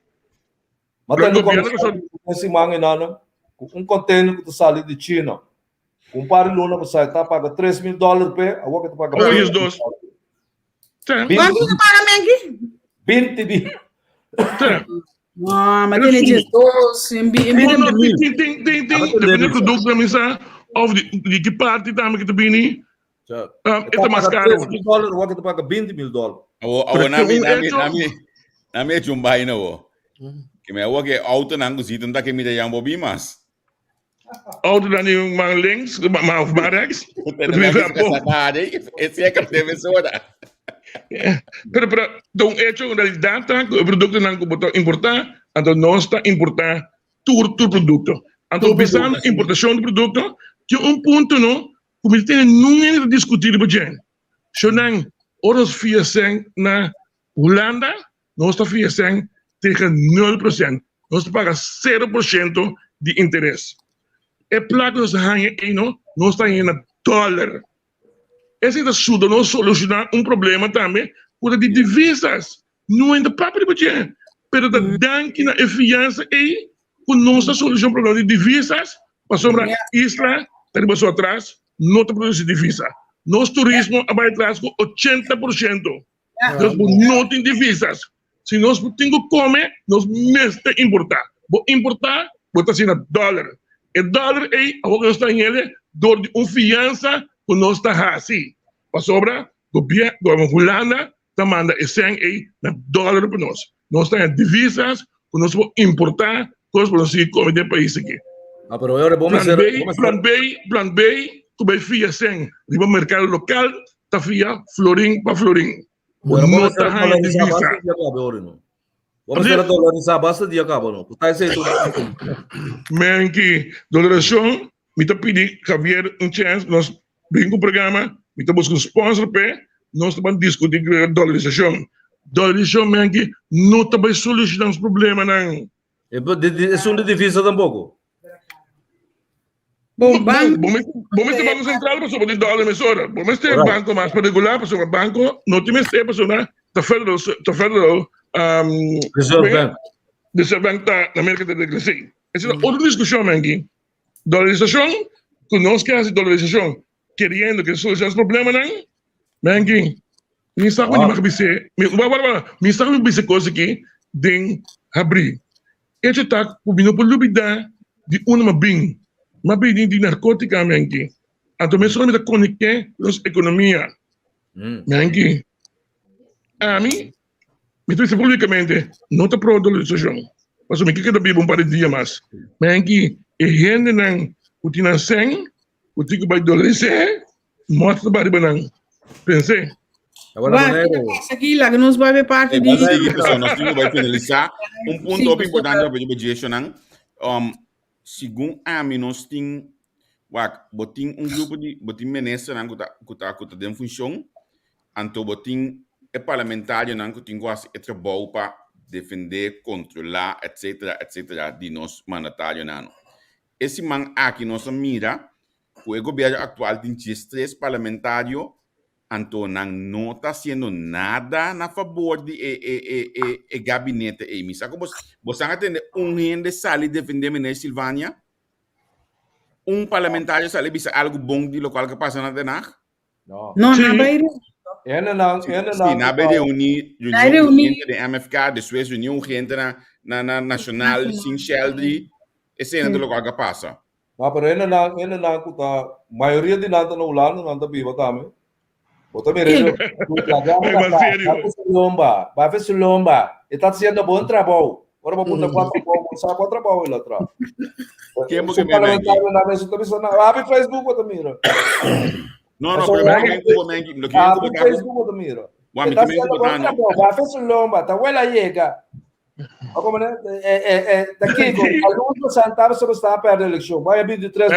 I: Mas esse mangue não, container que sai de China, compare luna para sair, tá paga $3,000 per, agora que paga.
N: Olha os dois.
H: Quanto que paga Mengi?
I: 20 dias.
H: Mas tem de doce,
N: tem depende do produto da missa, ou de que parte também que tu bini. É mais caro.
I: $3,000, agora que paga $20,000.
D: Na minha chumba ainda que me hago que auto não consigo não que me dá bobi mas
N: auto não é mais links mais rechts
D: esse é que deve ser ora
N: pero então hecho na realidade o produto não que importar então não está importar todo produto então pensando importação do produto que ponto não como tem não é discutir bem se não horas fiasem na Holanda não está fiasem tegen 0%. Nós paga 0% de interesse. É placa que hangen não está em dólar. Esse é ajuda a solucionar problema também por de divisas. Não é da própria budget, mas da danke na eficiência e com nossa solução problema de divisas, para sobre isla, está atrás, não te produz divisa. nosso turismo vai atrás com 80%. Nós não temos divisas. Se nós temos que comer, nós mesmo importar. Vou importar, vou estar sendo dólar. E dólar é o que nós estamos em dor de confiança que nós estamos assim. Para sobra, o governo Holanda manda esse dólar para nós. Nós temos divisas que nós vamos importar coisas para nós comer de país aqui.
I: Pero ahora
N: Plan B, tu vai fia sem no mercado local, tá fia florim para florim. Não tá aí divisa.
I: Vamos ter dolarizar basta dia acaba não. Tá esse tudo.
N: Men que dolarização, me tá pedir Javier um chance, nós brinco o programa, me tá buscando sponsor pe, nós vamos discutir dolarização. Dolarização men que não tá vai solucionar os problemas não.
I: É uma divisa tampouco.
N: Bom, este Banco Central passou por dólar emissora. Bom, este banco mais para regular, passou o banco, não tem mais tempo, passou na Federal Reserve Bank da América do Sul. Essa é outra discussão aqui. Dolarização, que nós queremos dolarização, querendo que solucione os problemas, não? Aqui, me está com uma cabeça, me está com uma coisa aqui, de abrir. Este está combinando por dúvida de uma bem. Mas bem de narcótica aqui. Então, mesmo que conectar com a economia, aqui. A mim, me disse publicamente, não está pro dolarização. Mas eu me quero beber um par de dias mais. Mas aqui, a gente não, o tina sem, o tico vai dolarizar, mostra para banang. Pensei.
H: Agora, aqui lá que nós vamos ver parte de.
D: Nós vamos finalizar. Ponto importante para o gestionar. Segundo a mim, nós temos grupo de ministros que está em função, então é parlamentar que tem que trabalhar para defender, controlar, etc., de nós mandatários. Esse man aqui nós mira, o governo atual tem 3 parlamentares, então não está fazendo nada a favor do gabinete. Você tem gente sale defender ministro Silvânia? Parlamentar sale bisa algo bom de local que passa na Denach?
H: Não, na Beira.
D: Na Beira reunião de MFK, de Suez, reunião gente na nacional, sem Sheldry, esse é o local que passa.
I: Mas a maioria de nada no Holanda não está viva também. Bota mirando, vai fazer lomba, está fazendo bom trabalho. Agora vamos botar 4 trabalhos lá atrás. O parlamentário na mesa também abre o Facebook, bota mira.
D: Não, abre
I: o Facebook, bota mira. Está fazendo bom trabalho, vai fazer lomba, tá well aí, como né? Daqui com alguns centavos sobre estar perto da eleição. Vai abrir de 3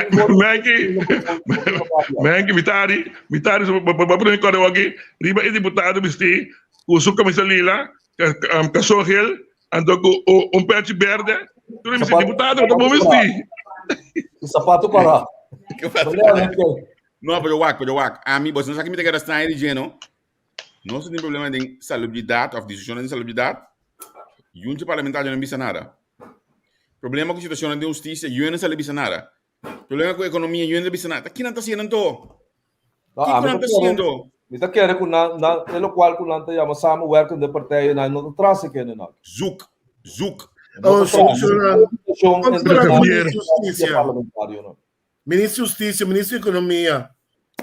N: Mengi, Vitari, para mim aqui, riba e deputado vesti, o camisa lila, casorrel, ando com pet verde, tu me deputado, não vou vestir.
I: O sapato para.
D: Não, pero wak. A mim, você não sabe que me tem que estar aí de não. Não tem problema de salubridade, ou decisão de salubridade. Junto parlamentar não bisa nada. Problema com a situação de justiça, não sabe bisa nada. Problema com a economia, não bisa nada. Aqui não está sendo então. Aqui não está sendo.
I: Mita quer que na pelo qual que não tem mas samo work de partida na não traz que não.
D: Zuk.
J: Ministro Justiça, Ministro Economia.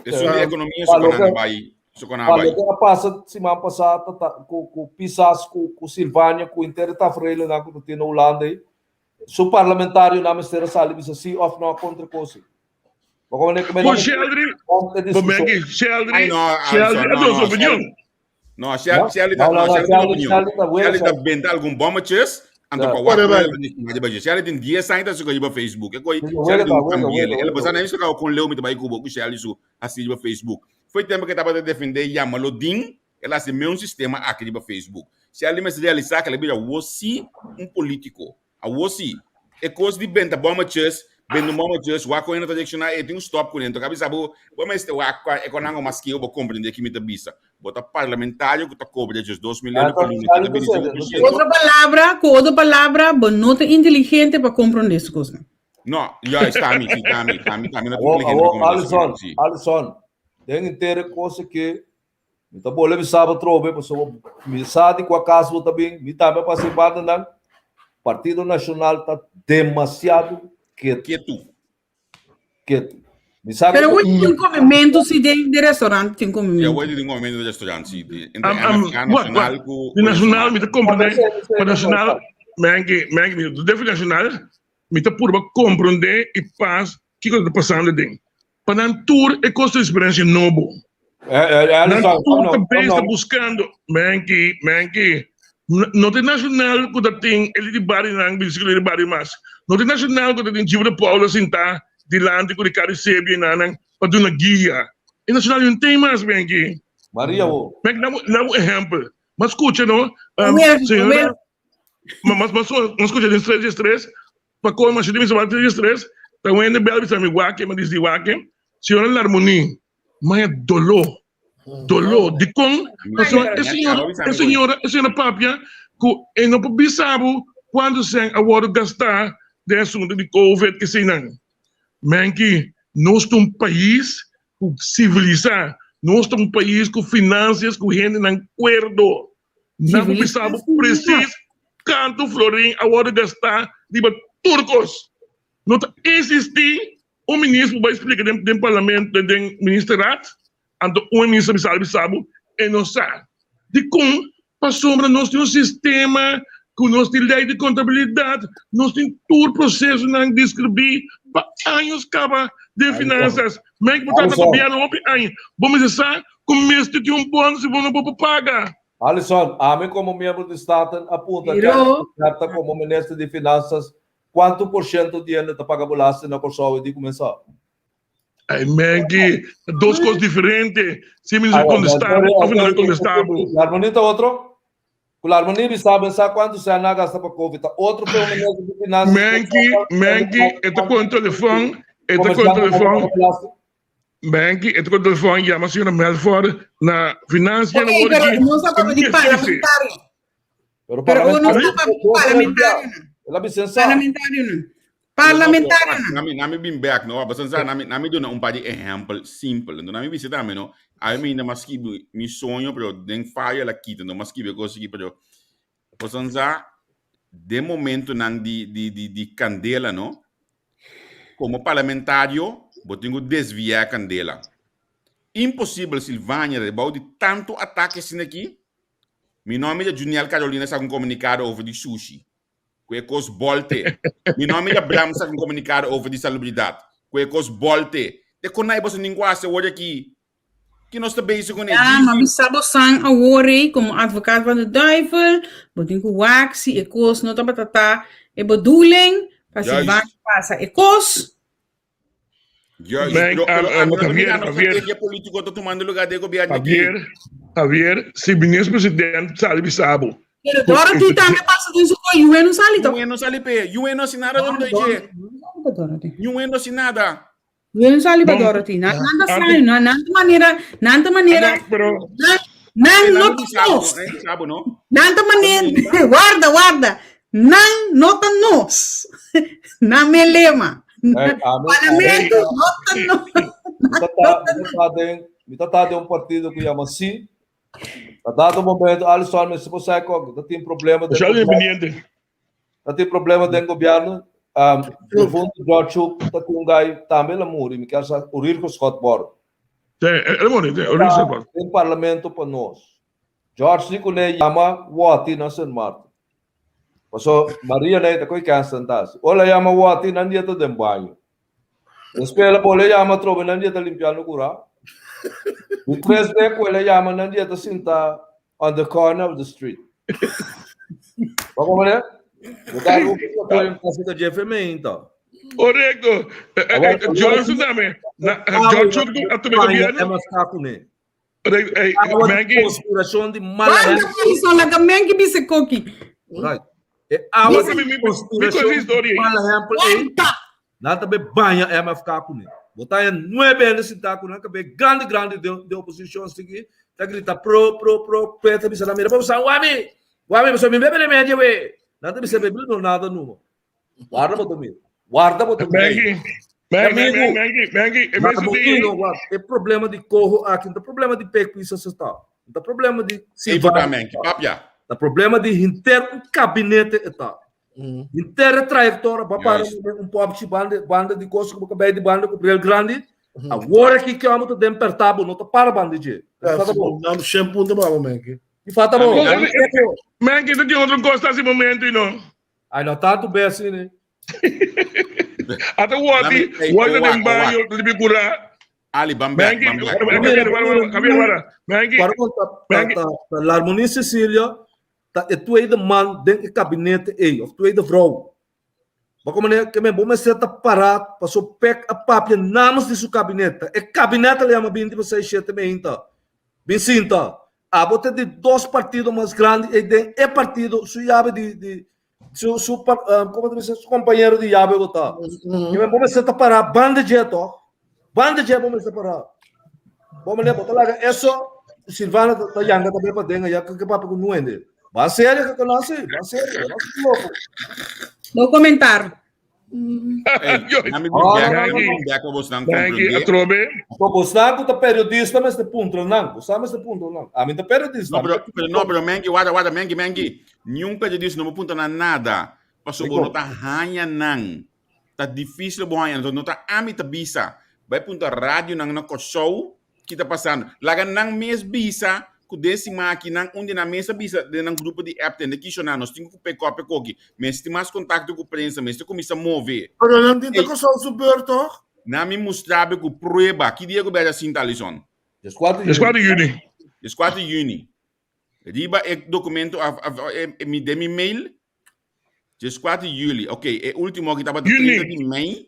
D: Isso é economia, só que não vai.
I: Quando passa semana passada com Pisas, com Silvânia, com Interta Freire na que tem na Holanda, o parlamentário na mistério sali bisa si off não contra coisa.
N: Por Sheldry, é sua opinião.
D: Não, Sheldry está vendo algum bom chess, anda para o Sheldry tem 10 sites que no Facebook. Ele passa nem isso com Leo me vai com Sheldry assim no Facebook. Foi tempo que estava a defender Yamalodin, ela se meu sistema aqui no Facebook. Se ele me realizar que ele vira político, a é coisa de benta bom chess. Bendo mama just wako ainda direcionar e tem stop com dentro cabeça bo este wako é quando não mas que eu vou compreender que me tá bisa bota parlamentário que tá cobre just 2 milhões
H: outra palavra bonita inteligente para compreender isso coisa
D: não já está a mim
I: Alisson tem inteira coisa que me tá bom, me sabe trobe, pessoa me sabe com a casa também, me também participando não. Partido Nacional está demasiado quieto.
H: Pero hoje tem um comimento se de restaurante tem comimento.
D: Ja, hoje tem um comimento de restaurante, sim.
N: De nacional, me tá compreender, para nacional, do DF nacional, me tá por compreender e paz que está passando dentro. Para um tour é custa experiência novo. Não tour também está buscando, não tem nacional que tem ele de bari não bicicleta de bari mais. Não tem nacional que tem tipo de Paulo sentar dilante com o cara recebe não para dar uma guia. E nacional não tem mais bem
I: Maria,
N: dá um exemplo. Mas escuta não, senhora, mas escuta de estresse, para como mas de estresse, tá o ende belo bisa mi wake, mas diz wake, senhora na harmonia, mas é dolor de com, a senhora papia, que não pode saber quando se agora gastar de assunto de Covid que se não. Mas que nós somos um país civilizado, nós somos um país com finanças, com gente não acordo. Não pode saber preciso quanto florim agora gastar de turcos. Não existe ministro vai explicar dentro do parlamento, dentro do ministeriado, então ministro sabe, e não sabe. De como, para sombra, nós temos um sistema, com nós temos lei de contabilidade, nós temos todo o processo de descrever, para anos acaba de finanças, mas que portanto, governo, vamos dizer, como mestre que um bônus, se não pode pagar.
I: Alisson, a mim como membro do Estado, aponta que como ministro de Finanças, quanto por cento de dinheiro está pagando na Corsol de começar?
N: Que duas coisas diferentes. Se me contestável, ou não contestável.
I: A harmonia está outro? O harmonia sabe quanto se ana gasta para Covid. Outro foi o ministro de Finanças.
N: Está com o telefone. Está com o telefone, chama a senhora Melford na Finanças.
H: Pero não estava de parlamentário. Pero não estava parlamentário. Parlamentário.
D: Nami been back no, but nami do um par de exemplo simples. Nami visita no. Aí me ainda maski mi sonho pero den falha la quita no maski be conseguir pero posanza de momento nang di candela no. Como parlamentário, botingo desviar a candela. Impossível Silvânia de de tanto ataque assim aqui. Mi nome é Juniel Carolina sa um comunicado over de sushi. Que cos bolte. Mi nome é Bram sa um comunicado over de salubridade. Que cos bolte. De conai bosa linguagem hoje aqui. Que nós também isso com ele.
H: Mas sabe sang a worry como advogado van de duivel, botingo waxi e cos não tá batata e bedoeling, para se vai passa e cos.
N: Javier, se ministro presidente sabe sabo.
H: Pero Dorothy também passa do isso com UN não sali to.
D: UN não sali pe, UN não sinada do doje. UN não sinada.
H: UN não sali para Dorothy, nada sai, nada maneira. Nada maneira, guarda. Não nota nós. Na melema. Parlamento
I: nota de um partido que chama Si. A dado momento, Alisson, mas se você tem problema dentro do governo, o fundo George Chuk está com um gai também lá muri, me quer saber o Rirko Scott Bor. Tem parlamento para nós. George Nicolai chama Wati na San Martin. So Maria lei tá com cansantas. Olha chama Wati na dia do banho. Espera pole chama trove na dia tá limpiando cura. O 3D com ele chama na dia tá sentar on the corner of the street. Vamos ver? O cara o casa de FMI então.
N: Correto. Johnson também. Johnson a tu governo.
I: É mais caro né.
N: Maggie.
I: Conspiração de mala.
H: Isso lá que Maggie bise coqui.
I: Right. A conspiração de mala nada be banha é mais caro né. Botar 9 anos sentar com que grande de oposição aqui. Tá grita pro peta bisa na mira para usar o ami você me bebe média we nada bisa bebe nada não guarda botar É problema de corro aqui, não é problema de peco isso está. Não é problema de é problema de inter um gabinete está. Inter trajetória para um pobre banda de coisas como acabei de banda com o Real Grande. Agora que eu amo de pertabo, não tá para banda de.
J: Não shampoo de bom, Menki.
I: E fata bom.
N: Menki, tu tinha outro gosto nesse momento, não?
I: Aí não tanto bem assim, né?
N: Até o Wadi de banho, de bicura.
D: Ali, Bambé.
I: La harmonia Cecília, é tu aí de man dentro do gabinete aí, of tu aí de vrouw. Maar como né, que me bom me seta parado, passou pec a papia namas de seu gabinete. É gabinete ali ama bem tipo 6-7 ainda. Bem sinta. A bote de dois partidos mais grandes e é partido su yabe de su como diz su companheiro de yabe botar. Que me bom me seta parado, banda de jeito. Banda de bom me seta parado. Bom me botar lá, isso Silvana tá yanga também para denga já que papo com nuende. Vai sério que conhece, vai sério.
H: No comentário.
I: Você tá periodista, mas de ponto não. Você mas de ponto não. A mim tá periodista.
D: Não, pero Mengi, guarda, Mengi. Nenhum periodista não aponta nada. Passou não tá ranha não. Tá difícil bom ranha, não tá amita bisa. Vai apontar rádio não na show que tá passando. Laga não mes bisa. Com desse aqui onde na mesa bisa de um grupo de app de que nós nós temos que pegar aqui mas tem mais contato com a prensa mas tem começa a mover
J: pero não tem que só super toh
D: na me mostrava com prova que dia que vai assim talison
N: 4 de junho
D: 4 de junho riba é documento me de mi mail 4 de julho ok é último que estava 30 de maio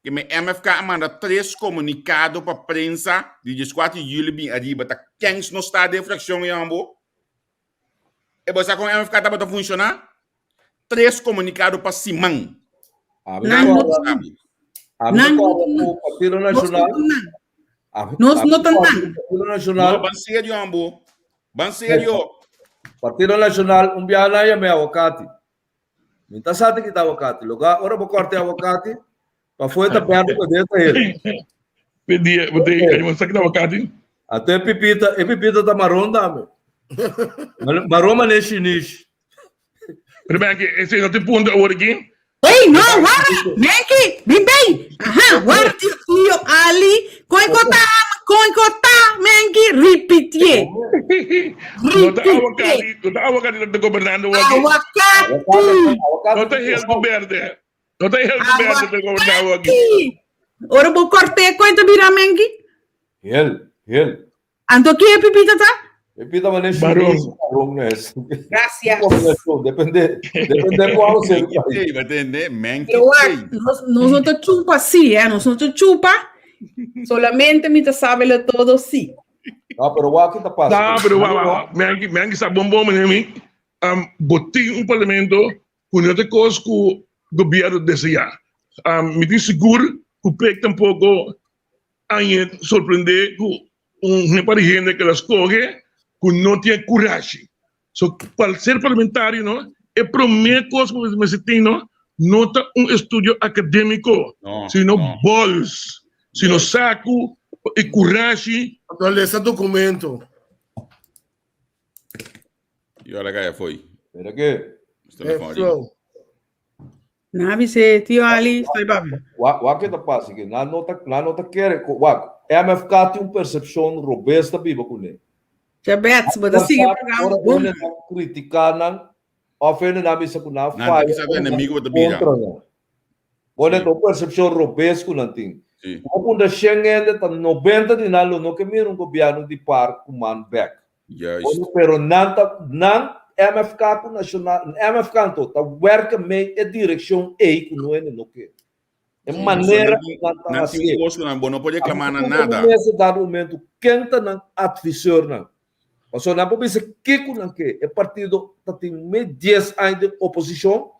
D: que me MFK manda 3 comunicados para a prensa de 4 de julho bem arriba tá quem não está de fração em ambo e você com o MFK estava a funcionar 3 comunicados para Simão
I: não Partido Nacional Partido Nacional
D: Banserio ambo Banserio
I: Partido Nacional biana ya me avocati minta sabe que tá avocati lugar ora vou cortar avocati para foi tá perto para dentro ele
N: pedia botei aí você que dá avocado
I: até pepita tá maronda maroma nem chinês
N: primeiro esse não tem ponto agora aqui
H: ei não agora Menki bem agora tio Ali coincota Menki repetir
N: não tá avocado do governador aqui não tem help verde não tem help verde do governador aqui
H: ora vou cortar quanto vira Menki
I: Ele.
H: Anto que é pepita tá?
I: Pepita mané
N: barão
I: nesse.
H: Gracias.
I: Depende qual você
D: vai entender, Menki.
H: Nós não te chupa assim, nós não te chupa. Solamente me te sabe le todo sim.
I: Ah, pero o que tá passando?
N: Não, pero Menki sabe bom né? Botin parlamento com outra coisa que o governo deseja. Me diz seguro que o PEC tampouco ainda surpreender com gente que las coge que não tem coragem. So, para ser parlamentário, não, é a primeira coisa que você tem, não está estudo acadêmico, sino bols, sino saco e coragem.
J: Então, esse documento.
D: E olha que foi.
I: Espera que.
H: Não, você, tio Ali, está bem.
I: O que está passando aqui? Não está querendo. A MFK tem uma percepção robusta viva com ele.
H: Já bets, mas assim o programa.
I: Quando criticar não, ofende na missa com não faz.
D: Não é inimigo da vida.
I: Quando tem percepção robusta com não tem. Quando chega tá 90 de nalo no que mira governo de par com man back. Pero não MFK com nacional, MFK to tá work me é direção A com não é no que. É maneira
D: não tem gosto não pode reclamar nada.
I: Nesse dado momento quem tá na advisor não. Passou na população que com que é partido tá tem 10 anos de oposição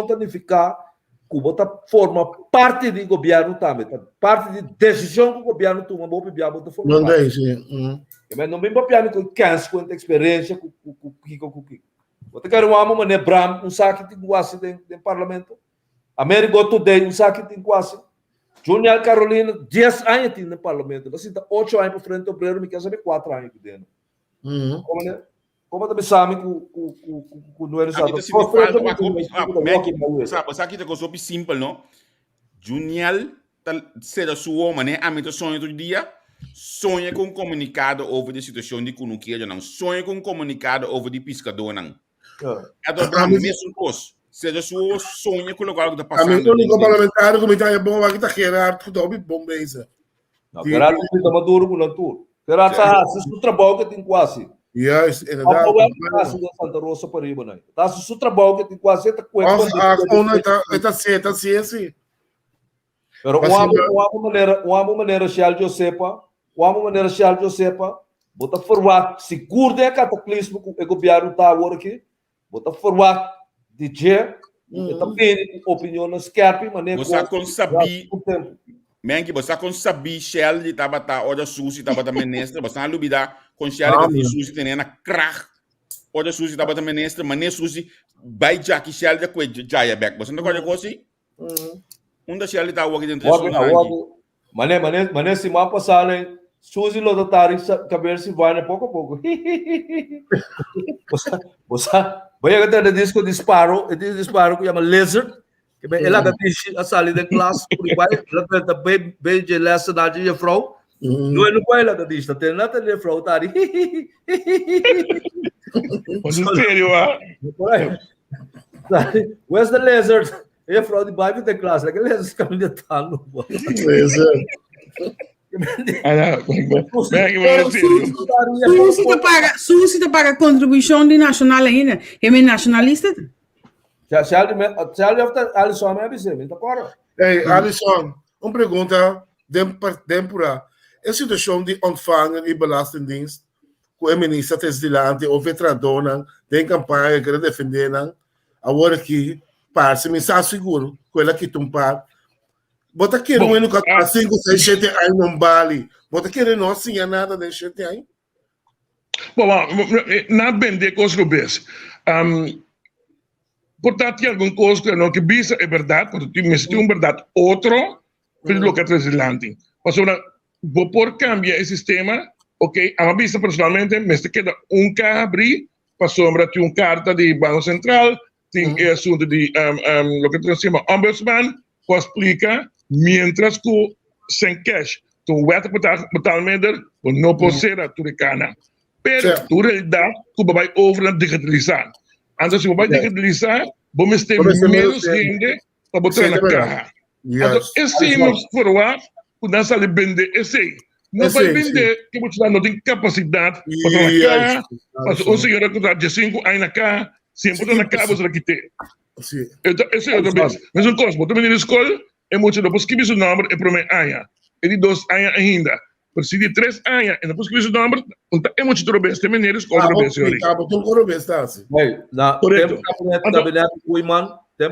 I: significa Cuba tá forma parte do governo também, parte de decisão que o governo toma, bom piano tá forma.
J: Não é sim.
I: Mas não bem piano com 15 com experiência com. Você quer um amo mané Bram, saque de quase do parlamento. América Today, saque de quase. Junior Carolina, 10 anos tinha no parlamento. Você está 8 anos para frente do Breno, me quer saber 4 anos dentro. Como também sabe que o não é exato.
D: Sabe que é coisa simples, não? Junior, será sua homem, né? A mim, sonha todo dia. Sonha com um comunicado over a situação de Kunuqueira, não. Sonha com um comunicado over de pescador, não. É a mesma coisa. Seja sua sonha com o lugar que está passando.
J: A mim, o único parlamentar que me está bom aqui está Gerardo, que está bom mesmo.
I: Gerardo está maduro com o tour. Gerardo está o trabalho que tem quase.
J: Yes, é
I: verdade. Está de Santa Rosa para ir, né? Está o trabalho que tem quase. Está
J: sim.
I: Pero uma maneira Charles Josepa, bota forward, seguro de cataclismo que o governo está agora aqui, bota forward de dia, também opinião não escape, mas
D: você consegue men que você consegue Shell de tabata ora sushi tabata menestra, você não lubida com Shell que sushi tem na crack, ora sushi tabata menestra, mas sushi by Jackie Shell de coisa jaya back, você não pode coisa? Da Shell está aqui dentro
I: Mané se mapa sale, sushi lo da tari cabeça vai pouco a pouco. Você vai agora ter disco disparo que chama Lizard, que ela da a sair da classe, por vai, ela da bem de lesson da de frau. Não vai ela da disco, tem nada de frau tari.
N: Sério,
I: Where's the lizard? E frau de bairro da classe, aquele lizard caminho de talo.
J: Lizard.
H: Susi te paga contribuição de nacional ainda. É nacionalista?
I: Alisson, me avisa, me acorda?
J: Ei, Alisson, uma pergunta temporária. A situação de ontvanger e belastingdienst, que o ministro desde o veterano tem campanha que defender, agora que parece me está seguro que ela quita par. Bota querer um ano que 5, 6, 7 anos não vale. Bota querer não assim nada de 7 anos.
N: Bom, não vender coisas que bes. Portanto, tem alguma coisa que não que bisa é verdade, porque tem uma verdade outro, pelo que é translante. Mas vou por cambiar o sistema, ok? A vista personalmente, me queda cabri, para sombra tem carta de Banco Central, tem assunto de lo que se chama ombudsman, que explica mientras que sem cash tu wet betalmiddel não pode ser a turicana. Pero tu realidade tu vai over digitalizar. Então se vai digitalizar, vamos ter menos gente para botar na caixa. Então esse não for lá, o não sabe vender esse. Não vai vender que você não tem capacidade para botar na caixa. Mas o senhor que está de 5 anos na caixa, sempre na caixa você vai ter. Então esse é outra vez. Mas um coisa, botar na escola é muito depois que o número é para mim anos, é de 2 anos ainda, por se de 3 anos, e depois que o número é muito trobes, tem maneiras com o bem senhor.
J: Tá, botou corobes tá assim.
I: Na tempo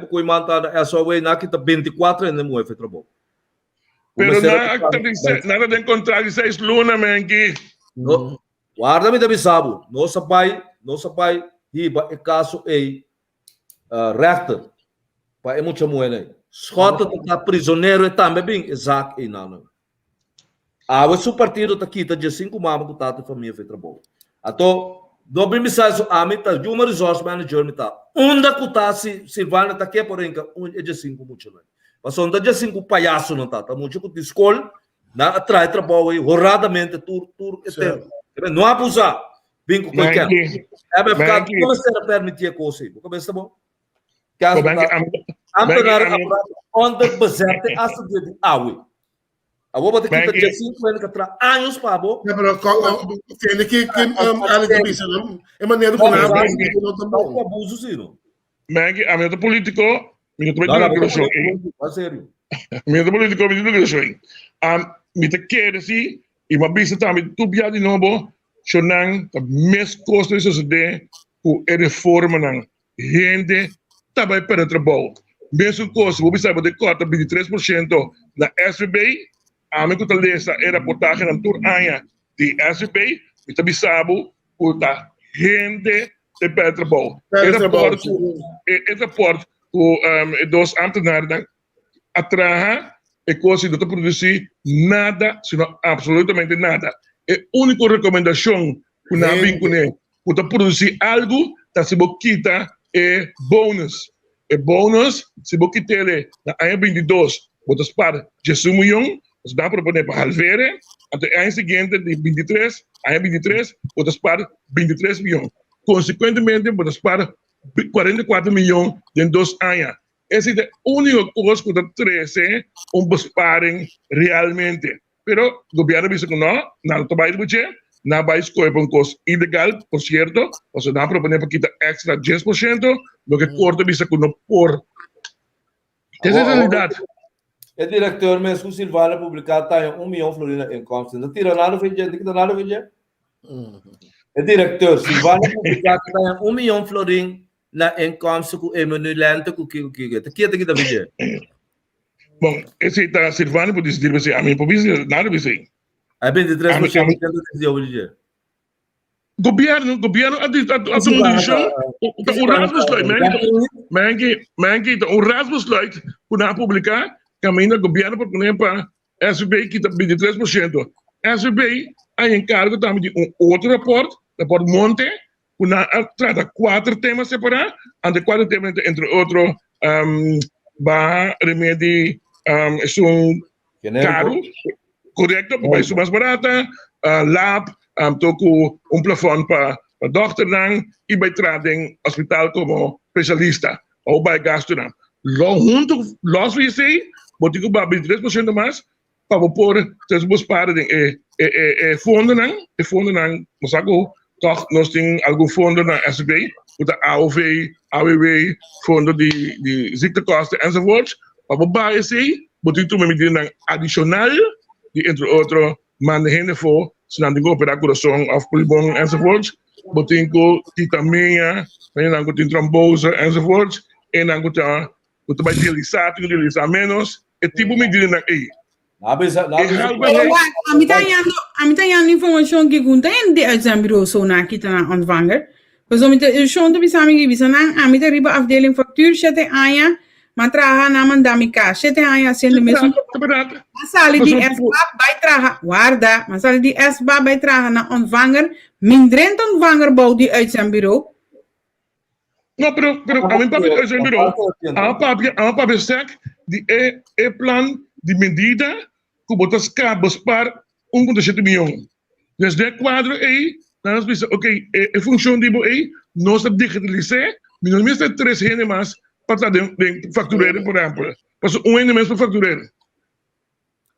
I: que o imã tá é só o na que tá 24 ainda muito feito bom.
N: Pero nada de encontrar 6 luna men que.
I: Guarda-me da bisabo, nossa pai, riba é caso rechter. Para é muito moeda. Schota está prisioneiro e também bem exato e não. O seu partido está aqui, está de 5 mamas que está a família feita bom. Então, não me sai a mim tá de uma resource manager me tá. Onde que está Silvana está aqui porém é de 5 muito não. Mas onde de 5 palhaço não tá muito com escola, na atrai trabalho aí horadamente tur eterno. Não abusar. Bem com qualquer. É para ficar começar a permitir coisa. Começa bom. Onde basete a subir de água. A boa de que tem 5 anos atrás, anos para boa.
J: Tem que ali de bisa, não? É maneira que
I: não abuso zero.
N: Mas a minha político, minha político,
I: sério.
N: Minha político, me te quer assim, e uma bisa também tu bia de novo, chonang, a mes costo isso se de, o reforma nang, gente também para trabalho. Mesmo custo, você sabe de cota 23% da SBI, a minha cotaleza era portagem na tour aia de SBI, e também sabe o da gente de para trabalho. Esse porto, os ambtenaars atrás é coisa não produzir nada, senão absolutamente nada. A única recomendação que nós temos para produzir algo, tá se boquita é bônus. É bônus, se boquita ele na ano 22, botas para 18 milhões, nós dá para poner para halvere, até ano seguinte de 23, ano 23, botas para 23 milhões. Consequentemente, botas para 44 milhões em 2 anos. Essa é a única coisa que traz besparing realmente. Pero o governo diz que não trabalha de budget, não vai escolher para custo ilegal, por certo, você não propõe para quitar extra 10%, lo que corta diz que não por. Essa é a realidade.
I: O diretor mesmo, Silvana, publicado está em 1 milhão florina em consta. Não tira nada, não tira nada, o diretor, Silvana, publicado está em 1 milhão florina na encontro com Emanuelante com o que está vendo.
N: Bom, esse está Silvana por decidir você a mim por dizer nada você.
I: A 23% de
N: governo a condição o Rasmus Leute, o Rasmus Leute para publicar caminho do governo para SB que está 23%. SB a encargo também de outro rapport Monte. Trata 4 temas separados, entre 4 temas, entre outros, remédio é caro, correto, vai ser mais barata, lab, toco plafond para doctor e vai trazer em hospital como especialista, ou vai gasto. Junto, nós vamos dizer, botico para 23% mais, para pôr, vocês para fundo, mas agora, toch, nós temos algum fundo na SB, o AWW, fundo de ziektekosten enzovoorts. Maar waarbij is hij, moet u toen met adicional, die entre outros, mannen voor, zodat ik op coração of pulmão enzovoorts. Moet u titamina, dan moet u trombose enzovoorts. En dan moet u bij dialysatie menos. Het type medida na
H: A mim tá indo informação que conta em de exame so na kita na ontvanger. Pois eu schon to bisami que bisa nang a mim tá riba afdeling factuur sete aya matraha na mandami ka sete aya sendo mesmo. Masali di SBA vai traha guarda, masali di SBA vai traha na ontvanger mindrent ontvanger bou die uitzendbureau.
N: No, pero a mim papi uitzendbureau. A papi sec die plan de medida que botas cabos para 1,7 milhão. Dus de quadro aí, nós pensamos, ok, a função de aí, nós digitalizar, mas nós temos 3 gente mais para facturar, por exemplo. Mas gente mais para facturar.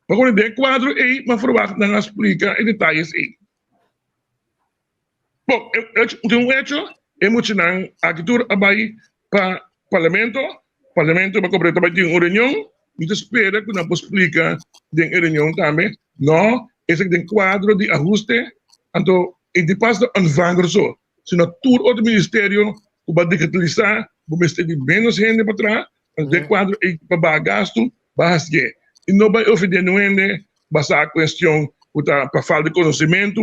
N: Mas quando de quadro aí, mas verwacht, nós explica em detalhes aí. Bom, um hecho, emocionante, aqui tudo abai para parlamento vai completar para uma reunião. Niet espera que não explica de reunião também. Não, esse é o quadro de ajuste. Então, ele passa a vanguarda só. Se não todo outro ministério que vai digitalizar, vai ter menos gente para trás, o quadro é para gasto, para fazer. E não vai oferecer nuende, basta a questão para falta de conhecimento.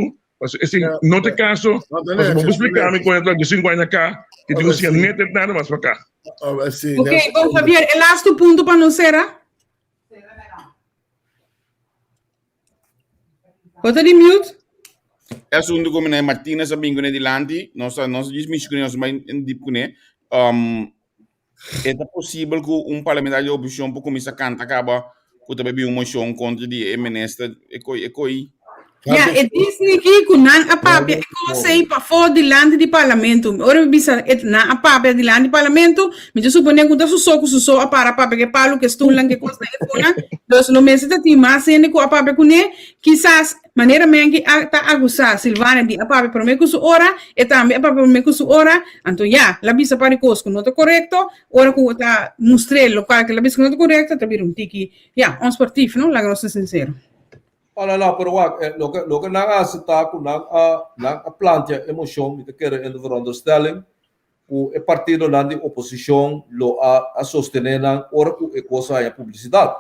N: Esse não tem caso, mas vamos explicar-me quando eu estou de cá, que não tinha nada nada mais para cá.
H: Ok, bom, Javier, o último ponto para nós será? Bota de mute.
D: É assunto como né Martina sabem que né dilante, nós diz que nós vai em deep né. É possível que parlamentar de oposição para começar a cantar acaba que também uma moção contra de MNS e
H: Ja, het is niet que nan a papia como sei para fora de land de parlamento. Ora bisa et na a papia de land de parlamento, me eu supone que tá so a para papia que palo que estou lang que costa que fona. Dos no meses tá ti mais sendo com a papia com né, quizás maneira men que tá aguçar Silvana de a papia para me com su hora e também a papia para me com su hora. Então já, la bisa para cos não tá correto, ora que tá mostrei local que la bisa não tá correto, tá vir tiki. Ja, ons sportief, no, la grossa sincero.
I: Olha lá, pero lo que não está com a plantea emoção, me quer em veronderstelling, o partido lá de oposição lo a sostener na hora que a coisa é publicidade.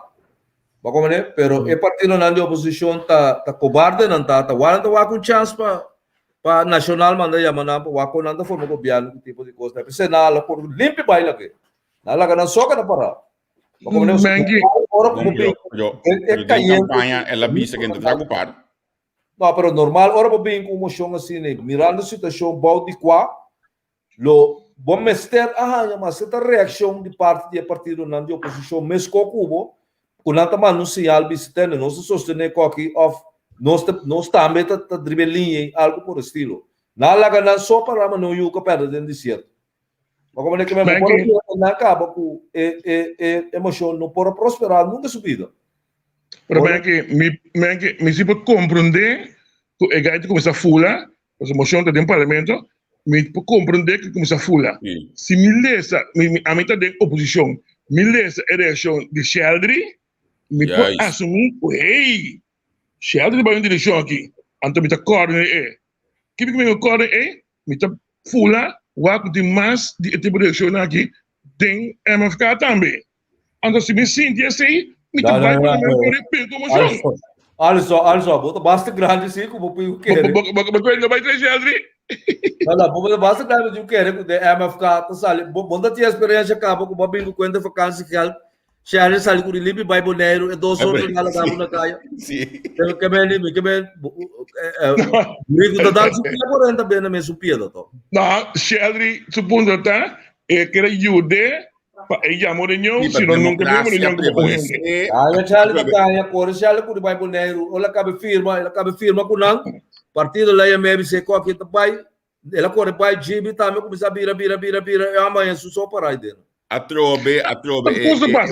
I: Mas como né? Pero o partido lá de oposição tá cobarde, não tá com chance para nacional manda chamar para com não forma governo tipo de coisa. Precisa na por limpe baila que. Na lá que não soca na para.
D: Pero tem campanha, ela visa que está ocupado.
I: Não, pero normal, ora para bem com moção assim, né? Mirando a situação, bom de quá, bom mester, mas essa reação de parte do partido não de oposição, mas como o não está anunciado, visitando, não se sostener com aqui, não está também tá dribelinha, algo por estilo. Não lá que só para mas não yuca perto dentro de certo. Mas como é que mesmo não acaba com emoção, não pode prosperar, nunca subida.
N: Pero me si puedo comprender que el gaito comienza a fula, la moción del parlamento, me puedo comprender que comienza a fula. Si mi lesa, a mitad de oposición, mi lesa elección de Sheldry, me puedo asumir, hey, Sheldry va en dirección aquí, antes me está corre, ¿qué me corre, me está fula, o de más de tipo de elección aquí, den MFK también. Antes si me siento así,
I: Also, basta grande sim, como o que é.
N: Não vai ter Sheldry.
I: Não, basta grande o que é, o MFK tá sali. Bom, da tia experiência acaba com o babinho quando vacância que Sheldry sali com o livre vai boneiro e 2 horas na laga na caia. Sim. Então que bem, rico da dar supia por enta bem na minha supia to.
N: Não, Sheldry supondo tá é que era jude. Ella Mourinho, se não nunca viu Mourinho como gente.
I: Eu chalo da caia, corre chalo com o vai boneiro, ela cabe firma com não. Partido lá é mesmo se co aqui pai, ela corre pai GB tá me começa a vira, e amanhã só para aí dentro.
D: A trobe é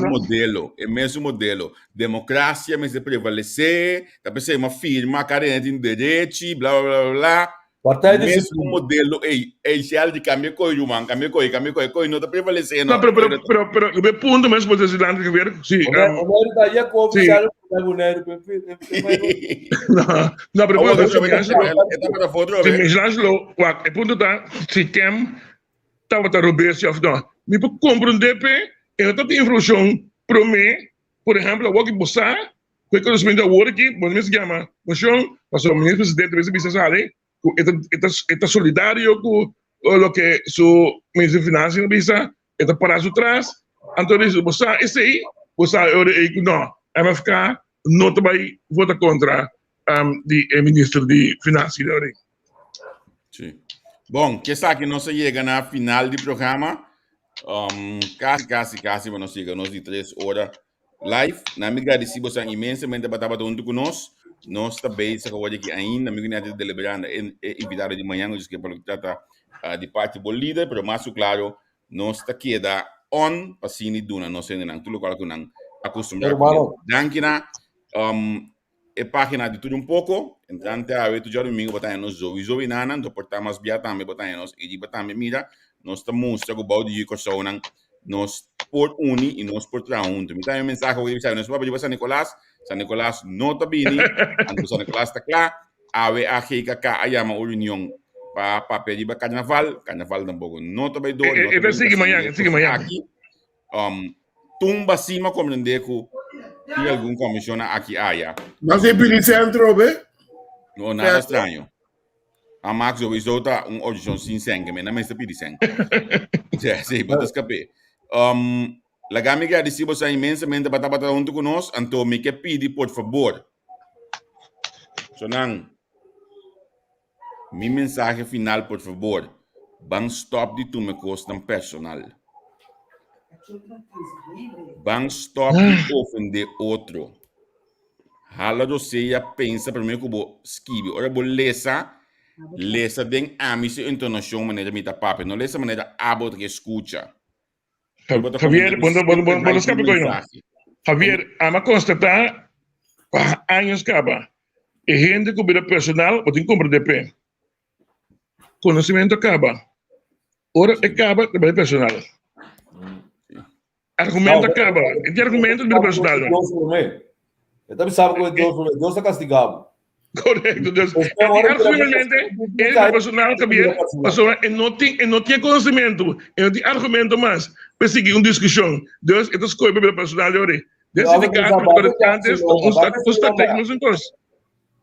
D: modelo, é mesmo modelo. Democracia, mas de prevalecer, tá pensando uma firma carente de direitos, blá blá blá blá. Mesmo modelo, Sheldry cambia coisa, não está prevalecendo.
N: Não, pero o ponto mesmo pode ser que ver, sim. Não, pero o ponto tá, se quem estava a roubar se não, me pode compreender que eu tenho informação para mim, por exemplo, o que você, que conhecimento da hora aqui, mas me chama, mas o ministro presidente vai se sabe. Está solidario con lo que su ministro de Finanzas dice, está para su atrás. Entonces, você no, MFK no também vota contra o ministro de Finanzas.
D: Sim. Bom, que sabe que nós chegamos na final do programa. Quase, nós chegamos de 3 horas live. Na minha agradecida, você imensamente batava junto conosco. Nós também, se acabou aqui ainda, me ganhei de deliberando invitado de manhã, que para o trata de parte do líder, mas claro, nós está queda on para cine duna, nós ainda tudo qual que não acostumado. Dankina, a página de tudo pouco, entrante a ver tu já domingo botar nós zoe nana, do portar mais bia também botar nós e de botar mira, nós estamos com o balde de corção nós por uni e nós por traunto. Me dá uma mensagem que nós vamos para San Nicolás não está bem, então San Nicolás está claro, a GKK aí uma reunião para pedir para carnaval tampouco não está bem dor.
N: Sigue amanhã.
D: Aqui, tumba cima compreender que tem algum comissiona aqui aí.
J: Mas é pelo centro, bem?
D: Não, nada estranho. A Max hoje está audição sem sangue, mas não me está pedindo sangue. Sim, pode escapar. La amiga agradecida imensamente para estar junto conosco, então me quer pedir, por favor. Sonang, minha mensagem final, por favor. Vamos stop de tu me costam personal. Vamos stop de ofender outro. Hala você pensa primeiro que vou escrever. Ora vou lesa bem a minha entonação maneira me papo, não lesa maneira abo que escuta.
N: Javier, bueno, escape coino. Javier, ama constatar, años acaba. E gente que vira personal, o tem compra de pé. Conhecimento acaba. Ora acaba, vira personal. Argumento acaba. E de argumento vira personal.
I: Eu também sabe que Deus está castigado.
N: Correto, Deus. Argumentamente, ele é personal, Javier, não tinha conhecimento, não tinha argumento mais. Perseguir uma discussão. Deus, estas coisas para personal, Deus sindicato, importantes, um técnico, então.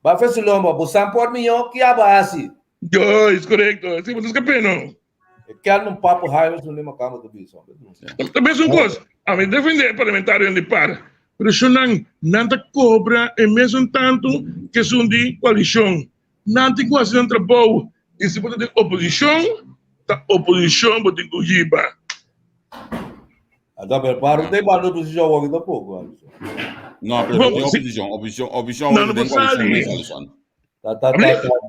I: Vai fazer lomba, você pode melhor que a base.
N: Dois, correto. Sim, você escapou, não?
I: quer num papo raio no lima cama do bicho.
N: Também são coisas. A mim defender parlamentar de par. Pero isso não cobra e mesmo tanto que são de coalição. Não tem quase não trabalho. E se você tem oposição, a oposição pode corrigir.
I: Agora, para não tem mais oposição aqui tampouco.
D: Não, pero tem oposição
N: não tem coalição.
I: Tá.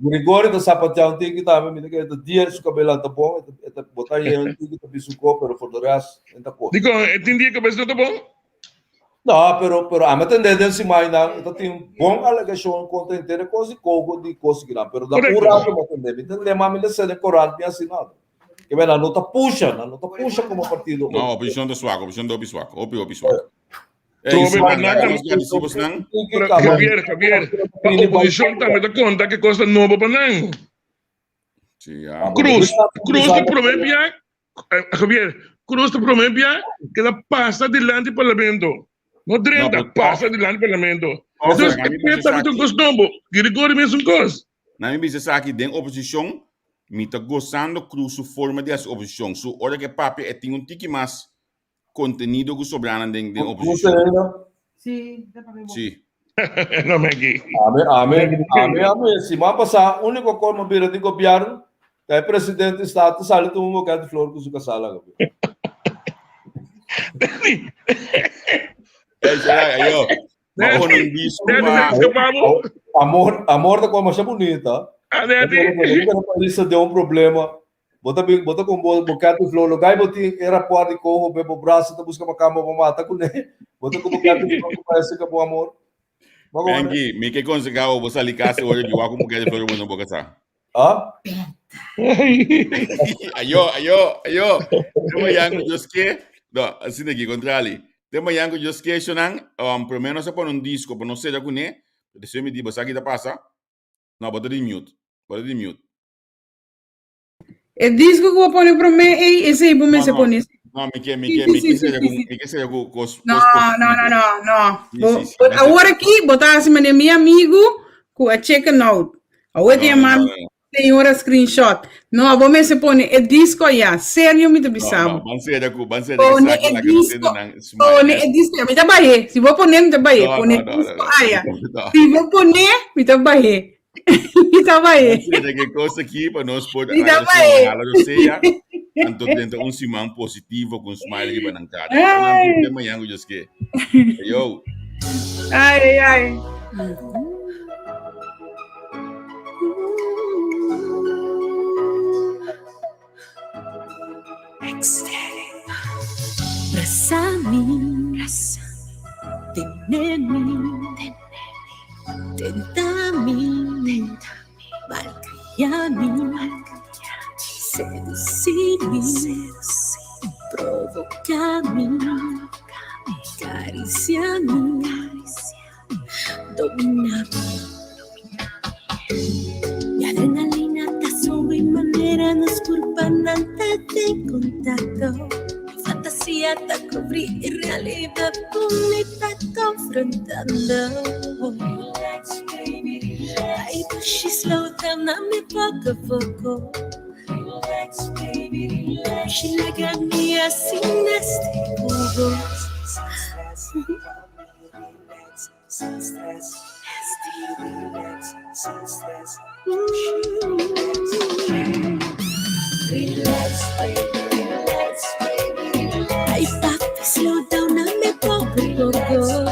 I: Gregório tá sapateando tem que tá, me diga, dia su cabelo tá bom, tá botar aí tem que tá bisuco, pero for the rest, ainda coisa.
N: Digo, entendi que isso tá bom?
I: Não, pero a mim entender se mais não, então tem bom alegação contra inteira coisa de coisa que não, pero da pura que eu entender mas me deixa de coral bem assinado. Que bem, não tá puxa como partido.
D: Não, oposição do SWAC, oposição do BISWAC, oposição.
N: Javier, a oposição também dá conta que costa novo para não. Cruz te promete, Javier, Cruz te promete que ela passa adiante do parlamento. Não 30, passa adiante do parlamento. Então, que também tem costa novo, Gregório mesmo coisa.
D: Na minha visão aqui, dentro da oposição, me está gostando Cruz sua forma de oposição. So, hora que papi tem um tique mais contenido que sobrando dentro da oposição.
H: Sim.
N: Não me aqui.
I: Amém. Se vai passar, a única coisa que eu de governo é o presidente do Estado, sai de um bocado de flor com sua sala. Amor da coisa mais bonita. Isso deu um problema. Bota com um bocado de flor, lugar e era pode correr, bebo braço, tá buscando uma cama para matar com ele. Bota com um bocado de flor, parece que é bom amor.
D: Engi, me que conseguiu você ali casa hoje que eu como quer de flor no boca sa. Ayo. Tema yang Joske, assim aqui contrali. Tema yang Joske sonang, pelo menos se põe disco, para não ser já com ele. Deixa eu me dizer, aqui tá passa. Não, bota de mute.
H: E disco que eu ponho para mim é esse aí, para mim se põe.
D: Não, me que seja com
H: Não. Agora aqui, botar assim, mas meu amigo, com a check out. Agora tem uma senhora screenshot. Não, vou me se põe é disco já, sério me bisabo.
D: Banseira
H: é disco, me trabalhei. Se vou pôr, me trabalhei. Se vou pôr, me trabalhei.
D: Que coisa aqui para nós poder tanto dentro simão positivo com smile aqui para nancar. Não tem manhã que Joske. Yo.
H: Ai.
A: Rasami, tenemi, tentami, malcriami, seducimi, provocami, cariciami, dominami. Mi adrenalina da sobremaneira nos curvan antes de contacto. Fantasia te cobrí y realidad me está confrontando. Relax, baby, relax. I push you slow down, dame poco a poco. Relax, baby, relax. She like a me así nasty jugo. Relax, baby, relax, baby. Ay, papi, slow down, dame poco a poco.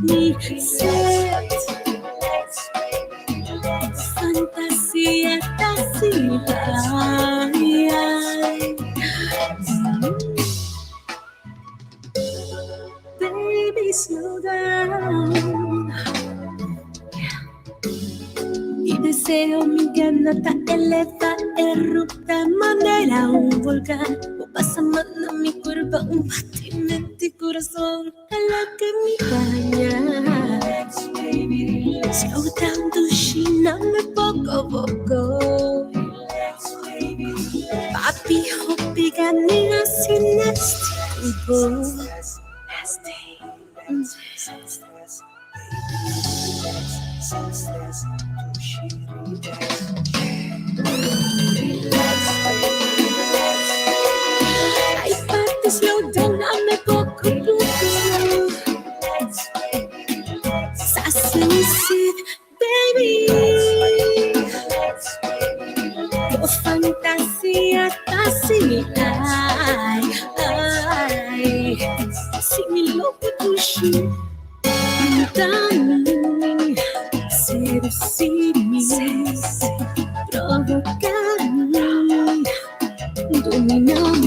A: Mi set. Fantasia tacita. Baby, slow down. Y deseo mi ganata eleva, erupta de manera un volcán. O pasa mano mi cuerpo, un batimento y corazón a la que me baña. Slow down, dushiname poco a poco. Papi, hopi, ganina sin nasty. Ai parte slow down ame poco slow. Sassy baby. Your fantasia tassi ai se me louco puxo tentando seduzir-me, provocar-me, dominar-me.